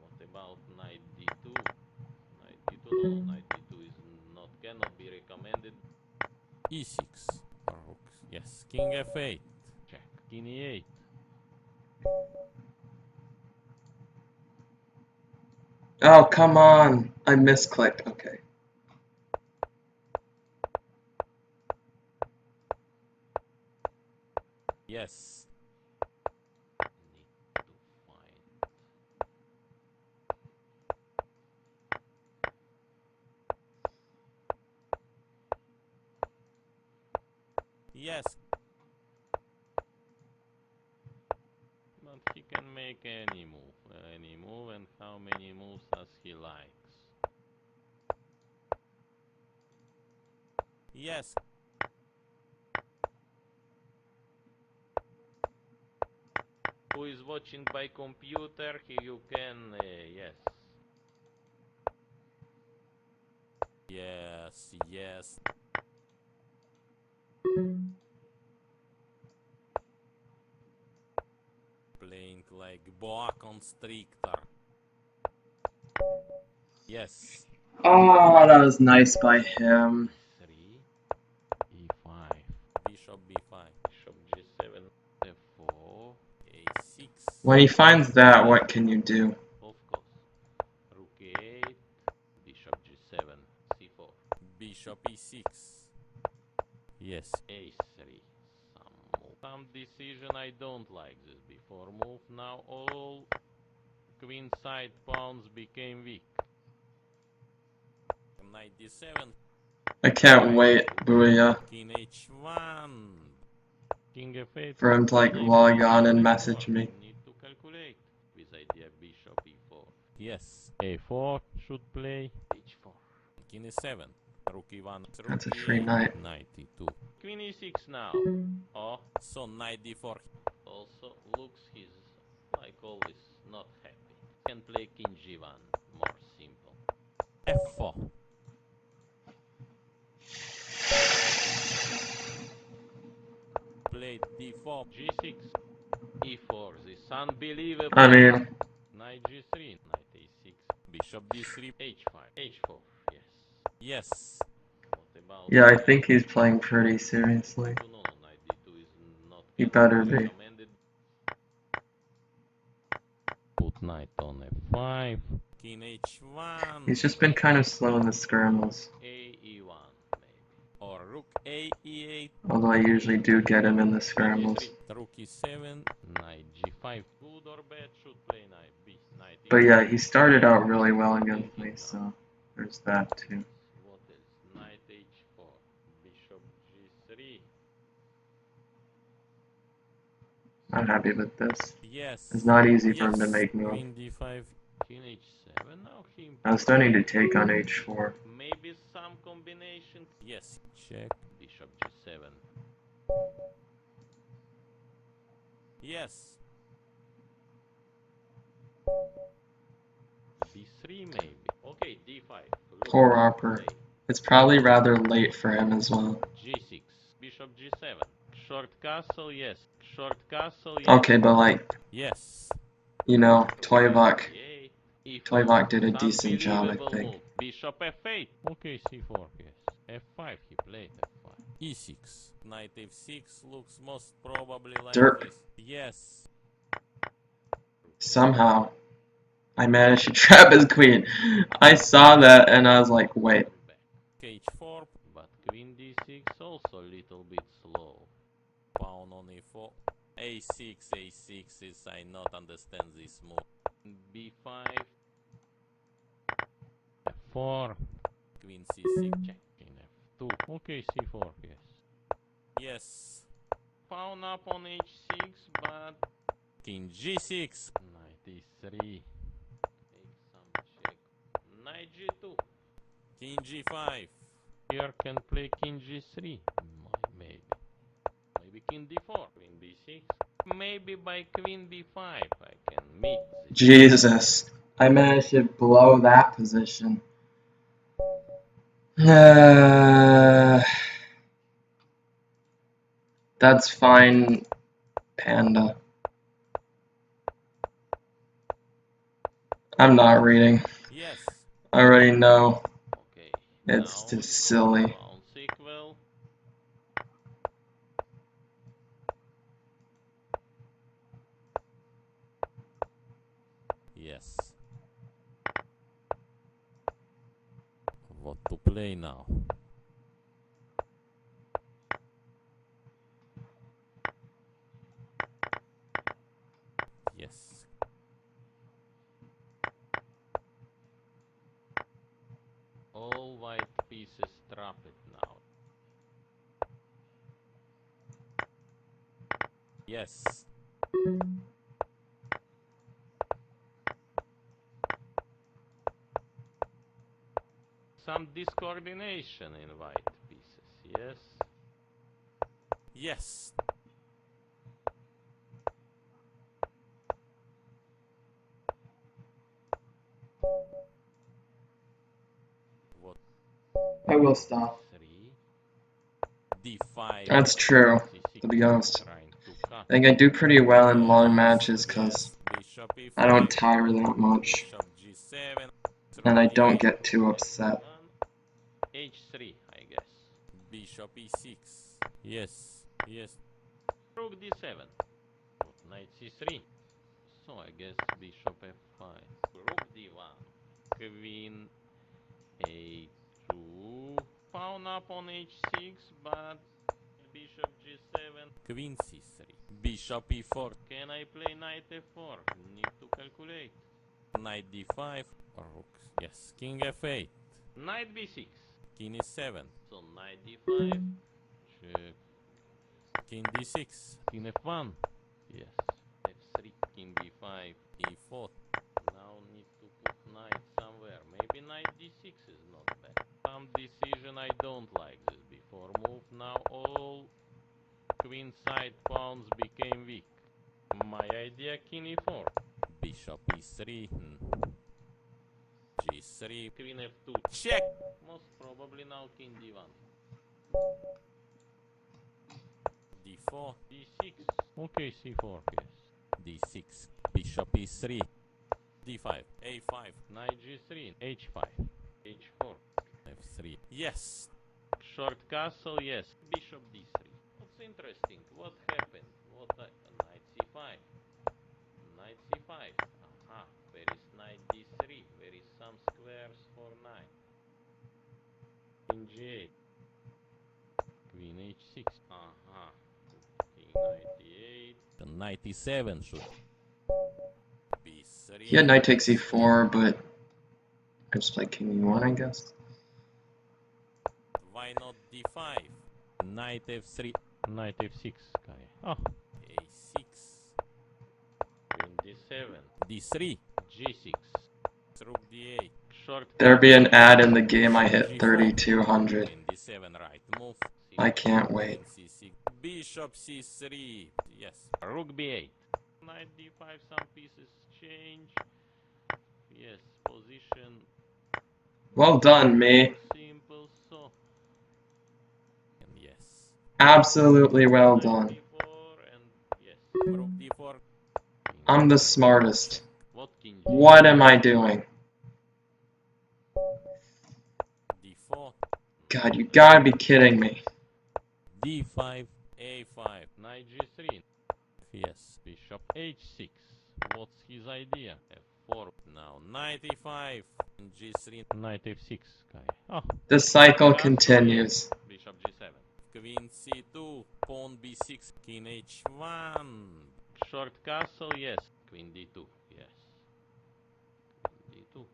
What about knight d2? Knight d2, no, knight d2 is not, cannot be recommended. e6. Rook. Yes. King f8. Check. King e8. oh, come on. I misclicked. Okay. Yes. Need to find. Yes. But he can make any move, and how many moves as he likes. Yes. Who is watching by computer? You can, yes. Yes. Yes. Playing like boa constrictor. Yes. Oh, that was nice by him. E3, E5, Bishop b5. Bishop G7, F4, a6. When he finds that, what can you do? of course. Rook E8, Bishop G7, C4, Bishop e6. Yes. A3. Some decision I don't like this before move. Now all queen side pawns became weak. Knight d7. I can't wait, Booyah, King h1. King F8. for him to like Knight log on and F4. message me. Need to calculate with idea Bishop E4. Yes. A4 should play H4. King e7. Rook e1. That's a Rook free e8. knight. Knight e2. Queen E6 now. Oh, So knight d4. also looks he's like always not happy. Can play King G1. More simple. f4. Played d4. G6. E4. This unbelievable. I mean, Knight G3. Knight A6. Bishop d3. H5. H4. Yes. Yes. What about yeah, I think he's playing pretty seriously. No, knight D2 is not He better be. recommended. Put knight on F5. King h1. He's just been kind of slow in the scrambles. A E1 maybe. Or rook a e8. Although I usually do get him in the scrambles. Rook e7. Knight G5. Good or bad? Should play knight B. Knight But E1. yeah, he started out really well against me, so there's that too. What else? Knight H4. Bishop G3. I'm happy with this. Yes. It's not easy for Yes. him to make moves. Queen d5. King H7. Now he I was starting to take on h4. maybe some combination. Yes. Check. Bishop G7. Yes. B3 maybe. Okay, D5. Look, Poor Opper. play. It's probably rather late for him as well. G6. Bishop G7. Short castle, yes. Short castle, yes. Okay, but like, Yes. you know, toivok E4. Toivok did a decent job, I Unbelievable think. move. Bishop F8. Okay, C4, yes. F5, he played F5. e6. Knight f6 looks most probably like Derp. this. Yes. Somehow, I managed to trap his queen. I saw that and I was like, wait. Back. h4. But Queen D6 also a little bit slow. Pawn on e4. a6. a6 is I not understand this move. B5. F4. Queen c6. Check. King F2. Okay, C4, yes. Yes. Pawn up on H6, but King g6. Knight E3. Take some check. Knight G2. King g5. Here can play King G3. Maybe. Maybe King D4. Queen B6. Maybe by Queen B5 I can meet this. Jesus. I managed to blow that position. That's fine, Panda. I'm not reading. Yes. I already know. Okay. It's now just silly. pawn sequel. Yes. What to play now? Yes. All white pieces trapped now. Yes. Some discoordination in white pieces, yes? Yes. What? I will stop. 3. d5. That's true, C6. to be honest. Trying to cut. I think I do pretty well in long matches Yes. because Bishop e5. I don't tire that much. Bishop g7. and I don't get too upset. H3, I guess. Bishop e6. Yes, yes. Rook d7. Knight c3. So I guess bishop f5. Rook d1. Queen a2. Pawn up on h6, but bishop g7. Queen c3. Bishop e4. Can I play knight f4? Need to calculate. Knight d5. Rook. Yes. King f8. Knight b6. King e7. So knight d5. Check. King d6. King f1. Yes. f3. King b5. e4. Now need to put knight somewhere. Maybe knight d6 is not bad. Some decision I don't like this before move. Now all queen side pawns became weak. My idea king e4. Bishop e3. g3. Queen f2. Check. Most probably now king d1. d4. d6. Okay, c4, yes. d6. Bishop e3. d5. a5. Knight g3. h5. h4. f3. Yes. Short castle, yes. Bishop d3. What's interesting? What happened? Knight c5. Knight c5. Aha. Where is knight d3? Where is some squares for knight? King g8. Queen h6. Aha. King knight d8. The knight e7 should b3. He had knight takes e4, but I just played king e1, I guess. Why not d5? Knight f3. Knight f6. Oh. a6. Queen d7. d3. g6. Rook d8. Short. There'd be an ad in the game I hit 3200. Queen d7 right move. I can't wait. Queen c6. Bishop c3. Yes. Rook b8. Knight d5. Some pieces change. Yes. Position. Well done, me. Simple. So. And yes. Absolutely well done. d4 and yes. Rook d4. I'm the smartest. What king? What am I doing? d4. God, you gotta be kidding me. d5. a5. Knight g3. Yes. Bishop h6. What's his idea? f4. Now knight e5. g3. Knight f6. Oh. The cycle continues. Bishop g7. Queen c2. Pawn b6. King h1. Short castle, yes. Queen d2, yes. Queen d2.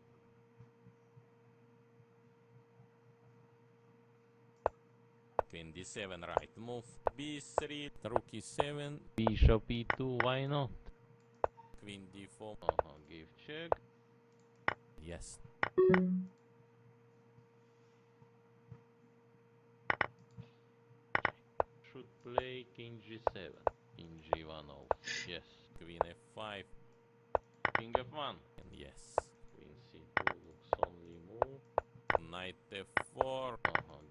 Queen d7 right move. b3. Rook e7. Bishop e2, why not? Queen d4. Give check. Yes. Should play king g7. King g1 also, yes. Queen f5. King f1. And yes. Queen c2 looks only move. Knight f4.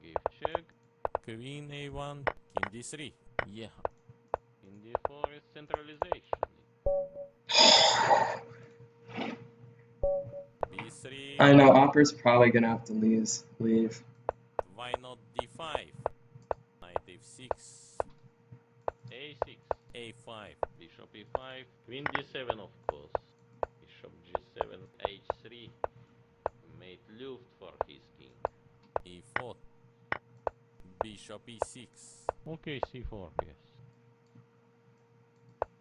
Give check. Queen a1. King d3. Yeah. King d4 is centralization. b3. I know, Opper's probably gonna have to leave. Why not d5? Knight f6. a6. a5. Bishop e5. Queen d7, of course. Bishop g7. h3. Made luft for his king. e4. Bishop e6. Okay, c4, yes.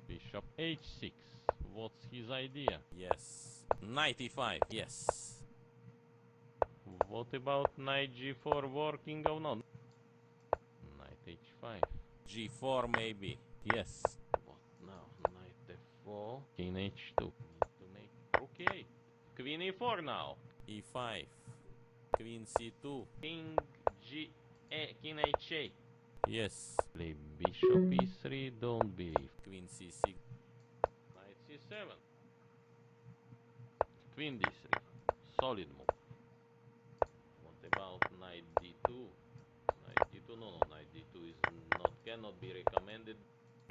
Bishop h6. What's his idea? Yes. Knight e5. Yes. What about knight g4 working or not? Knight h5. g4 maybe. Yes. What now? Knight f4. King h2. Need to make rook a8. Queen e4 now. e5. Queen c2. King king h8. Yes. Play bishop e3. Don't believe. Queen c6. Knight c7. Queen d3. Solid move. What about knight d2? Knight d2? No, knight d2 is cannot be recommended.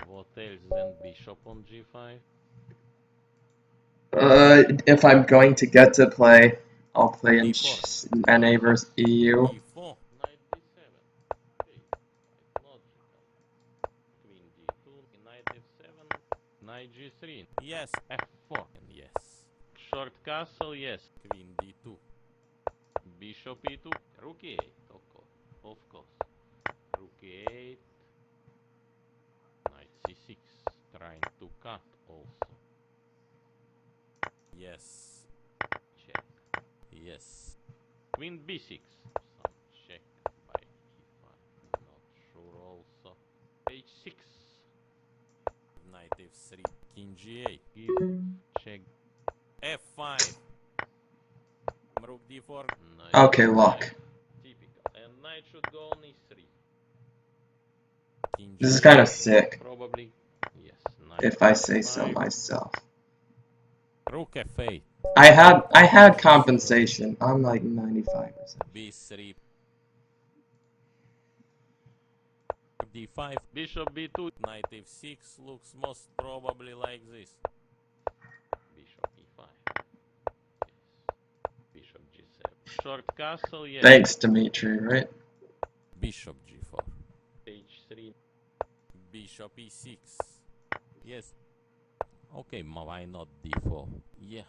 What else than bishop on g5? If I'm going to get to play I'll play in D4. NA versus EU. D4. Knight d7. Okay, quite logical. Queen d2, knight f7, knight g3, Yes. f4. Yes. Short castle, yes. Queen D2. Bishop e2, rook e8, of course. Rook e8, knight c6, trying to cut also. Yes. Check. Yes. Queen b6, some check by e5, not sure also. h6, Knight F3. King G8. give, check. F5. Rook D4. Knight Okay, e5, look. typical. And knight should go on e3. King This is G8. kind of sick, Probably, yes, knight if I say so e5. myself. Rook F8. I had compensation. I'm like 95%. B3. D5. Bishop b2, Knight F6 looks most probably like this. bishop e5. Yes. Bishop g7. Short castle, yes. Thanks, Dimitri, right? Bishop G4. h3. Bishop E6. Yes. Okay, why not D4? Yeah.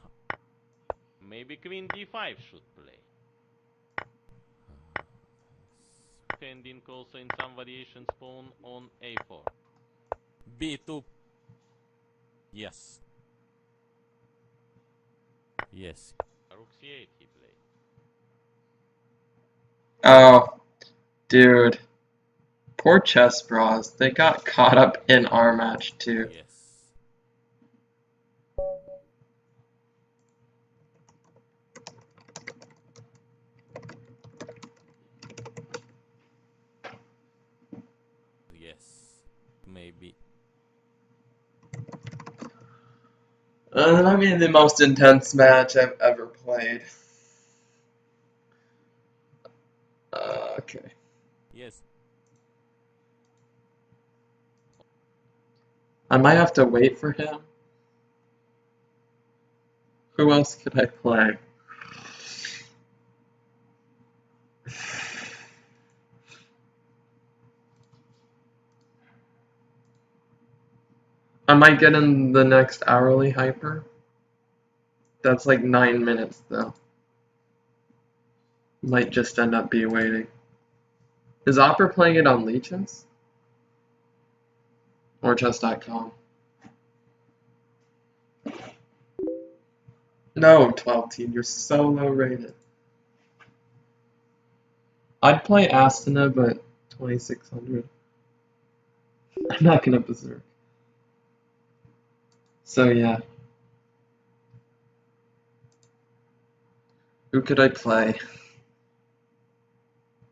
Maybe queen d5 should play. Pending also in some variations pawn on a4. B2. Yes. Yes. Rook c8 he played. Oh, dude. Poor chess bras. They got caught up in our match too. Yes. Yes. Maybe. I mean, the most intense match I've ever played. Okay. Yes. I might have to wait for him. Who else could I play? I might get in the next hourly hyper. That's like 9 minutes though. Might just end up be waiting. Is Opper playing it on Leeches? Or chess.com? No, 12 team, you're so low rated. I'd play Astana, but 2600. I'm not gonna berserk. So yeah. Who could I play?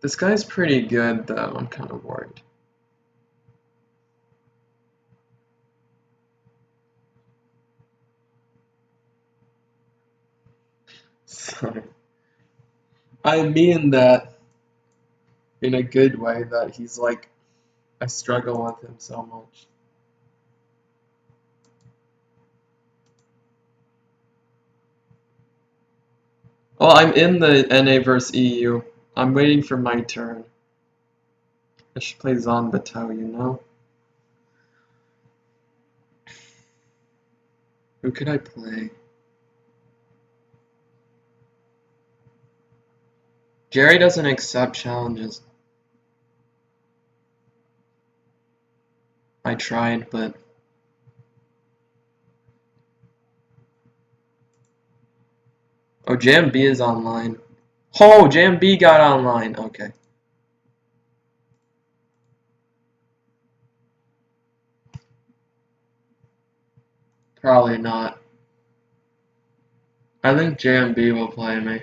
This guy's pretty good though, I'm kind of worried. Sorry. I mean that in a good way, that he's like, I struggle with him so much. Well, I'm in the NA vs EU. I'm waiting for my turn. I should play Zonbato, you know? Who could I play? Jerry doesn't accept challenges. I tried, but... Oh, Jam B is online. Oh, Jam B got online. Okay. Probably not. I think Jam B will play me.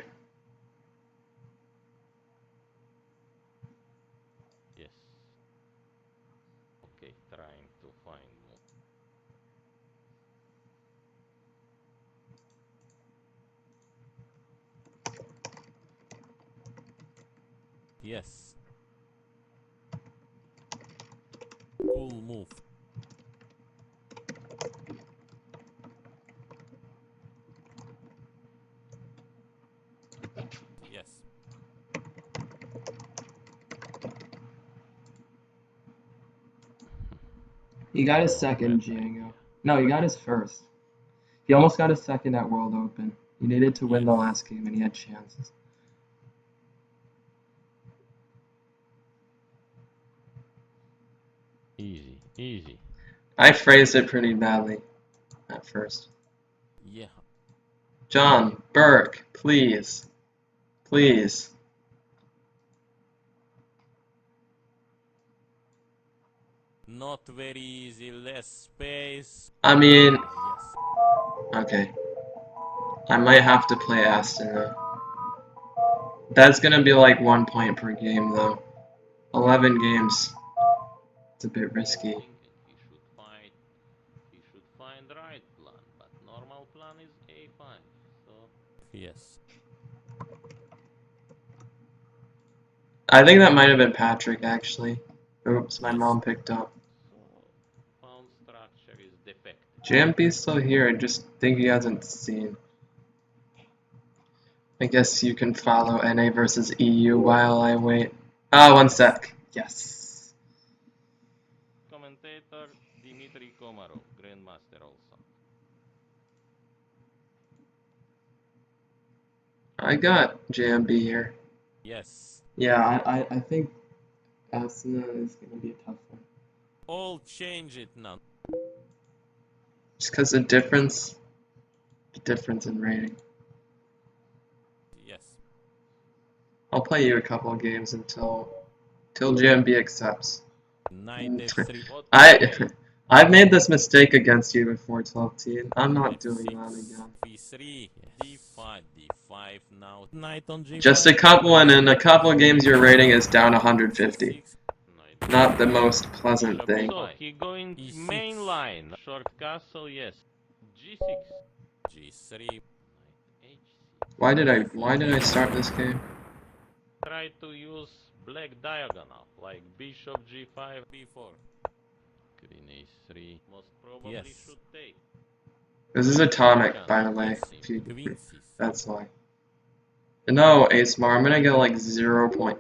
Yes. Okay, trying to find more. Yes. Cool move. He got his second, Django. No, he got his first. He almost got his second at World Open. He needed to win the last game, and he had chances. Easy, easy. I phrased it pretty badly at first. Yeah. John, Burke, please. Please. Not very easy, less space. I mean, Yes. okay. I might have to play Aston though. That's gonna be like 1 point per game though. 11 games. It's a bit risky. He should find right plan, but normal plan is A5. So Yes. I think that might have been Patrick actually. Oops, my Yes. mom picked up. so pawn structure is defective. JMP's still here, I just think he hasn't seen. I guess you can follow NA versus EU while I wait. Ah, 1 sec. Yes. Commentator Dmitry Komarov, Grandmaster also. I got JMB here. Yes. Yeah, I think Asuna is going to be a tough one. All change it now. Just because the difference in rating. Yes. I'll play you a couple of games until JMB accepts. Knight F3. I've made this mistake against you before, 12-teen. I'm not doing that F6. again. B3. D5. D5 now. Knight on G5. Just a couple, and in a couple of games your rating is down 150. C6. Not the most pleasant thing. So he going E6. main line. Short castle, yes. G6. G3. Knight H6. Why did I start this game? Try to use black diagonal, like bishop G5, B4. queen H3. Most probably Yes. should take. This is atomic, by the way. Yes. If you, Queen C6. that's why. No, ASMR, I'm gonna get like 0 point.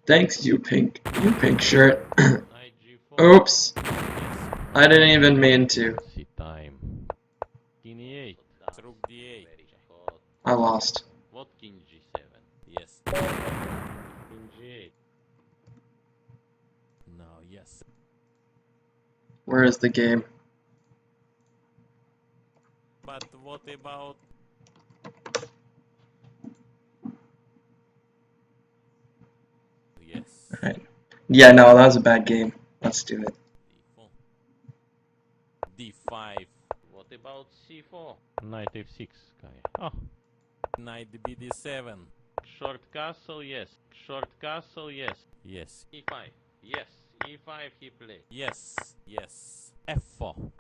Thanks, you pink shirt. Knight G4. Oops, Yes. I didn't even mean to. See time. King E8. Rook D8. I lost. What king G7? Yes. King G8. Now, yes. Where is the game? But what about... Yes. Alright. Yeah, no, that was a bad game. Let's do it. D4. D5. What about C4? Knight F6, Kaya. Oh. Knight BD7. Short castle, yes. Short castle, yes. Yes. E5. Yes. E5 he played. Yes. Yes. F4.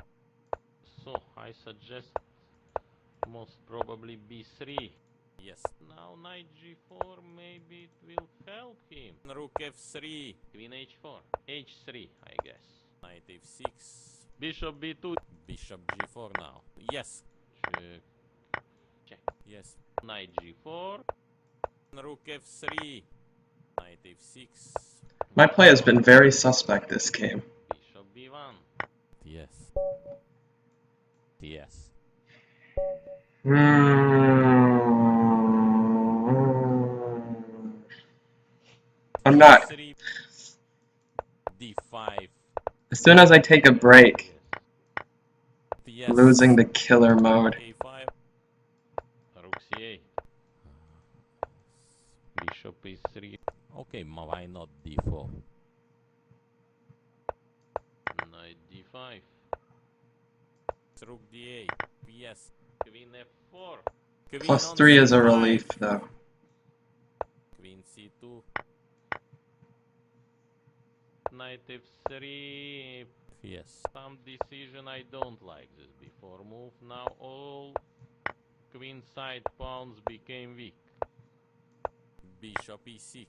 So I suggest most probably B3. Yes. Now knight G4, maybe it will help him. Rook F3. Queen H4. H3, I guess. Knight F6. Bishop B2. Bishop G4 now. Yes. Check. Check. Yes. Knight G4. Rook F3. Knight F6. My play has been very suspect this game. Bishop B1. Yes. Yes. I'm not. G3. D5. As soon as I take a break, Yes. losing the killer mode. A5. Rook C8. Bishop E3. Okay, why not D4? Knight D5. Rook D8. Yes. Queen F4. Queen Plus on 3 is a C5. relief, though. Queen C2. Knight F3. Yes. Some decision I don't like this before move. Now all queen side pawns became weak. Bishop E6.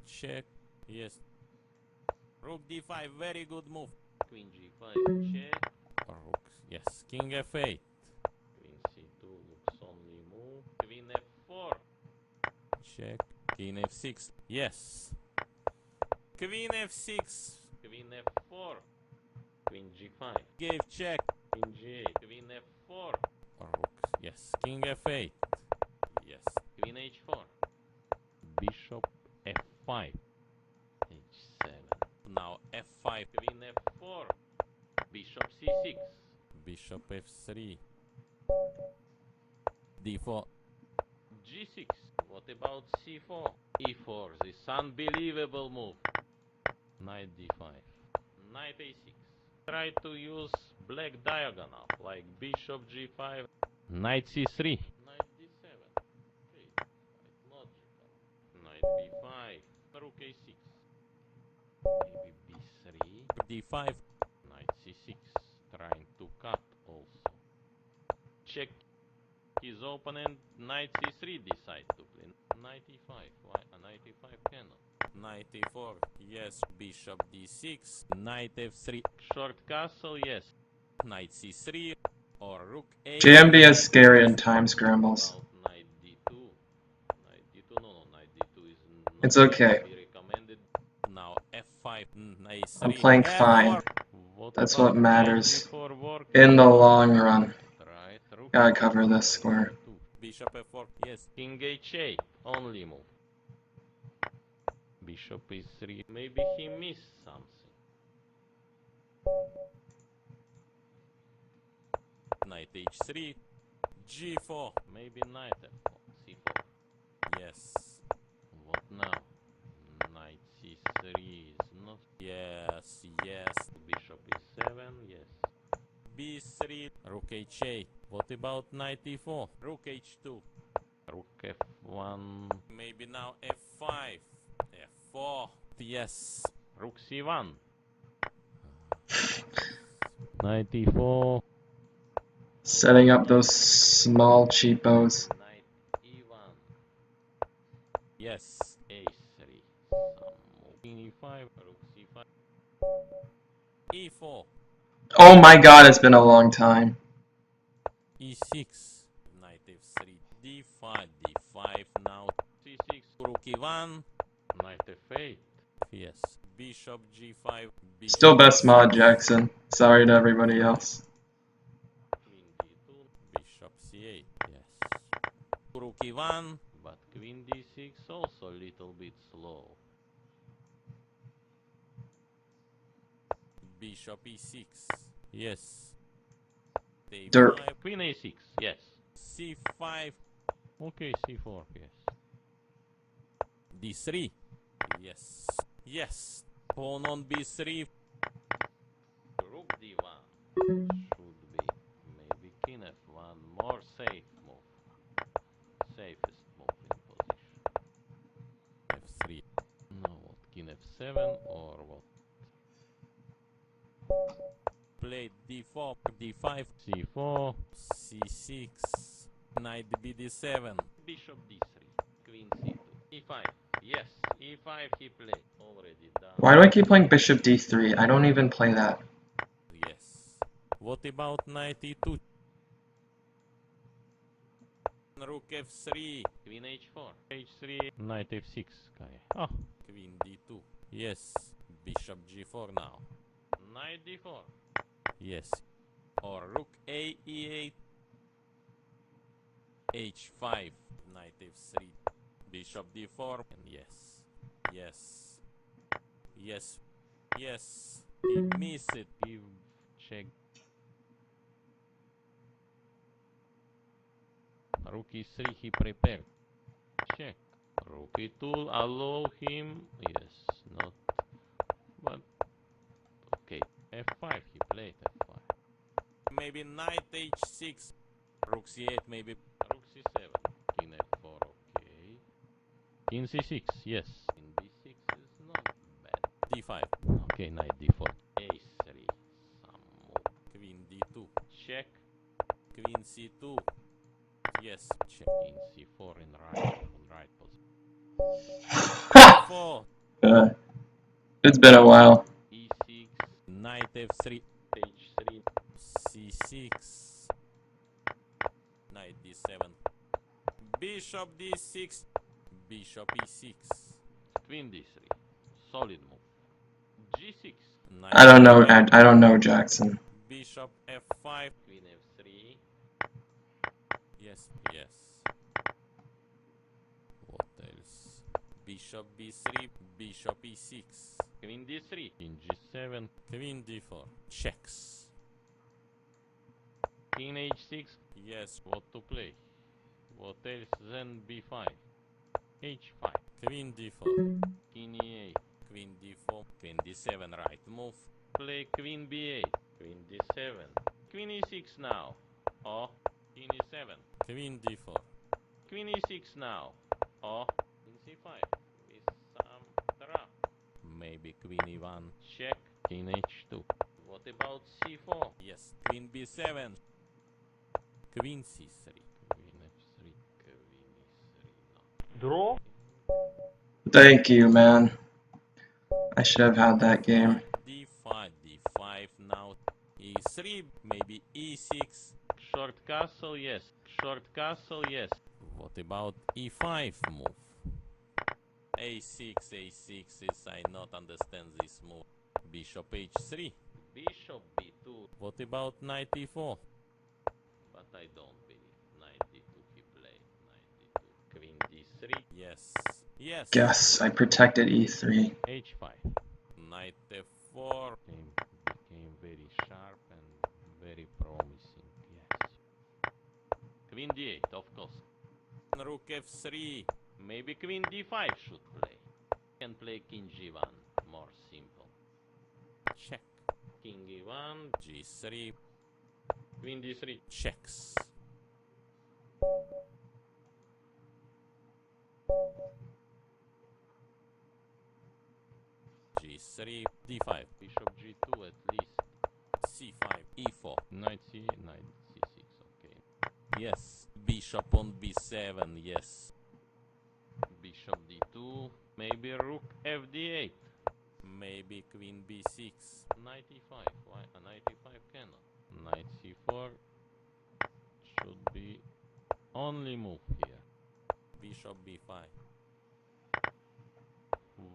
Check. Yes. Rook D5. Very good move. Queen G5 check. Rook. Yes. King F8. Queen C2 looks only move. Queen F4. Check. King F6. Yes. Queen F6. Queen F4. Queen G5. Gave check. Queen G8. Queen F4. Rook. Yes. King F8. Yes. Queen H4. Bishop F5. H7. Now F5. Queen F4. Bishop C6. Bishop F3. D4. G6. What about C4? E4. This unbelievable move. Knight D5. Knight A6. Try to use black diagonal like Bishop G5. Knight C3. Knight D7. Okay, quite logical. Knight B5. Rook A6. Maybe B3. D5. Knight C6. Trying to cut also. Check his opponent. Knight C3 decide to play. Knight E5. Why a Knight E5 cannot? Knight E4. Yes. Bishop D6. Knight F3. Short castle, yes. Knight C3. Or Rook A. JMD is scary in time scrambles. About Knight D2. Knight D2, no, Knight D2 is not It's okay. to be recommended. Now F5. A3. I'm playing F4. fine. What That's about what matters. Knight G4 work? In the long run. Right, Rook Gotta cover this square. Two. Bishop F4. Yes. King H8, only move. Bishop E3. Maybe he missed something. Knight H3. G4. Maybe Knight F4. C4. Yes. What now? Knight C3 is not. Yes. Yes. Bishop E7, yes. B3. Rook H8. What about Knight E4? Rook H2. Rook F1. Maybe now F5. F4. Yes. Rook C1. Knight E4. Setting up those small cheapos. Knight E1. Yes. A3. Some move. King E5. Rook C5. E4. Oh my god, it's been a long time. E6. Knight F3. D5. D5 now. C6. Rook E1. Knight F8. Yes. Bishop G5. Bishop Still best mod, E6. Jackson. Sorry to everybody else. Queen D2. Bishop C8. Yes. Rook E1. But Queen D6 also a little bit slow. Bishop E6. Yes. Dirt. A5. Queen A6, yes. C5. Okay, C4, yes. D3. Yes. Yes. Pawn on B3. Rook D1 should be maybe King F1, more safe move. Safest move in position. F3. No, what? King F7 or what? Played D4. D5. C4. C6. Knight BD7. Bishop D3. Queen C2. E5. Yes, E5 he played. Already done. Why do I keep playing Bishop D3? I don't even play that. Yes. What about Knight E2? Rook F3. Queen H4. H3. Knight F6. Oh, Queen D2. Yes. Bishop G4 now. Knight D4. Yes. Or Rook A E8. H5. Knight F3. Bishop D4. And yes. Yes. Yes. Yes. He missed it. Give check. Rook E3 he prepared. Check. Rook E2 allow him. Yes, not. But okay. F5 he played F5. Maybe Knight H6. Rook C8 maybe. Rook C7. King F4. Okay. King C6. Yes. King B6 is not bad. D5. Okay. Knight D4. A3. Some move. Queen D2. Check. Queen C2. Yes. Check. King C4 in right position. Ha! 4. It's been a while. E6. Knight F3. H3. C6. Knight D7. Bishop D6. Bishop E6. Queen D3. Solid move. G6. Knight I don't know. F5. I don't know, Jackson. Bishop F5. Queen F3. Yes, yes. What else? Bishop B3, Bishop E6. Queen D3. King G7. Queen D4. Checks. King H6. Yes. What to play? What else? Then B5. H5. Queen D4. King E8. Queen D4. Queen D7. Right move. Play Queen B8. Queen D7. Queen E6 now. Oh. King E7. Queen D4. Queen E6 now. Oh. King C5. With some trap. Maybe Queen E1. Check. King H2. What about C4? Yes. Queen B7. Queen C3. Queen F3. Queen E3. No. Draw. Thank you, man. I should have had that game. D5. D5 now. E3. Maybe E6. Short castle, yes. Short castle, yes. What about E5 move? A6. A6 is I not understand this move. Bishop H3. Bishop B2. What about Knight E4? But I don't believe. Knight D2 he played. Knight D2. Queen D3. Yes. Yes. Yes, I protected E3. H5. Knight F4. Became very sharp and very promising. Yes. Queen D8, of course. Rook F3. Maybe Queen D5 should play. Can play King G1. More simple. Check. King E1. G3. Queen D3. Checks. G3. D5. Bishop G2 at least. C5. E4. Knight C, Knight C6, okay. Yes. Bishop on B7. Yes. Bishop D2. Maybe Rook FD8. Maybe Queen B6. Knight E5. Why? Knight E5 cannot. Knight C4 should be only move here. Bishop B5.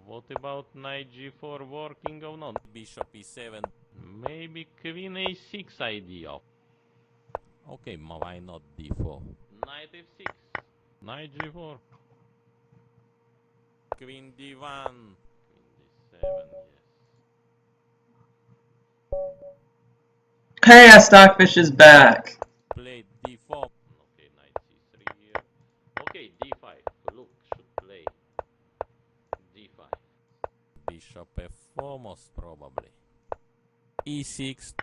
What about Knight G4 working or not? Bishop E7. Maybe Queen A6 idea. Okay, why not D4? Knight F6. Knight G4. Queen D1. Queen D7, yes. Hey, Stockfish is back. Play D4. Okay, Knight C3 here. Okay, D5. Look, should play D5. Bishop F4 most probably. E6.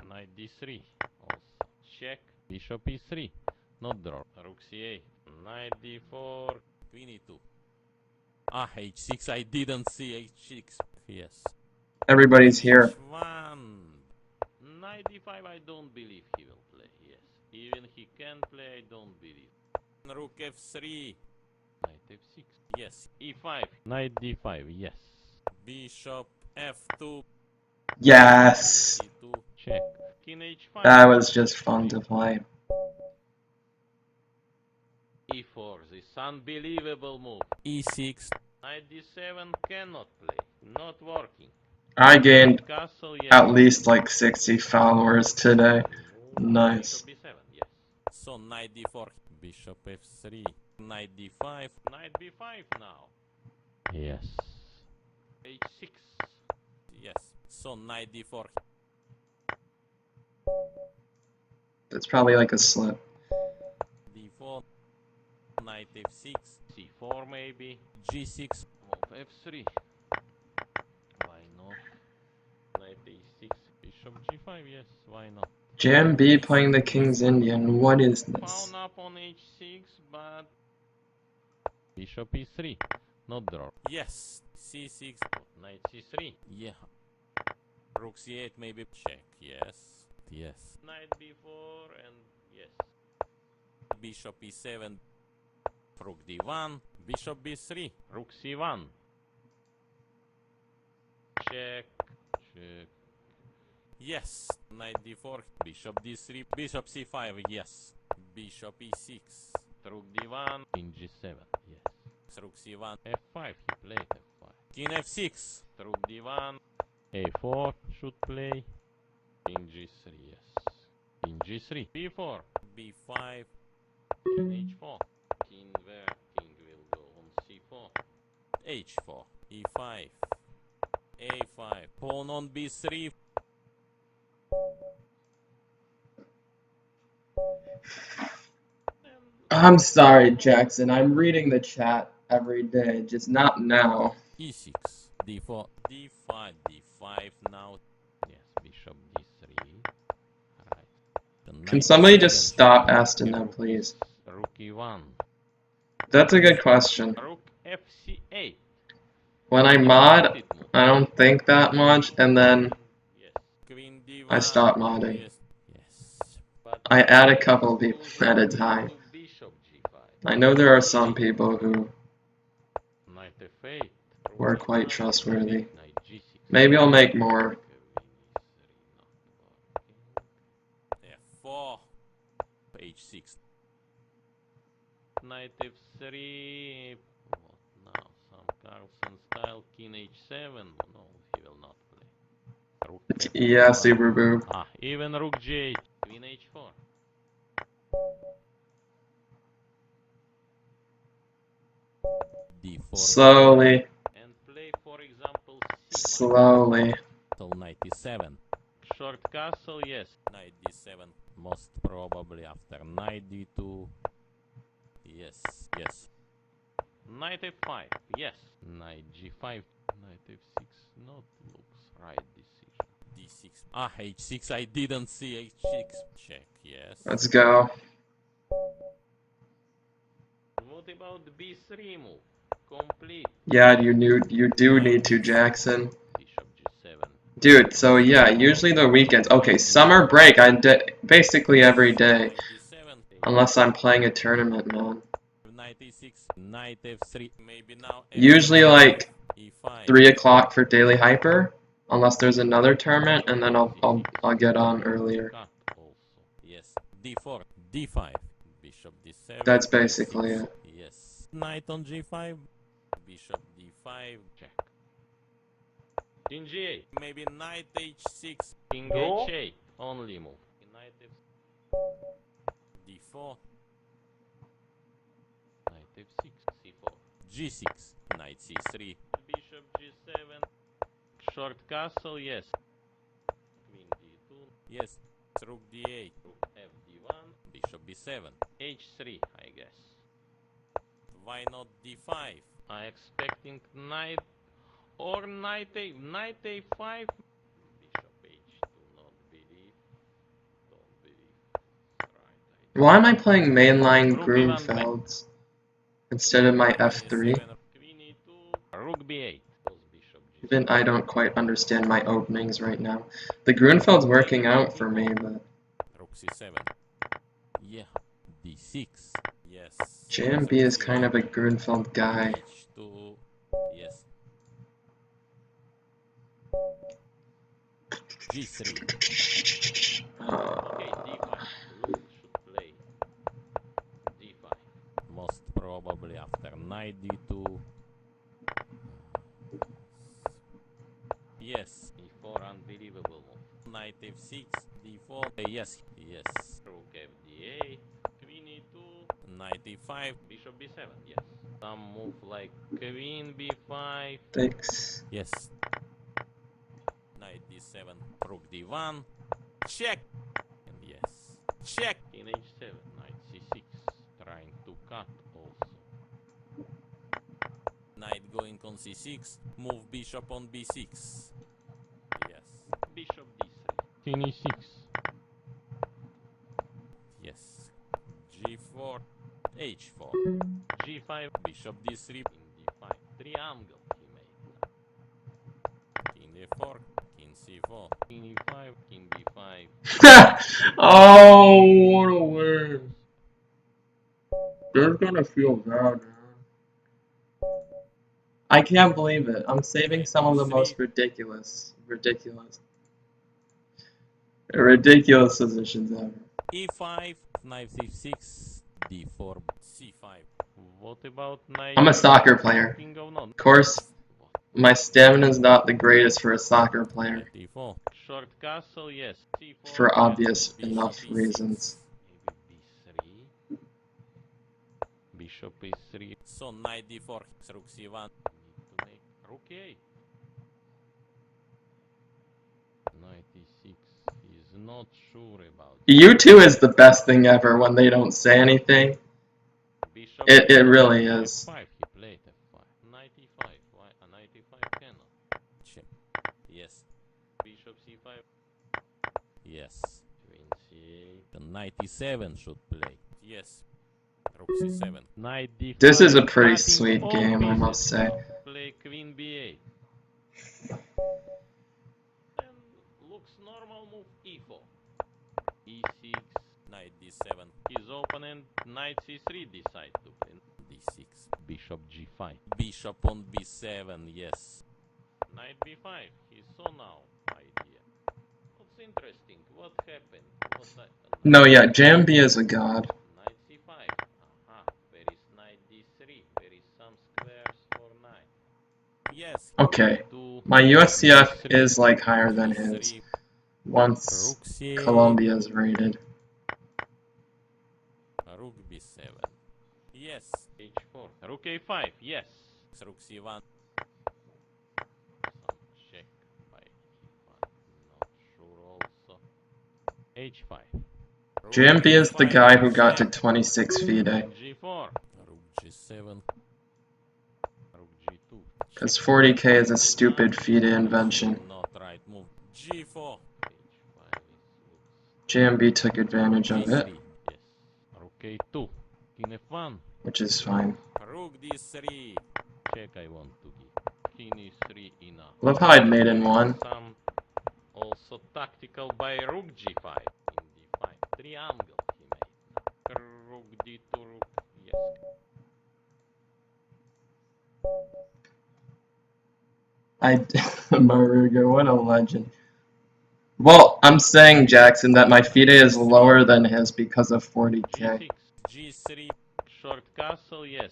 Knight D3 also. Check. Bishop E3. Not draw. Rook C8. Knight D4. Queen E2. Ah, H6. I didn't see H6. Yes. Everybody's here. H1. Knight D5 I don't believe he will play. Yes. Even he can play, I don't believe. Rook F3. Knight F6. Yes. E5. Knight D5. Yes. Bishop F2. Yes. E2. Check. King H5. That was just fun to play. E4. This unbelievable move. E6. Knight D7 cannot play. Not working. I gained Castle, yes. at least like 60 followers today. Nice. Bishop B7, yes. So Knight D4. Bishop F3. Knight D5. Knight B5 now. Yes. H6. Yes. So Knight D4. That's probably like a slip. D4. Knight F6. C4 maybe. G6. Move F3. Why not? Knight A6. Bishop G5, yes. Why not? JMB playing the King's Indian. What is this? Pawn up on H6, but Bishop E3. Not draw. Yes. C6. Knight C3. Yeah. Rook C8 maybe. Check. Yes. Yes. Knight B4 and yes. Bishop E7. Rook D1. Bishop B3. Rook C1. Check. Check. Yes. Knight D4. Bishop D3. Bishop C5. Yes. Bishop E6. Rook D1. King G7. Yes. Rook C1. F5. He played F5. King F6. Rook D1. A4 should play. King G3, yes. King G3. B4. B5. King H4. King where? King will go on C4. H4. E5. A5. Pawn on B3. I'm sorry, Jackson. I'm reading the chat every day, just not now. E6. D4. D5. D5 now. Yes, bishop D3. Right. Can somebody Knight just E7 stop should asking play. them, please? Rook E1. That's a good question. Rook FC8. When I mod, I don't think that much, and then Yes. Queen D1. I stop modding. Yes. Yes. But I add a couple people at a time. to bishop G5. I know there are some people who Knight F8. were quite trustworthy. Knight G6. Maybe I'll make more. F4. H6. Knight F3. What now? Some Carlsen style. King H7. No, he will not play. Rook Yeah, F5. Super Boo. Ah, even Rook G8. Queen H4. D4. Slowly, And play, for example, C5. slowly. Till knight E7. Short castle, yes. Knight D7. Most probably after knight D2. Yes, yes. Knight F5, yes. Knight G5. Knight F6, not looks right decision. D6. Ah, H6, I didn't see H6. Check, yes. Let's go. What about the B3 move? Complete. Yeah, you do need to, Jackson. Bishop G7. Dude, so yeah, usually the weekends. Okay, summer break, I did basically every day. Knight D7. Unless I'm playing a tournament, man. Knight E6. Knight F3. Maybe now F5. Usually like E5. 3 o'clock for Daily Hyper. Unless there's another tournament, and then I'll get on earlier. Cut also. Yes. D4. D5. Bishop D7. That's basically D6. it. Yes. Knight on G5. Bishop D5. Check. King G8. Maybe knight H6. King H8. Only move. Knight F. D4. Knight F6. C4. G6. Knight C3. Bishop G7. Short castle, yes. Queen D2. Yes. Rook D8. Rook FD1. Bishop B7. H3, I guess. Why not D5? I expecting knight or knight A. Knight A5. Bishop H2. Not believe. Don't believe. Right. Why am I playing mainline Rook E1 back. Grunfelds instead of my F3? Queen E2. Rook B8. Bishop G7. Even I don't quite understand my openings right now. The Grunfeld's working out for me, but Rook C7. Yeah. D6. Yes. JMB is kind of a Grunfeld guy. H2. Yes. G3. Okay, D5. Rook should play. D5. Most probably after knight D2. Yes. E4 unbelievable move. Knight F6. D4. Yes. Yes. Rook FD8. Queen E2. Knight E5. Bishop B7. Yes. Some move like Queen B5. Thanks. Yes. Knight D7. Rook D1. Check. And yes. Check. In H7. Knight C6. Trying to cut also. Knight going on C6. Move bishop on B6. Yes. Bishop D3. King E6. Yes. G4. H4. G5. Bishop D3. King D5. Triangle he made. King A4. King C4. King E5. King B5. Oh, what a win. They're gonna feel bad, man. I can't believe it. I'm saving some of the most ridiculous positions ever. E5. Knight C6. D4. C5. What about knight? I'm a soccer player. King of none. Of course, My stamina's not the greatest for a soccer player, Knight e4. Short castle, yes. C4, for yes. obvious Bishop enough e6. reasons. Maybe B3. Bishop E3. So knight d4. Rook c1. Need to make rook A. Knight E6. He's not sure about U2 is the best thing ever when they don't say anything. Bishop It E5. really is. F5. He played F5. Knight E5. Why a knight E5 cannot? Check. Yes. Bishop C5. Yes. Queen C8. The knight e7 should play. Yes. Rook c7. Knight D5. This is a pretty Cutting sweet all game, I pieces. must say. Play Queen B8. Then looks normal move E4. E6. Knight d7. His opponent Knight C3 decide to play. d6. Bishop G5. Bishop on b7. Yes. Knight B5. He saw now idea. What's interesting? What happened? No, yeah, Jambi is a god. Knight C5. Aha. Where is Knight D3? Where is some squares for knight? Yes. Okay, Two. my USCF G3. is like higher than his g3. once Rook c8. Colombia's rated. Rook b7. Yes. H4. Rook A5. Yes. Rook c1. Some check by E5. Not sure also. H5. Rook Jambi is the B5. guy who got to Check. 26 FIDE, G4. Rook g7. Rook G2. because 40k is a stupid FIDE invention. Not right move. g4. H5 is Jambi took advantage of it, g3. yes. Rook A2. King F1. which is fine. Rook d3. Check I want to give. King E3 enough. Love how I'd made in one. Some also tactical by Rook G5 in D5. Triangle he made. Rook D2 Rook. Yes. Maruga, what a legend. Well, I'm saying, Jackson, that my FIDE is lower than his because of 40k. G6. g3. Short castle, yes.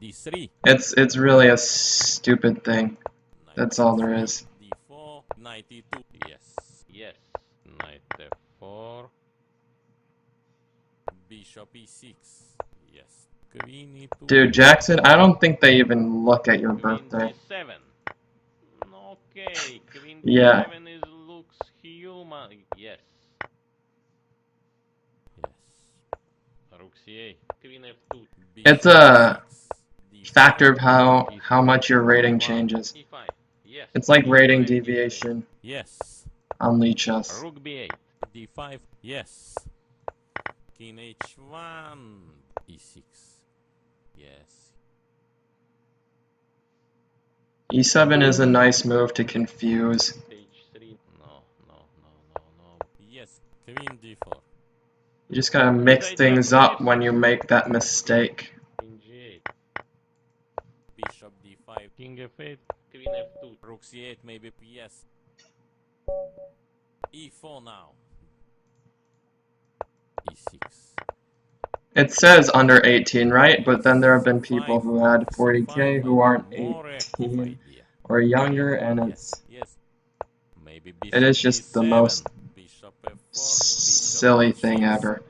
d3. It's really a stupid thing. Knight That's all there c3, is. d4. Knight e2. Yes. Yes. Knight F4. Bishop e6. Yes. Queen e2. Dude, Jackson, I don't think they even look at your Queen birthday. G7. Okay. Queen Yeah. G7 is looks human. Yes. Yes. Rook C8. Queen F2. It's Bishop a e6. factor of how much your rating changes. E5. Yes. It's like rating E5, deviation Yes. on Lichess. Rook B8. d5. Yes. King h1. e6. Yes. E7 is a nice move to confuse. H3. No, no, no, no, no. Yes. Queen d4. You just gotta mix things up when you make that mistake. King G8. Bishop d5. King F8. Queen F2. Rook c8 maybe. Yes. e4 now. e6. It says under 18, right? But then there have been c5. people who had 40k who aren't More active 18 idea. or younger, and Yes. Yes. Maybe bishop it is just the d7. most Bishop f4. silly Bishop thing d6. ever.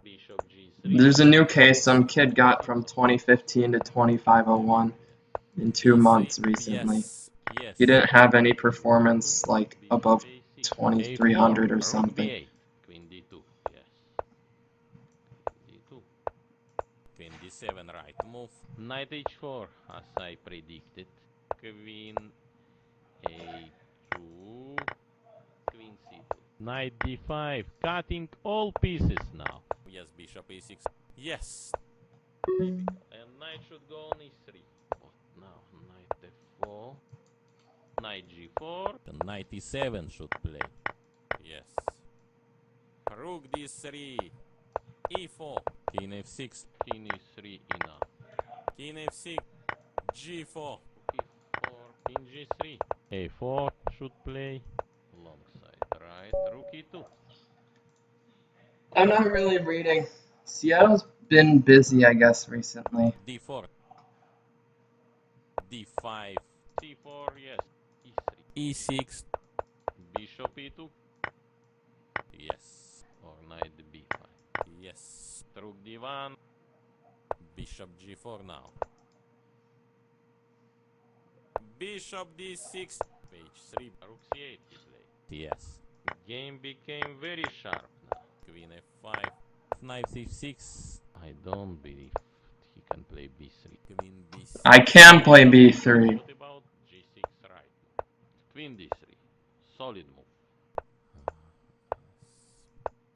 Bishop G3. There's a new case some kid got from 2015 to 2501 in 2 months recently. Yes. Yes. He didn't have any performance like Bishop above A6. 2300 or Rook something. B8. Queen D2. Yes. D2. Queen d7 right move. Knight H4, as I predicted. Queen A2. Queen C2. Knight D5. Cutting all pieces now. Yes, bishop e6. Yes. Typical. And knight should go on E3. But now knight F4. Knight G4. The knight e7 should play. Yes. Rook d3. e4. King f6. King E3 enough. King f6. g4. E4. King G3. A4 should play. Long side right. Rook E2. I'm not really reading. Seattle's been busy, I guess, recently. d4. D5. C4, yes. E3. E6. Bishop E2 Yes. or knight B5. Yes. Rook D1. Bishop G4 now. Bishop D6. Page 3. Rook C8 he played. Yes. Game became very sharp now. Queen F5. Knight C6. I don't believe he can play B3. Queen B6. I can play B3. What about G6 right now? Queen D3. Solid move.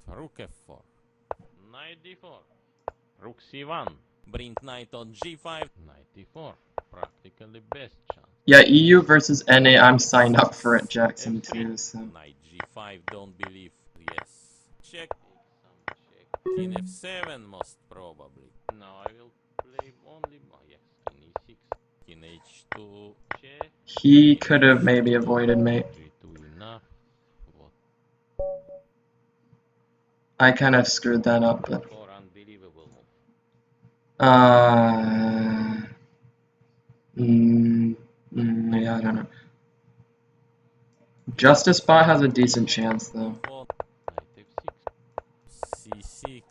Rook F4. Knight D4. Rook C1. Bring knight on G5. Knight D4. Practically best chance. Yeah, EU versus NA, I'm signed up for it, Jackson, too, so. Knight G5, don't believe. Yes. Check. Take some check. King F7 most probably. No, I will play only. Oh, yes. King E6. King H2. Check. He could have maybe avoided mate. G2 enough. What I kind of screwed that up, but. for unbelievable move. Yeah, I don't know. Justice Spot has a decent chance, though. Knight F6. C6.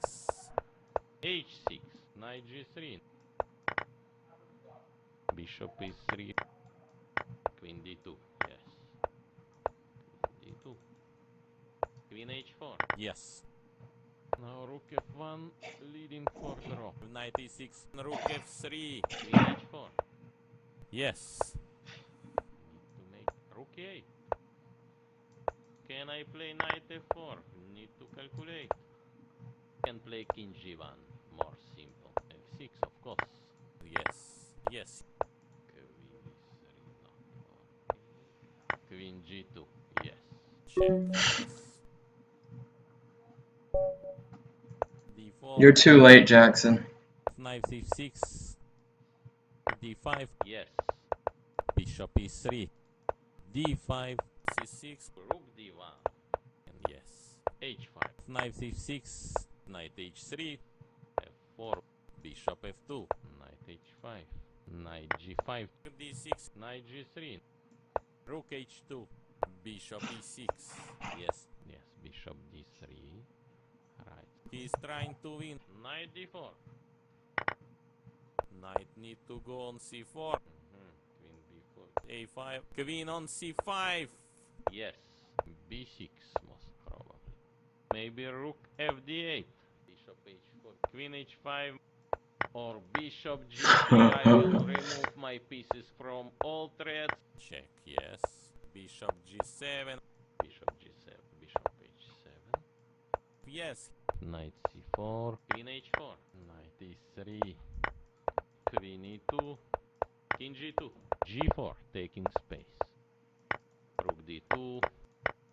H6. Knight G3. Bishop E3. Queen D2. Yes. Queen D2. Queen H4. Yes. Now Rook F1 leading for draw. Knight E6. Rook F3. Queen H4. Yes. Need to make Rook A8. Can I play Knight F4? Need to calculate. Can play King G1. More simple. F6 of course. Yes. Yes. Queen E3 not. Queen G2. Yes. Check. D4. You're too late, Jackson. Knight C6. D5. Yes. Bishop E3. D5. C6. Rook D1. And yes. H5. Knight C6. Knight H3. F4. Bishop F2. Knight H5. Knight G5. D6. Knight G3. Rook H2. Bishop E6. Yes. Yes. Bishop D3. Right. He's trying to win. Knight D4. Knight need to go on C4. Queen B4. A5. Queen on C5. Yes. B6 most probably. Maybe Rook FD8. Bishop H4. Queen H5. Or Bishop G3. I will remove my pieces from all threads. Check. Yes. Bishop G7. Bishop G7. Bishop H7. Yes. Knight C4. Queen H4. Knight E3. Queen E2. King G2. G4. Taking space. Rook D2.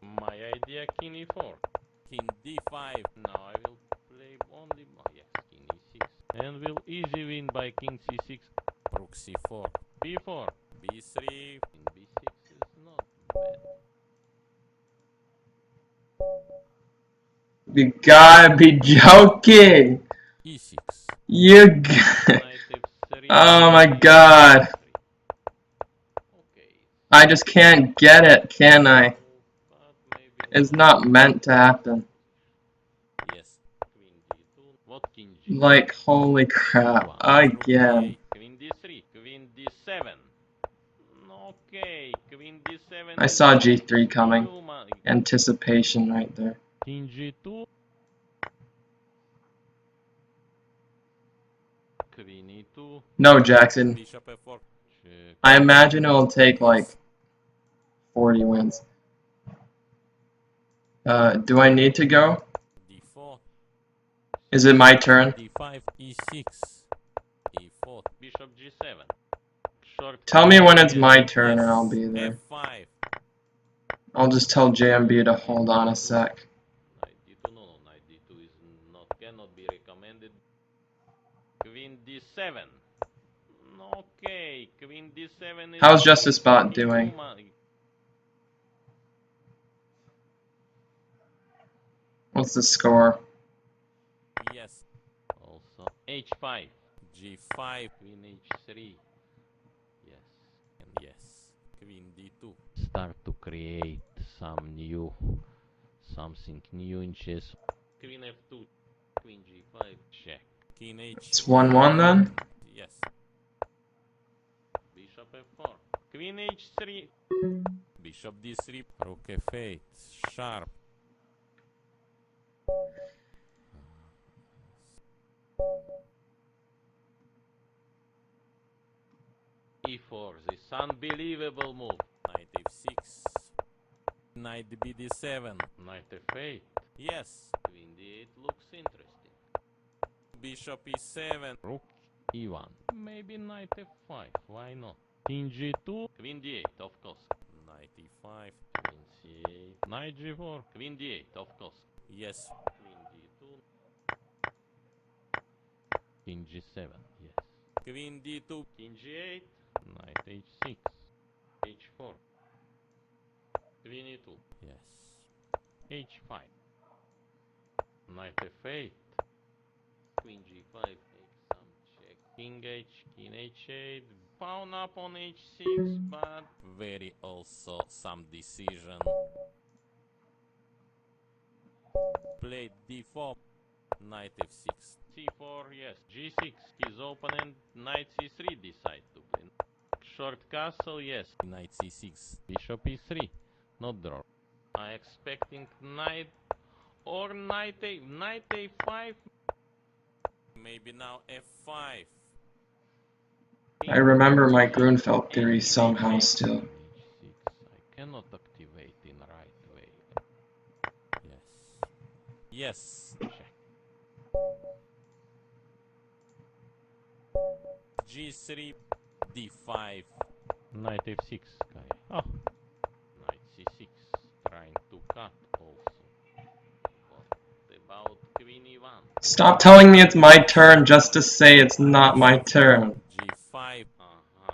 My idea King E4. King D5. Now I will play only. Oh, yes. King E6. And will easy win by King C6. Rook C4. B4. B3. King B6 is not bad. You gotta be joking! E6. You Knight F3. Oh my god. Okay. I just can't get it, can I? But maybe It's not meant to happen. Yes. Queen D2. What King G? Like, holy crap. Again. Queen D3. Queen D7. Okay. Queen D7. I saw G3 coming. Anticipation right there. King G2. Queen E2. No, Jackson. Bishop F4. Check. I imagine it'll take like 40 wins. Do I need to go? D4. Is it my turn? D5. E6. E4. Bishop G7. Short. Tell me when it's my turn and I'll be there. F5. I'll just tell JMB to hold on a sec. Knight D2. No, knight D2 is not cannot be recommended. Queen D7. Okay, Queen D7 is. How's Justice Spot doing? What's the score? Yes. Also H5. G5. Queen H3. Yes. Yes. Queen d2. Start to create something new in chess. Queen f2, queen g5, check. King h. It's 1-1 then? Yes. Bishop f4, queen h3. Bishop d3. Rook f8. Sharp. e4, this unbelievable move. Knight f6. Knight bd7. Knight f8. Yes. Queen d8 looks interesting. Bishop e7. Rook e1. Maybe knight f5. Why not? King g2. Queen d8, of course. Knight e5. Queen c8. Knight g4. Queen d8, of course. Yes. Queen d2. King g7. Yes. Queen d2. King g8. Knight h6. h4. Queen e2. Yes. h5. Knight f8. Queen g5. Take some check. King h8. Pawn up on h6, but Very also some decision. Played d4. Knight f6. c4, yes. g6 is open and knight c3 decide to play. Short castle, yes. Knight c6. Bishop e3, not draw. I expecting knight or knight a5. Maybe now f5. I remember my Grunfeld theory somehow still. h6, I cannot activate in right way. Yes. Yes. Check. g3. d5. Knight f6, guy. Oh. Knight c6, trying to cut also. What about queen e1? Stop telling me it's my turn just to say it's not my turn. g5. Uh-huh.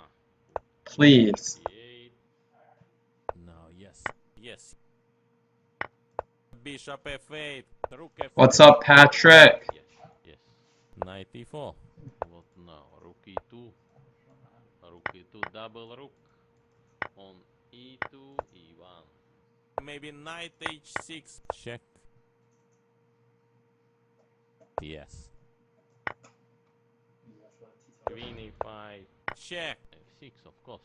Please. e8. Now, yes. Yes. Bishop f8. Rook f8. What's up, Patrick? Yes, yes. Knight e4. What now? Rook e2. Rook e2, double rook. On e2, e1. Maybe knight h6. Check. Yes. Queen e5. Check. f6, of course.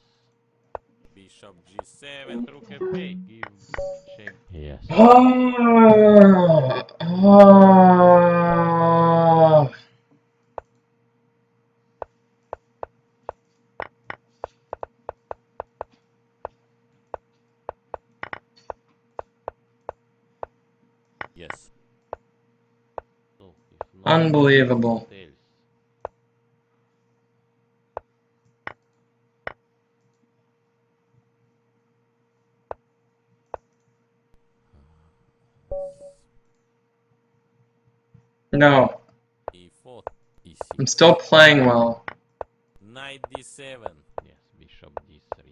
Bishop g7. Rook f8. Give check. Yes. Yes. So, if not, Unbelievable. what else? No, e4. e6. I'm still playing well. Knight d7. Yes, bishop d3.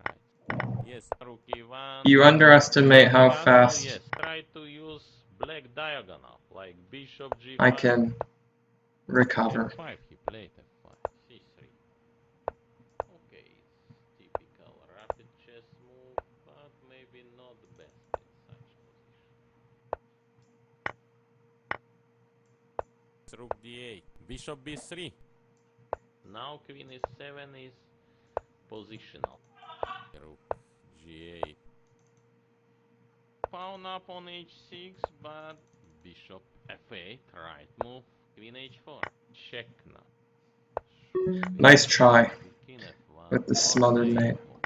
Right. Yes. Rook e1. You underestimate how Castle, fast yes. Try to use black diagonal, like bishop g5. I can recover. f5, he played f5. c3. Okay, it's typical rapid chess move, but maybe not the best in such position. Rook d8. Bishop b3. Now queen e7 is positional. Rook g8. Pawn up on h6, but bishop f8, right move. Queen h4. Check now. Nice try King f1. with the Or smothered safe mate. move.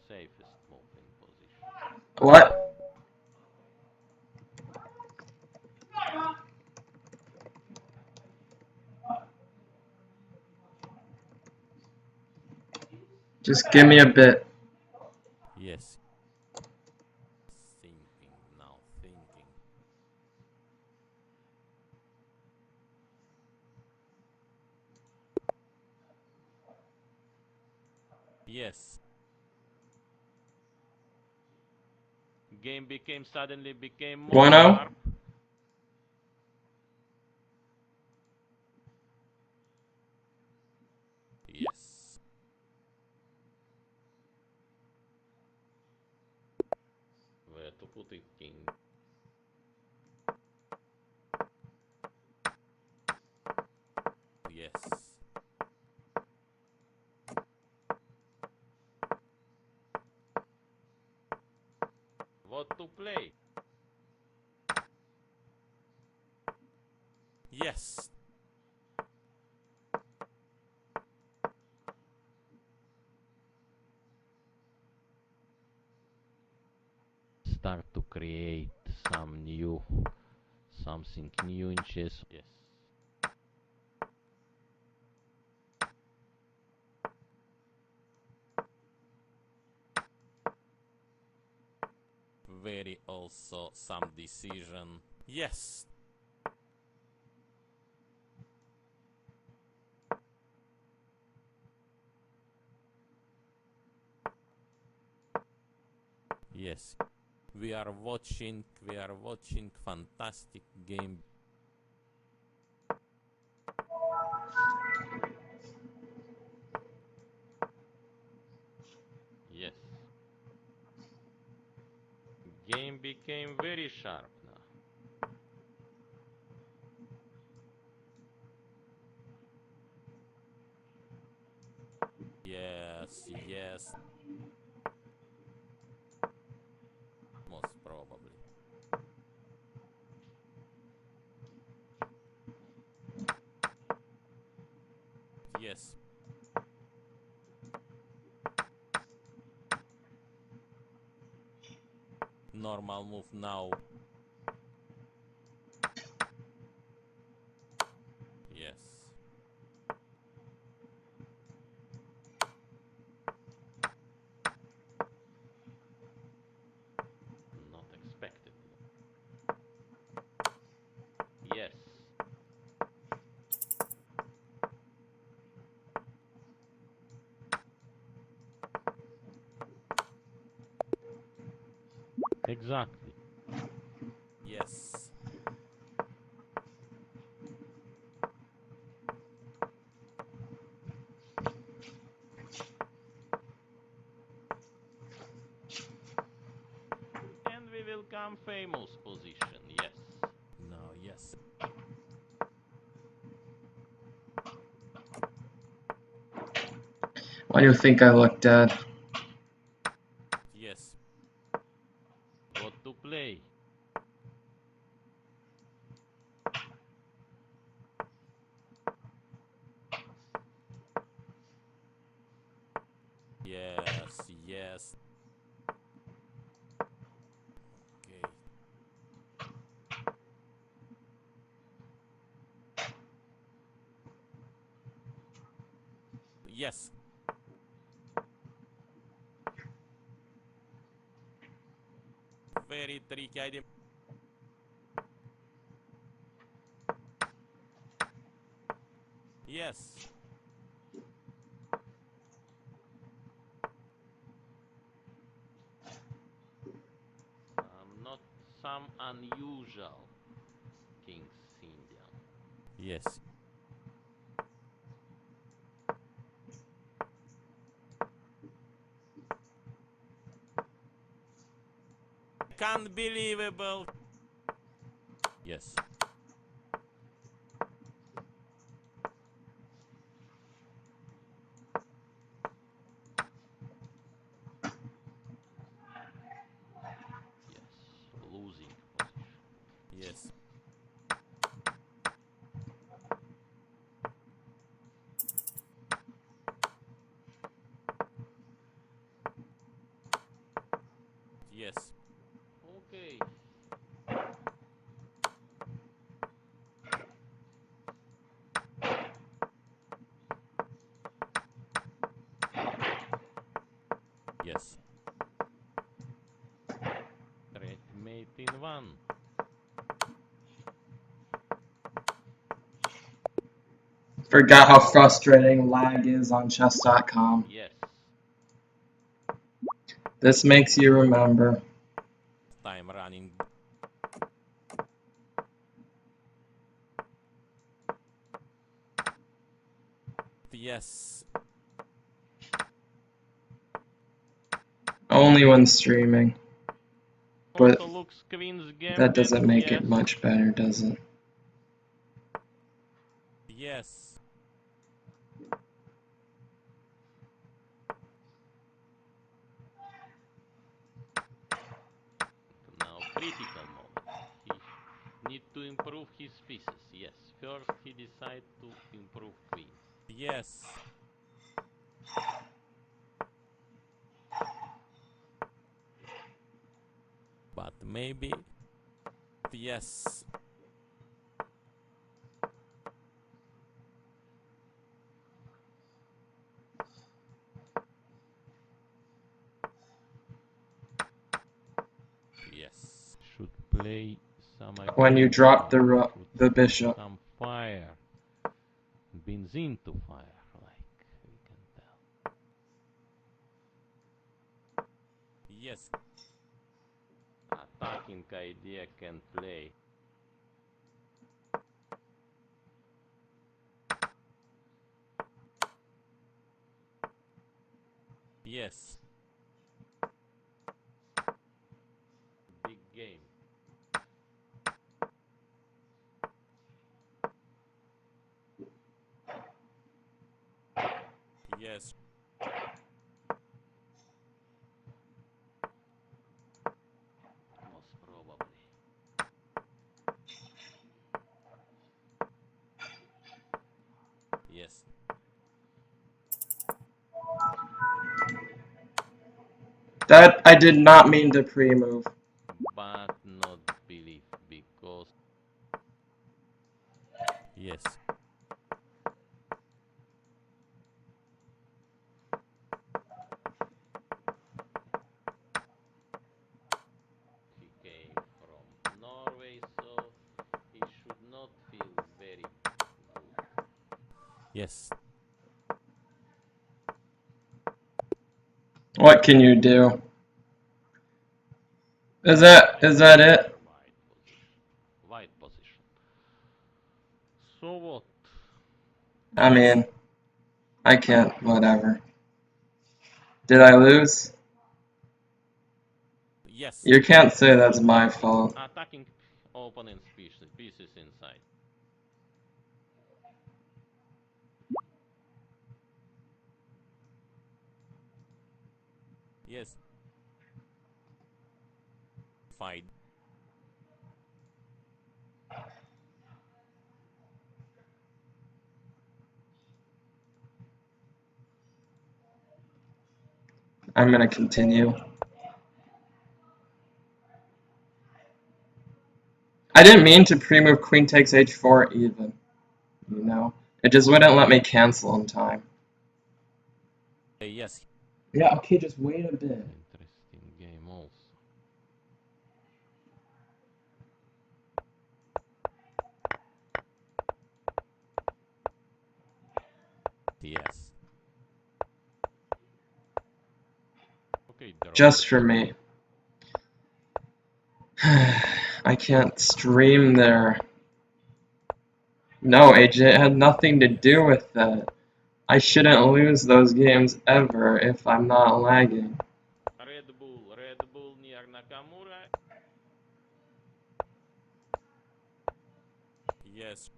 Safest move in position. What? Just give me a bit. Yes. Thinking now. Thinking. Yes. Game suddenly became more 1-0? sharp. Yes. to play? Yes. Start to create something new in chess. Yes. Very also some decision. Yes. Yes. We are watching fantastic game. Yes. Game became very sharp now. Yes, yes. Most probably. Yes. Normal move now. Yes. Not expected. Yes. Exactly. Yes. And we will come famous position. Yes. No, yes. Why do you think I look dead? Yes. What to play? Yes, yes. Okay. Yes. Very tricky idea. Yes. Not some unusual King's Indian. Yes. Unbelievable. Yes. Yes. Losing position. Yes. Yes. Okay. Yes. Mate in one. Forgot how frustrating lag is on chess.com. Yes. This makes you remember. Time running. Yes. Only when streaming. But Also looks Queen's that Gambit. doesn't make Yes. it much better, does it? Yes. Need to improve his pieces, yes. First he decide to improve queen. Yes. But maybe. Yes. Yes. Should play some When you agility. drop Should the bishop. some fire. Benzene to fire, like we can tell. Yes. Attacking idea can play. Yes. Big game. Yes. Most probably. Yes. That I did not mean to pre-move. But not believe because Yes. he came from Norway, so he should not feel very good. Yes. What can you do? Is that it? White position. White position. So what? I Yes. mean, I can't, whatever. Did I lose? Yes. You can't say that's my fault. Attacking opponent's pieces inside. Yes. Fight. I'm gonna continue. I didn't mean to pre-move queen takes h4 even. You know? It just wouldn't let me cancel in time. Yes. Yeah, okay, just wait a bit. Interesting game also. Yes. Okay, Just for me. I can't stream there. No, AJ, it had nothing to do with that. I shouldn't lose those games ever if I'm not lagging. Red Bull near Nakamura. Yes.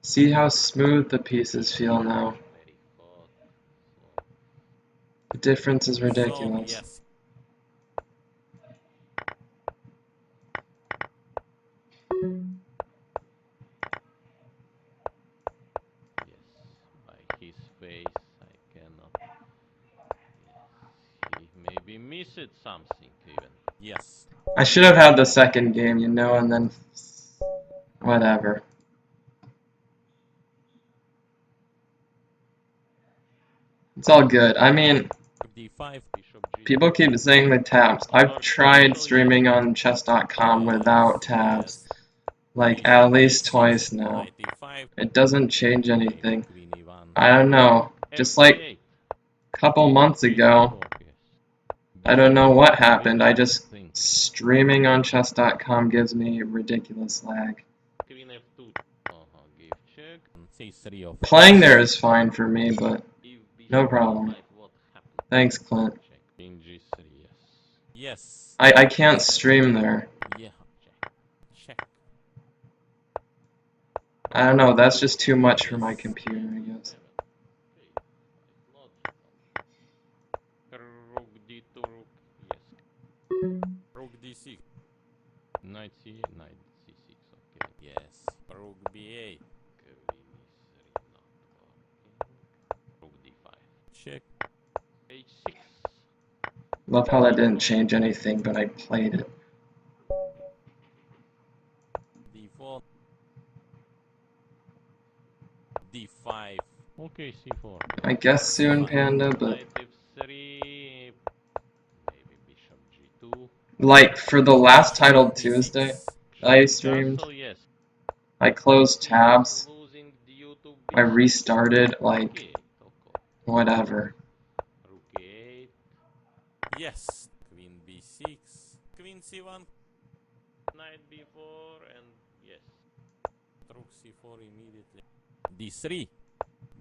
See how smooth the pieces feel now. Very hot. So The difference is So, ridiculous. yes. yes, by his face I cannot. Yes, he maybe missed something even. Yes. I should have had the second game, you know, and then whatever. It's all good. I mean, D5. Bishop G2. people keep saying the tabs. I've tried streaming on chess.com without tabs, Yes. like Bishop at least D6. twice now. Knight D5. It doesn't change Maybe anything. Queen E1. I don't know. Just like F8. a couple months ago, Yes. I don't know what happened. I Bishop just think. streaming on chess.com gives me ridiculous lag. Queen F2. Give check. C3 of Playing course. there is fine for me, but If bishop no problem. E5, what happened? Thanks, Clint. Check. Queen G3, yes. Yes. I can't stream there. Yeah. Check. Check. I don't know, that's just too much for my Yes. computer, I guess. Okay, quite logical. Rook d2, rook, yes. Rook d6. Knight c8, knight c6, okay. Yes. Rook b8. Queen e3, not working. Rook d5. Check. h6. Love how that didn't change anything, but I played it. d4. d5. Okay, c4. I guess soon, Panda, but Knight f3. Maybe bishop g2. like for the last title Bishop Tuesday d6. I Short streamed, castle, yes. I closed tabs, Losing due to I bishop. restarted, Rook like, e8, okay. whatever. Rook e8. Yes. Queen b6. Queen c1. Knight b4 and yes. Rook c4 immediately. d3.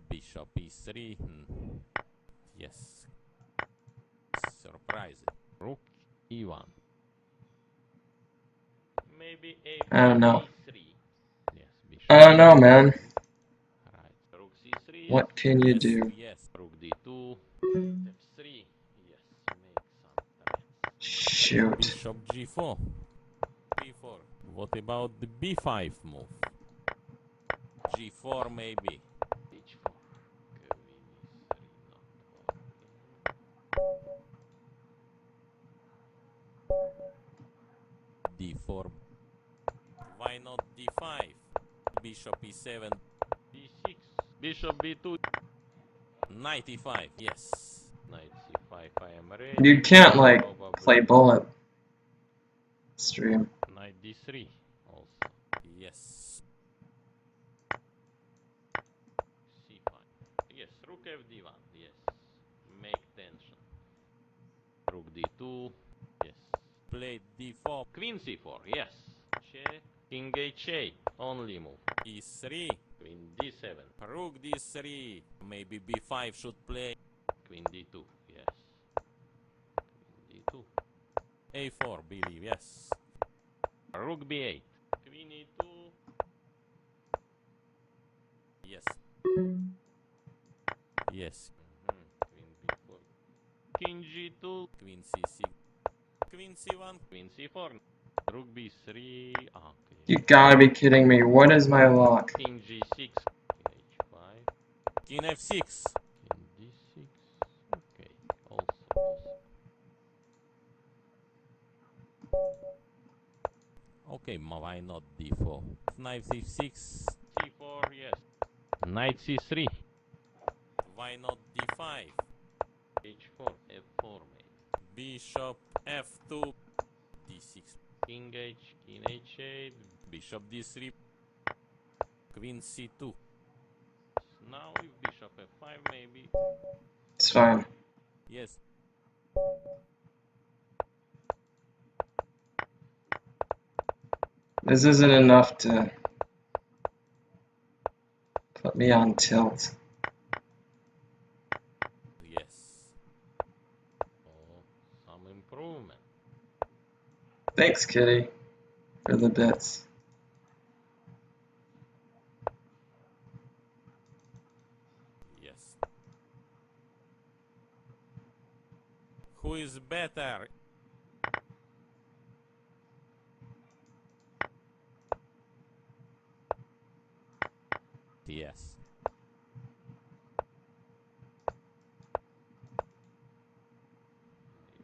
Bishop e3. Yes. Surprising. Rook e1. Maybe I don't a5, know. a3. Yes, bishop. I don't know, man. Right. Rook c3. Yes. What can you Yes. do? Yes. Rook d2. f3. Yes. Make some threats. Shoot. Bishop g4. b4. What about the b5 move? g4 maybe. h4. Queen e3 not working. d4. Why not d5? Bishop e7. d6. Bishop b2. Knight e5. Yes. Knight c5. I am ready. You can't, like, Probably play bullet stream. knight d3 also. Yes. c5. Yes, rook fd1. Yes. Make tension. Rook d2. Yes. Play d4. Queen c4. Yes. Check. King h8. Only move. e3. Queen d7. Rook d3. Maybe b5 should play. Queen d2. Yes. Queen d2. a4 believe. Yes. Rook b8. Queen e2. Yes. Yes. Queen b4. King g2. Queen c6. Queen c1. Queen c4. Rook b3. Okay. You gotta be kidding me. What is my luck? King g6. King h5. King f6. King d6. Okay. Also possible. Okay, why not d4? Knight c6. c4. Yes. Knight c3. Why not d5? h4. f4 maybe. Bishop f2. d6. King h8. Bishop d3. Queen c2. Now if bishop f5 maybe. It's fine. Yes. This isn't enough to put me on tilt. Yes. Oh, some improvement. Thanks, Kitty, for the bits. Yes. Who is better? Yes.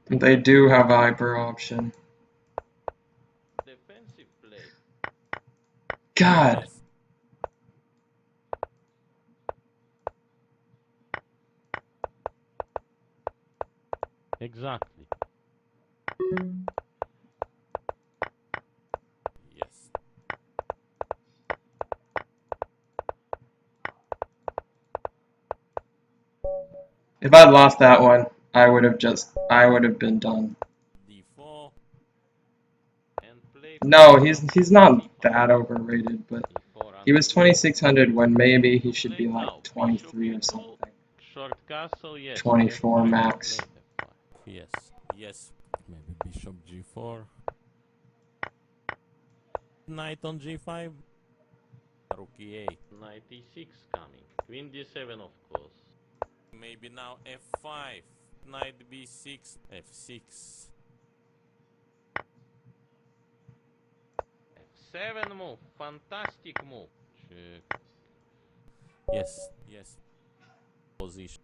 They do have hyper option. Defensive play. God. Yes. Exactly. Yes. If I'd lost that one, I would have been done. d4. And play. No, he's not that overrated, but he was e4 2600 when maybe he should play be now. like Bishop 23 or e2. something. Short castle. Yes. 24 f5. max. Play f5. Yes. Yes. Maybe bishop g4. Knight on g5. Rook e8. Knight e6 coming. Queen d7 of course. Maybe now f5. Knight b6, f6. F7 move, fantastic move. Check. Yes, yes. Position.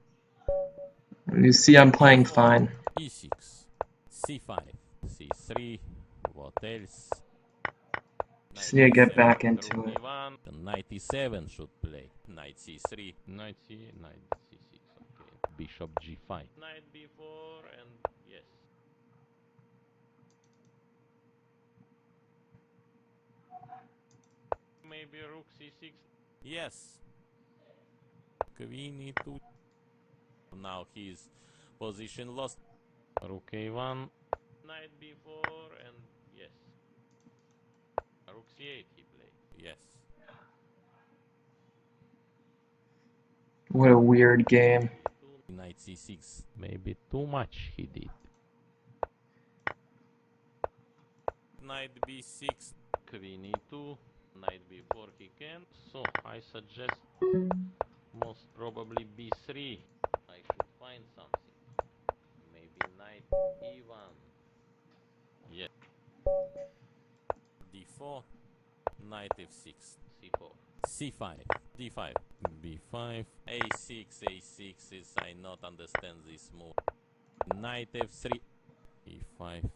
You see I'm playing fine. e6, c5, c3. What else? Just need to get back into Rook it. e1, Knight e7 should play. Knight c3. knight c6, okay. Bishop g5. Knight b4 and yes. Maybe rook c6. Yes. Queen e2. Now his position lost. Rook a1. Knight b4 and yes. Rook c8 he played. Yes. What a weird game. Knight c6. Maybe too much he did. Knight b6. Queen e2. Knight b4 he can. So I suggest most probably b3. I should find something. Maybe knight e1. Yes. d4. Knight f6. c4. c5. d5. b5. a6. a6 is I not understand this move. Knight f3. e5.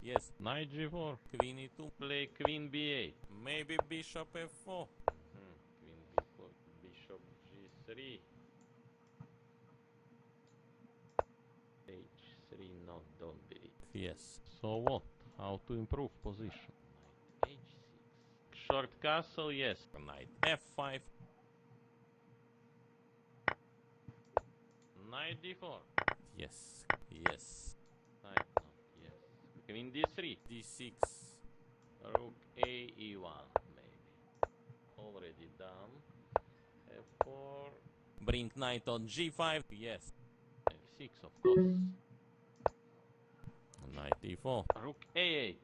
Yes. Knight g4. Queen e2. Play queen b8. Maybe bishop f4. Queen b4. Bishop g3. h3. No, don't believe. Yes. So what? How to improve position? Knight h6. Short castle, yes. Knight f5. Knight d4. Yes. Yes. Knight not, yes. Queen d3. d6. Rook a e1, maybe. Already done. f4. Bring knight on g5. Yes. f6, of course. Knight e4. Rook a8.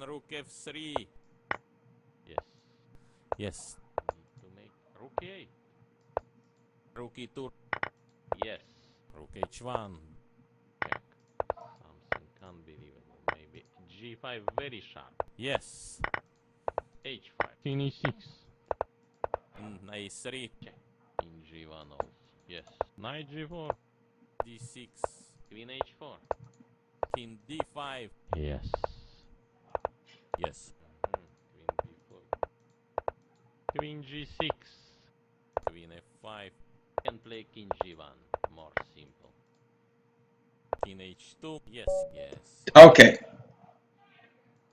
Rook f3. Yes. Yes. Need to make rook a8. Rook e2. Yes. Rook h1. Check. Something unbelievable. Maybe g5 very sharp. Yes. h5. King e6. a3. Check. King g1 also. Yes. Knight g4. d6. Queen h4. King d5. Yes. Yes. Queen b4. Queen g6. Queen f5. Can play king g1. More simple. King h2. Yes. Yes. Okay.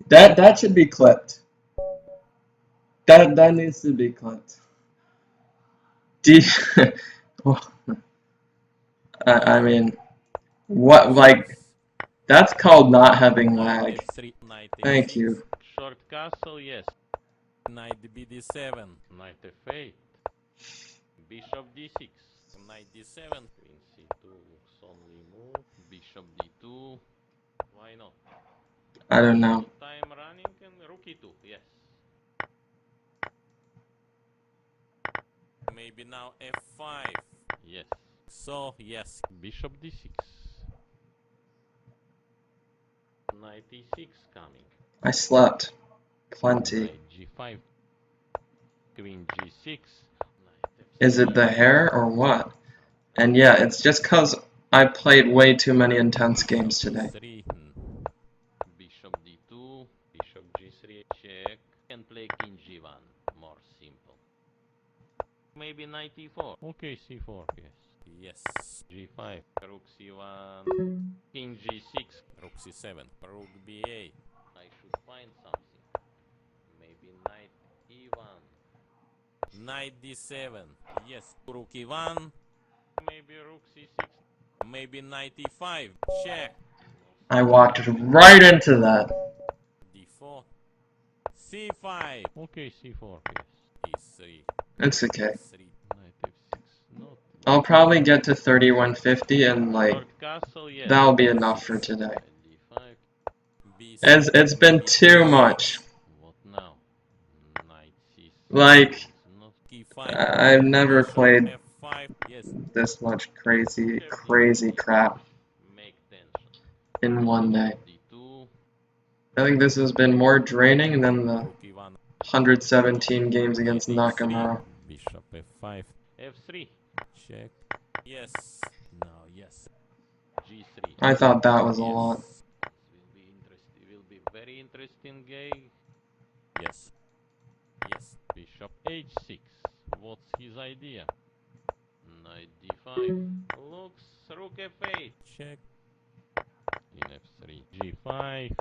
That should be clipped. That needs to be clipped. I mean, what, like, that's called not having lag. f3. Knight Thank a6. you. Short castle, yes. Knight bd7. Knight f8. Bishop d6. Knight d7. Queen c2 looks only move. Bishop d2. Why not? I don't know. Time running and rook e2. Yes. Maybe now f5. Yes. So, yes. Bishop d6. Knight e6 coming. I slept. Plenty. Knight g5. Queen g6. Knight f6. Is it the hair or what? And yeah, it's just cause I played way too many intense games today. Bishop d2. Bishop g3. Check. Can play king g1. More simple. Maybe knight e4. Okay, c4. Yes. Yes. g5. Rook c1. King g6. Rook c7. Rook b8. I should find something. Maybe knight e1. Knight d7. Yes. Rook e1. Maybe rook c6. Maybe knight e5. Check. I walked right into that. d4. c5. Okay, c4. Yes. e3. It's okay. e3. Knight f6. Not. I'll probably get to 3150 and like Short castle. Yes. that'll be enough for today. d5. b6. It's been too b6. much. What now? Knight c6. Like, Not e5. I've never Bishop played f5. c5. Yes. this much crazy crap Make tension. in one day. D2. I think this has been more draining than the Rook e1. 117 games against Knight h3. Nakamura. Bishop f5. F3. Check. Yes. Now yes. G3. I thought that was a Yes. lot. Will be very interesting game. Yes. Yes. Bishop H6. What's his idea? Knight D5. Looks Rook F8. Check. In F3. G5.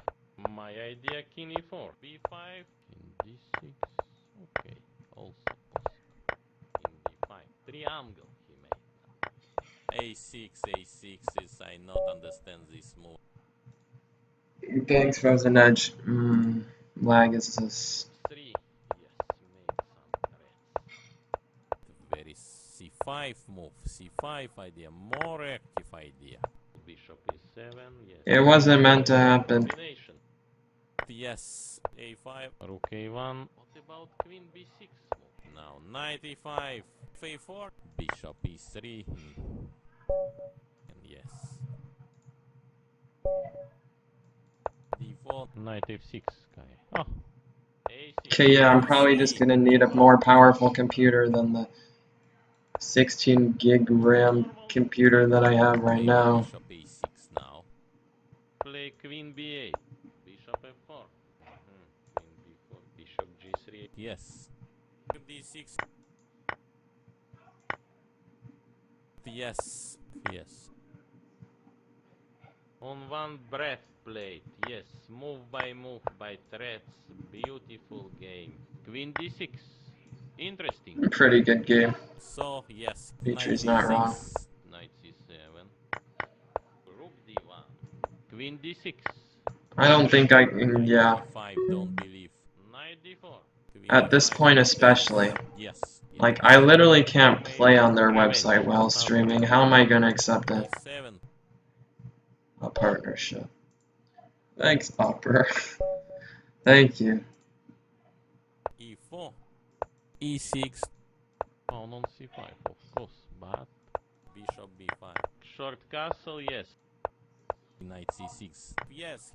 My idea King E4. B5. In D6. Okay. Also possible. In D5. Triangle he made. a6. A6 is I not understand this move. Thanks, Frozen Edge. Lag is this. 3. Yes, make some threats. Very c5 move. C5 idea. More active idea. Bishop E7. Yes. It wasn't meant to happen. Combination. Yes. A5. Rook A1. What about Queen B6 move? Now knight e5. A4. Bishop e3. And yes. D4. Knight F6. Oh. A6. Okay, yeah, I'm probably just gonna need a more powerful computer than the 16 gig RAM computer that I have right now. Bishop a6 now. Play Queen B8. Bishop F4. Queen B4. Bishop G3. Yes. D6. Yes. Yes. On one breath played. Yes. Move by threats. Beautiful game. Queen D6. Interesting. Pretty good game. So yes. Dimitri's Knight not D6. wrong. Knight C7. Rook D1. Queen D6. I don't think I can, yeah. D5. Don't believe. Knight D4. Queen At this E5. point especially. Yes. Like, I literally can't play on their website while streaming. How am I gonna accept a E7. partnership? Thanks, Opper. Thank you. E4. E6. Pawn on C5, of course. But Bishop B5. short castle, yes. Knight C6. Yes.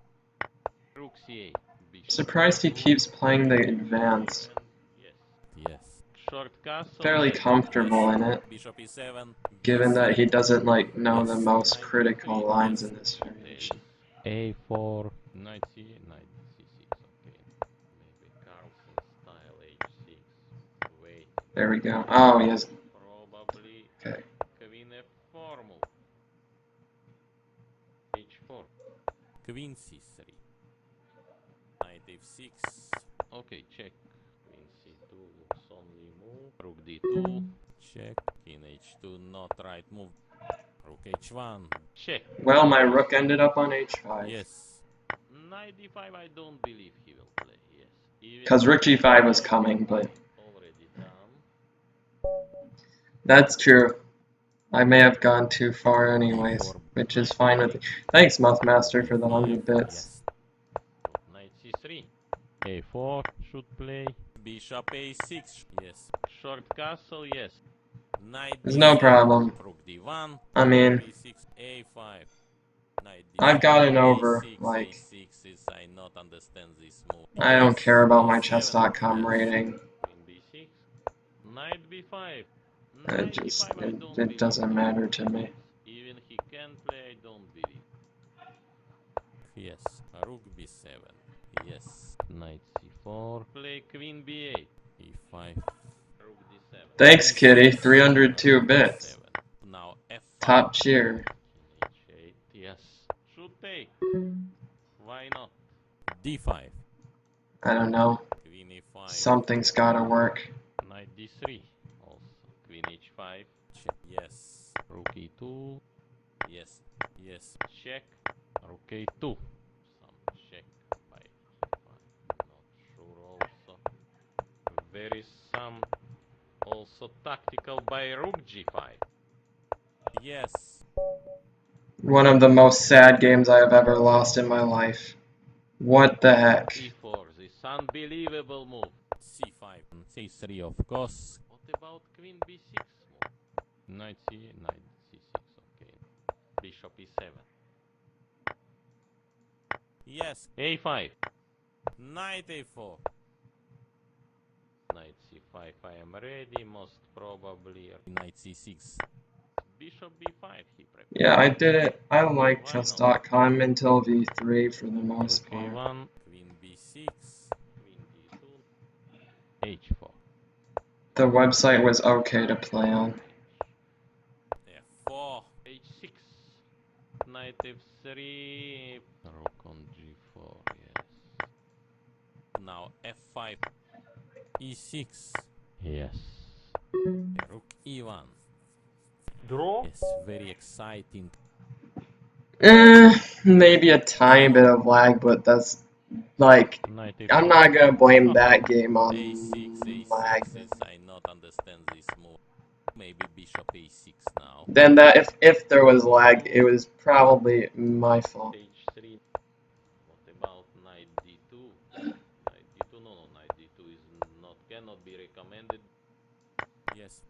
Rook C8. Bishop Surprised he D2, keeps playing the advanced. Yes. Yes. Short castle. Fairly yes. comfortable in it, Bishop E7. given that B3. he doesn't like know the Yes. most Knight critical D3, lines yes. in this variation. A4. Knight C8. Knight C6. Okay. Maybe Carlsen style H6. Wait. There we go. Oh, he has. Probably Okay. Queen F4 move. H4. Queen C3. Knight F6. Okay, check. Queen C2 looks only move. Rook D2. Check. King H2. Not right move. Rook H1. Check. Well, my rook ended up on h5. Yes. Knight D5, I don't believe he will play. Yes. Even Because rook g5 was coming, but already done. that's true. I may have gone too far anyways, which is fine with me. Thanks, Muffmaster, for the 100 bits. Yes. Knight C3. A4 should play. Bishop A6. Yes. Short castle, yes. Knight There's no D7. problem. Rook D1. I mean, B6. A5. Knight D7. I've gotten over, A6. like, A6 is I not understand this move. I don't care about my B7, chess.com yes. rating. Queen B6. Knight B5. It Knight just, B5, I don't it believe. doesn't matter to me. Even he can play, I don't believe. Yes. Rook B7. Yes. Knight C4. Play Queen B8. E5. Rook D7. Thanks, Kitty. 302 bits. E7. Now F5. Top cheer. King H8. Yes. Should take. Why not? D5. I don't know. Queen E5. Something's gotta work. Knight D3. Also. Queen H5. Check. Yes. Rook E2. Yes. Yes. Check. Rook A2. Some check by E5. Not sure also. There is some also tactical by Rook G5. Yes. One of the most sad games I have ever lost in my life. What the heck? E4. This unbelievable move. C5. C3 of course. What about Queen B6 move? Knight c6, okay. Bishop e7. Yes. a5. Knight a4. Knight c5, I am ready, most probably. Knight c6. Bishop b5, he prepared. Yeah, I did it. I like Why not? chess.com until v3 for the most Rook part. a1, Queen b6. queen d2, h4. The website was okay to play on. f4. h6. Knight f3. Rook on g4, yes. Now f5. e6. Yes. Rook e1. Draw? Yes, very exciting. Maybe a tiny bit of lag, but that's like, Knight I'm f4. not gonna blame Oh. that game on a6, lag. a6 is I not understand this move. Maybe bishop a6 now. Then that if there was lag, it was probably my fault. h3. What about knight d2? Knight d2? No, knight d2 is not, cannot be recommended. Yes.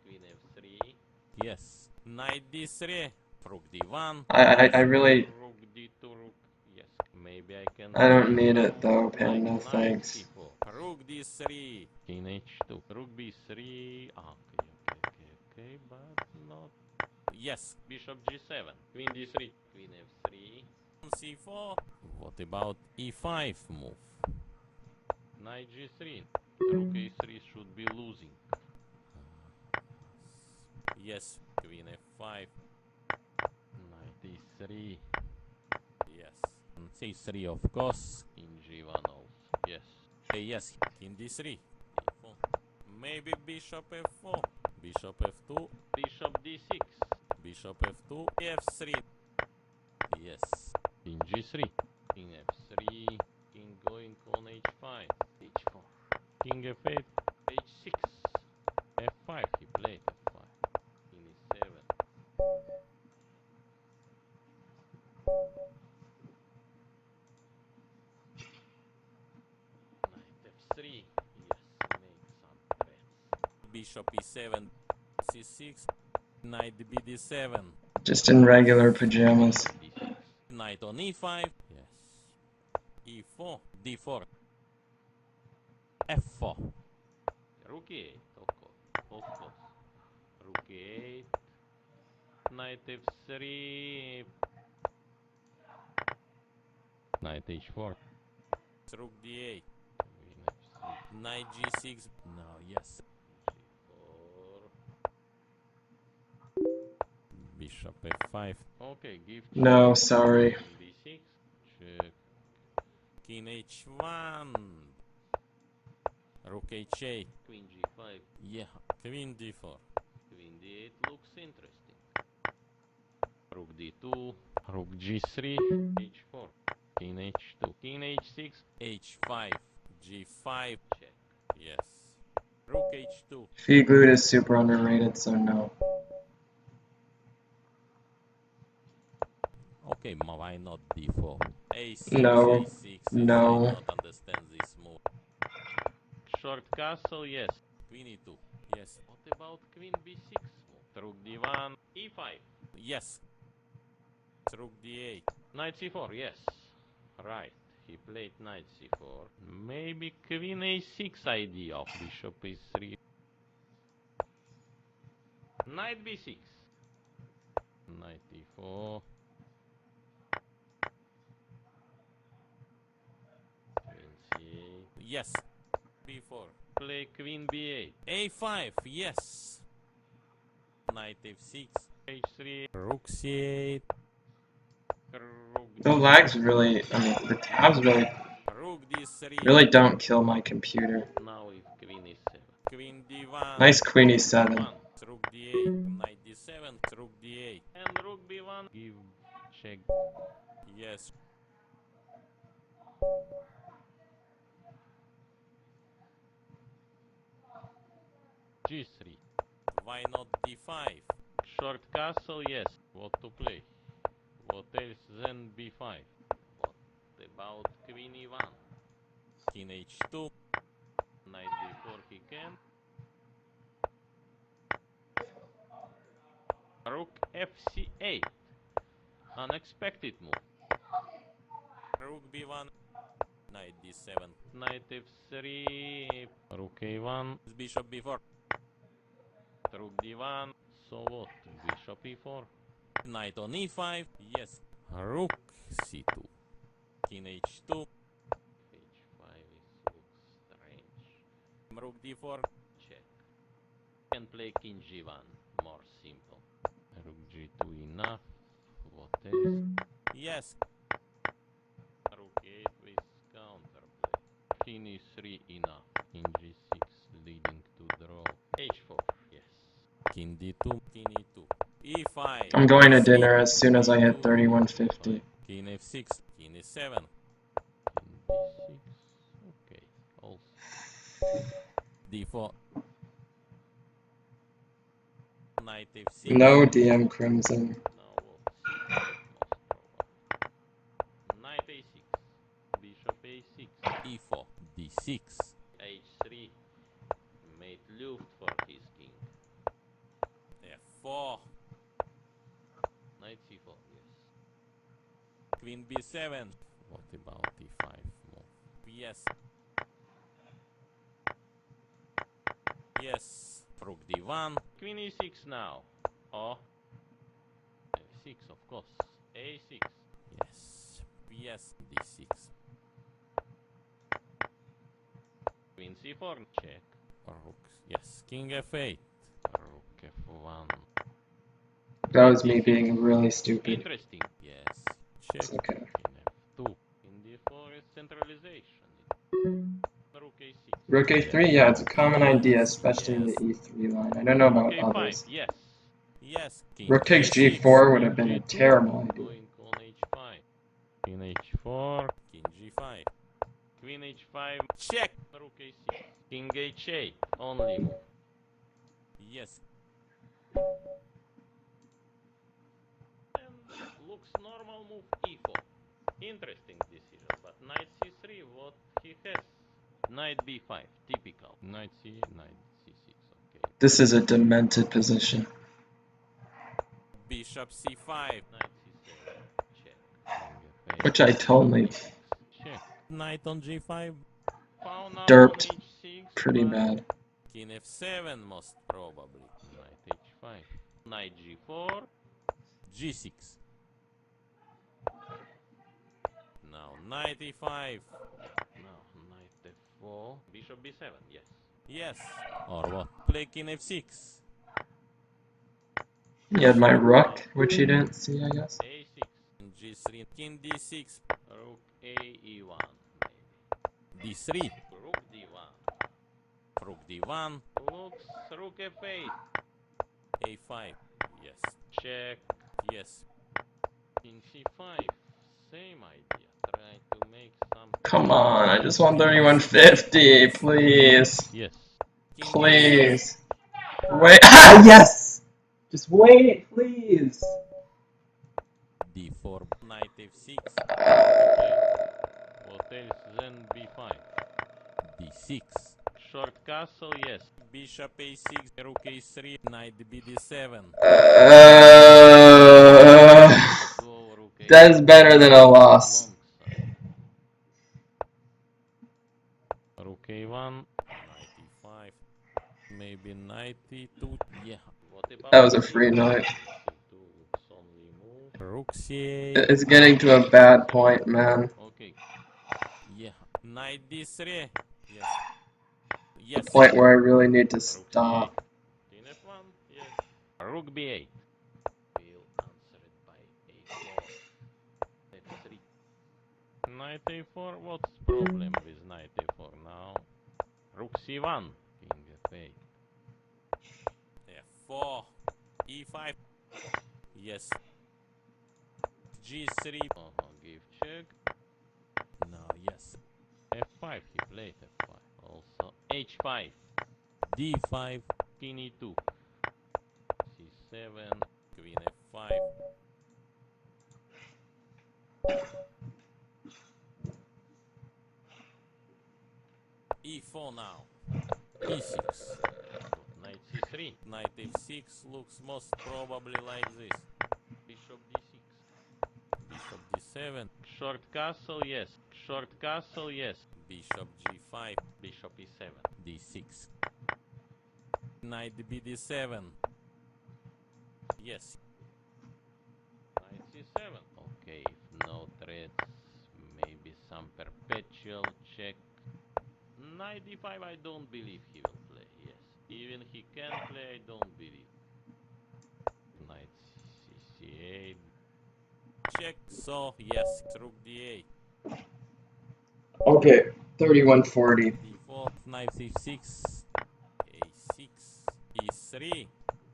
Queen f3. Yes. Knight d3. Rook d1. I really, Rook d2, rook. Yes, maybe I can. I don't need it Now, though, like Panda, knight thanks. c4. Rook d3. King h2. Rook b3. Okay, but not. Yes. Bishop g7. Queen d3. Queen f3. c4. What about e5 move? Knight g3. Rook a3 should be losing. Yes. Queen f5. Knight e3. Yes. c3 of course. King g1 also. Yes. Yes. King d3. d4. Maybe bishop f4. Bishop f2. Bishop d6. Bishop f2. f3. Yes. King g3. King f3. King going on h5. h4. King f8. h6. f5. He played f5. King e7. Knight f3. Yes, make some threats. Bishop e7. c6. Knight bd7. Just in regular pajamas. d6. Knight on e5. Yes. e4. d4. f4. Rook e8. Of course. Rook e8. Knight f3. Knight h4. Rook d8. Queen f3. Knight g6. No, yes. g4. Bishop f5. Okay, give check. No, sorry. King b6. Check. King h1. Rook h8. Queen g5. Yeah. Queen d4. Queen d8 looks interesting. Rook d2. Rook g3. h4. King h2. King h6. h5. g5. Check. Yes. Rook h2. Feedloot is super underrated, so no. Okay, why not d4? a6, No. a6 is I No. not understand this move. Short castle, yes. Queen e2. Yes. What about queen b6? Rook d1. e5. Yes. Rook d8. Knight c4, yes. Right. He played knight c4. Maybe queen a6 idea of bishop e3. Knight b6. Knight e4. Queen c8. Yes. b4. Play queen b8. a5. Yes. Knight f6. h3. Rook c8. Rook The lags really, I mean, the tabs Rook d3. really don't kill my computer. Now if queen e7. Queen d1. Nice queen e7. Rook d8. Knight d7. Rook d8. And rook b1. Give check. Yes. g3. Why not d5? Short castle, yes. What to play? What else than b5? What about queen e1? King h2. Knight d4 he can. Rook fc8. Unexpected move. Rook b1. Knight d7. Knight f3. Rook a1. Bishop b4. Rook d1. So what? Bishop e4. Knight on e5. Yes. Rook c2. King h2. h5 looks strange. Rook d4. Check. Can play king g1. More simple. Rook g2 enough. What else? Yes. Rook 8 with counterplay. King e3 enough. King g6 leading to draw. h4. Yes. King d2. King e2. e5. I'm going to c3, dinner as soon as I hit d2, 3150. King f6. King e7. King d6. Okay. Also. d4. Knight f6. No DM Crimson. Now what? c5 most probably. Knight a6. Bishop a6. e4. d6. h3. Made luft for his king. f4. Knight c4. Yes. Queen b7. What about e5 move? Yes. Yes. Rook d1. Queen e6 now. Oh. f6 of course. a6. Yes. Yes. d6. Queen c4. Check. Rook. Yes. King f8. Rook f1. That was me being really stupid. Interesting. Yes. Check. It's okay. King f2. In d4 is centralization. Rook a6. Rook a3, yeah, it's a common idea, especially in the Yes. e3 line. I don't know Rook about a5. others. Yes. Yes. King Rook takes a6. g4 would have been King a g2. terrible idea. Going on h5. King h4. King g5. Queen h5. Check. Rook a6. King h8. Only move. Yes. And looks normal move e4. Interesting decision, but knight c3, what he has? Knight b5, typical. Knight c6, okay. This is a demented position. Bishop c5. Knight c7, check. King f8. Which I totally Check. Knight on g5. Pawn up on derped h6. pretty but bad. King f7 most probably. Knight h5. Knight g4. g6. Now knight e5. Now knight f4. Bishop b7, yes. Yes. Or what? Play king f6. He had my rook, which he didn't see, I guess. a6. g3. King d6. Rook a e1, maybe. d3. Rook d1. Rook d1. Looks rook f8. a5. Yes. Check. Yes. King c5. Same idea. Try to make some. Come on, I just want 3150, please. Yes. King Please. Wait. Ah, yes! Just wait, please. d4. Knight f6. What else? Then b5. d6. Short castle, yes. Bishop a6. Rook a3. Knight bd7. Go rook a. That's better than a loss. Long side. Rook a1. Knight e5. Maybe knight e2. Yeah. What about That was a free knight. c2 looks only move. Rook c8. It's getting to a bad point, man. Okay. Yeah. Knight d3. Yes. The Yes. point where I really need to Rook stop. c8. King f1, yes. Rook b8. Will answer it by a4. f3. Knight a4. What's problem with knight a4 now? Rook c1. King f8. f4. e5. Yes. g3. Give check. Now yes. f5. He played f5. Also h5. d5. King e2. c7. Queen f5. e4 now. e6. Knight c6. b3. Knight f6 looks most probably like this. Bishop d6. Bishop d7. Short castle, yes. Short castle, yes. Bishop g5. Bishop e7. d6. Knight bd7. Yes. Knight c7. Okay, if no threats, maybe some perpetual check. Knight d5, I don't believe he will play, yes. Even he can play, I don't believe. Knight c8. Check. So yes. Rook d8. Okay, 3140. d4. Knight c6. a6. e3.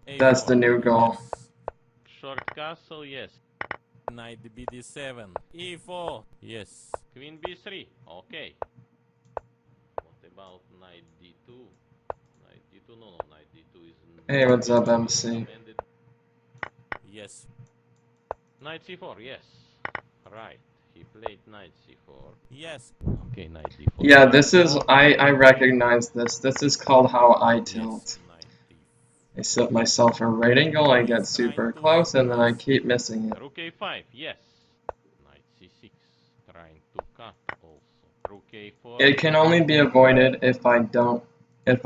a4. That's the new goal. Yes. Short castle, yes. Knight bd7. e4. Yes. Queen b3, okay. What about knight d2? Knight d2, no, knight d2 is... Hey, what's up, MC? Yes. Knight c4, yes. Right, he played knight c4. Yes. Okay, knight d4. Yeah, this is, I recognize this. This is called how I tilt. Yes. Knight d4. I set myself a right angle, I get He's trying super to close, and then I yes. keep missing it. Rook a5, yes. Knight c6, trying to cut also. Rook a4. It can only be avoided if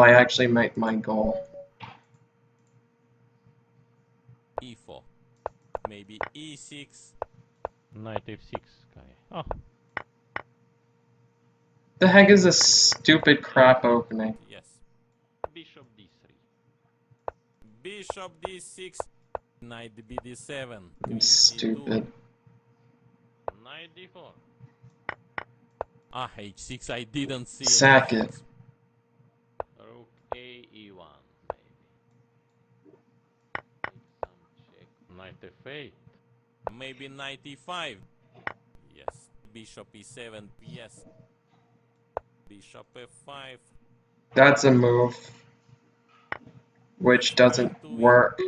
I actually make my goal. e4. Maybe e6. Knight f6, guy. Oh, The heck is this stupid crap opening? Yes. bishop d3. Bishop d6. Knight bd7. I'm Queen stupid. c2. Knight d4. Ah, h6. I didn't see Sack it. h6. Rook a e1, maybe. Take some check. Knight f8. Maybe knight e5. Yes. Bishop e7. Yes. Bishop f5. That's a move which doesn't work.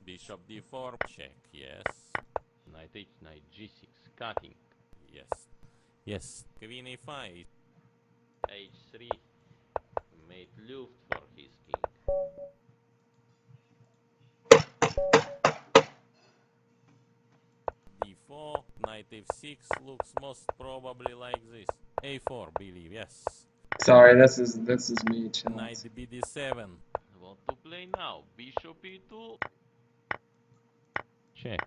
Bishop d4. Check. Yes. Knight h, knight g6, cutting. Yes. Yes. Queen a5. h3. Made luft for his king. d4. Knight f6 looks most probably like this. a4. Believe. Yes. Sorry, this is me, chill. Knight bd7. What to play now? Bishop e2. Check.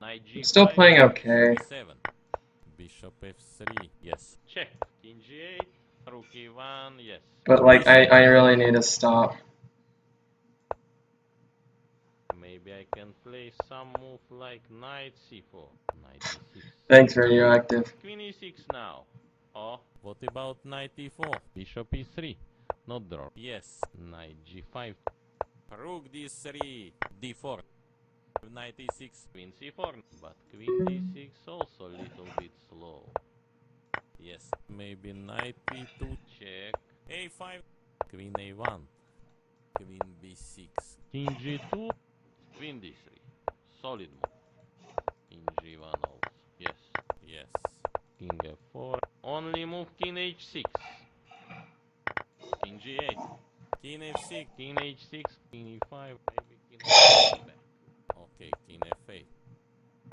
Knight g5. I'm still playing okay. b7. Bishop f3. Yes. Check. King g8. Rook e1. Yes. But like I really need to stop. Maybe I can play some move like knight c4. Knight d6. Thanks, Radioactive. Queen e6 now. Oh, What about knight e4? bishop e3. Not draw. Yes. Knight g5. Rook d3. d4. Knight e6. Queen c4. But queen d6 also a little bit slow. Yes. Maybe knight e2. Check. a5. Queen a1. Queen b6. King g2. Queen d3. Solid move. King g1 also. Yes. Yes. King f4. Only move king h6. King g8. King f6. King h6. King e5. Maybe king f7 back. Okay. King f8.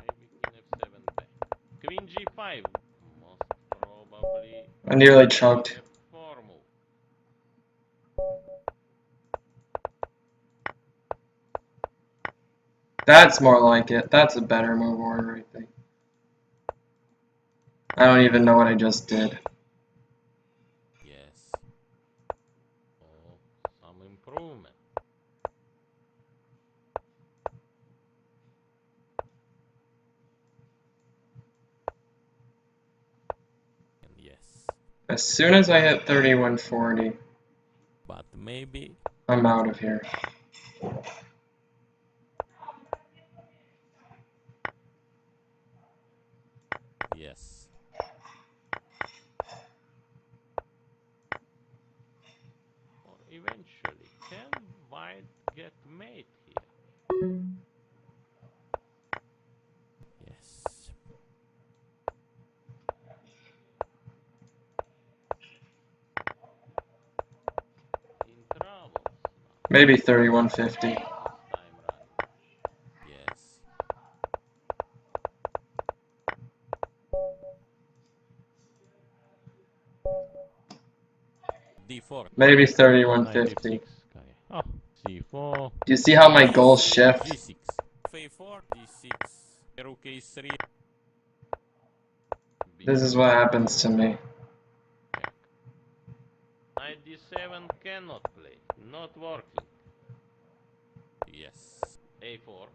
Maybe king f7 back. Queen g5. Most probably I nearly choked. f4 move. That's more like it. That's a better move order, I think. I don't even know what I just did. Yes. Oh, some improvement. And yes. As soon as I hit 3140, But maybe. I'm out of here. Yes. Or eventually, can white get mate here? Yes. In trouble. Maybe 3150. Time running. Yes. D4. Maybe 3150. 96. Okay. Oh, C4. Do you see how my goals D6. shift? G6. F4. D6. Rook A3. This is what happens to me. Check. Knight D7 cannot play. Not working. Yes. A4.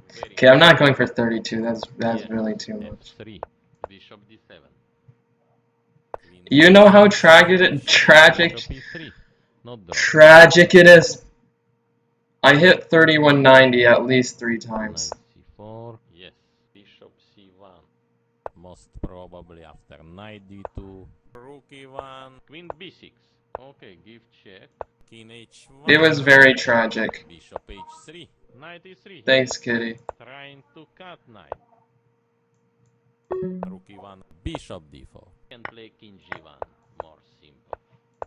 Very Okay, I'm not going for 32. That's yes. really too much. F3. Bishop D7. Queen You know how H6. tragic Bishop E3. Not drop. tragic it is. I hit 3190 at least 3 times. Knight C4. Yes. Bishop C1. Most probably after knight D2. Rook E1. Queen B6. Okay, give check. King H1. It was very tragic. Bishop H3. Knight E3. Thanks, Kitty. Trying to cut knight. Rook E1. Bishop D4. Can play King G1. More simple.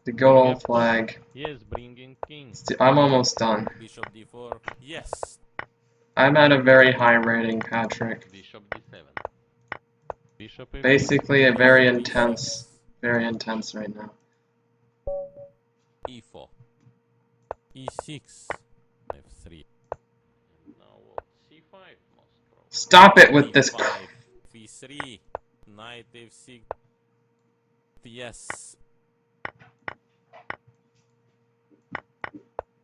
The good old flag. Yes, bringing king. I'm almost done. Bishop D4. Yes. I'm at a very high rating, Patrick. Bishop D7. Bishop F6. Basically, a very intense right now. E4. E6. F3. Now C5 most probably. Stop it with this. E5. E3. Knight F6. Yes.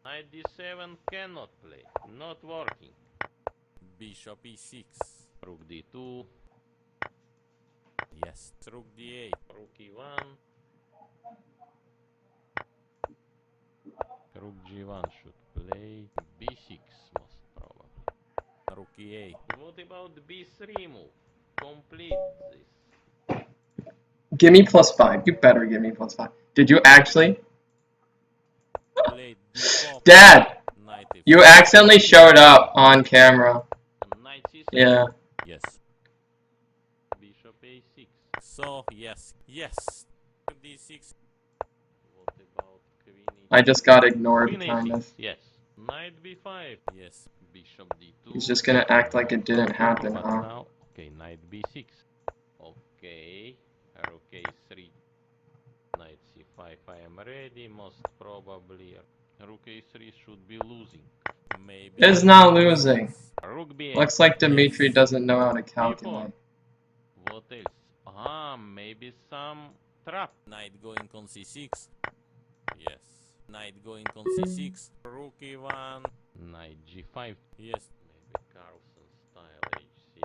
Knight D7 cannot play. Not working. Bishop E6. Rook D2. Yes. Rook D8. Rook E1. Rook G1 should play. B6 most probably. Rook E8. What about B3 move? Complete this. Give me +5. You better give me +5. Did you actually? Play D4. Dad! Knight F6. You accidentally showed up on camera. Knight C6. Yeah. Yes. Bishop A6. So, yes. Yes. D6. What about Queen E2? I just got ignored, Queen kind A6. of. Yes. Knight B5. Yes. Bishop D2. He's just gonna act like it didn't happen, But huh? now, okay, Knight B6. Okay. Rook A3. Knight C5. I am ready. Most probably Rook A3 should be losing. Maybe. It's not losing. Rook B8. Looks like Dimitri Yes. doesn't know how to calculate. What else? Maybe some trap. Knight going on C6. Yes. Knight going on C6. Rook E1. Knight G5. Yes. Maybe Carlsen style H6.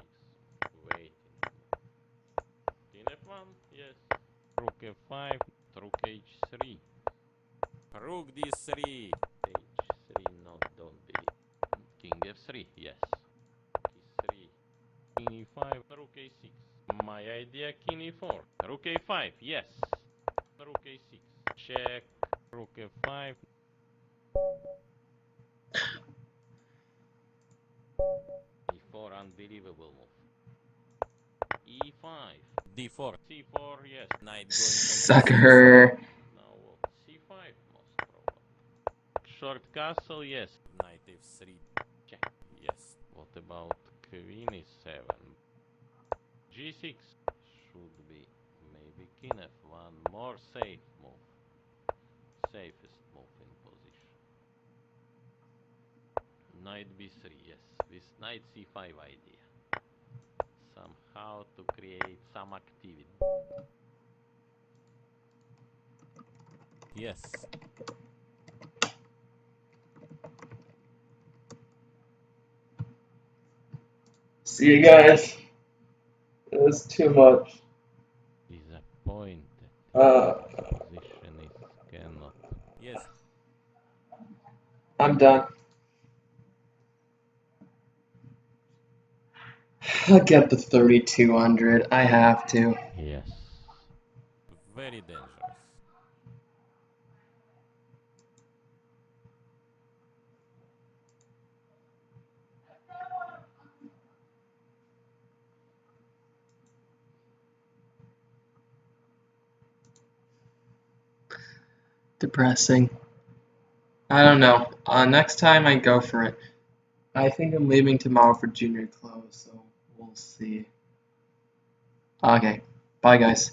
Waiting. King F1. Yes. Rook F5. Rook H3. Rook D3. H3. No, don't believe. King F3. Yes. E3. King E5. Rook A6. My idea. King E4. Rook A5. Yes. Rook A6. Check. Rook F5. E4. Unbelievable move. E5. D4. C4. Yes. Knight going on C6. Sucker. Now C5 most probably. Short castle. Yes. Knight F3. Check. Yes. What about Queen E7? G6 should be maybe King F1. More safe move. Safest move in position. Knight B3. Yes. This Knight C5 idea. Somehow to create some activity. Yes. See you guys. It was too much. Disappointed. Position is cannot. Yes. I'm done. I'll get the 3200. I have to. Yes. Very dangerous. Depressing. I don't know. Next time I go for it. I think I'm leaving tomorrow for junior close, so we'll see. Okay, bye guys.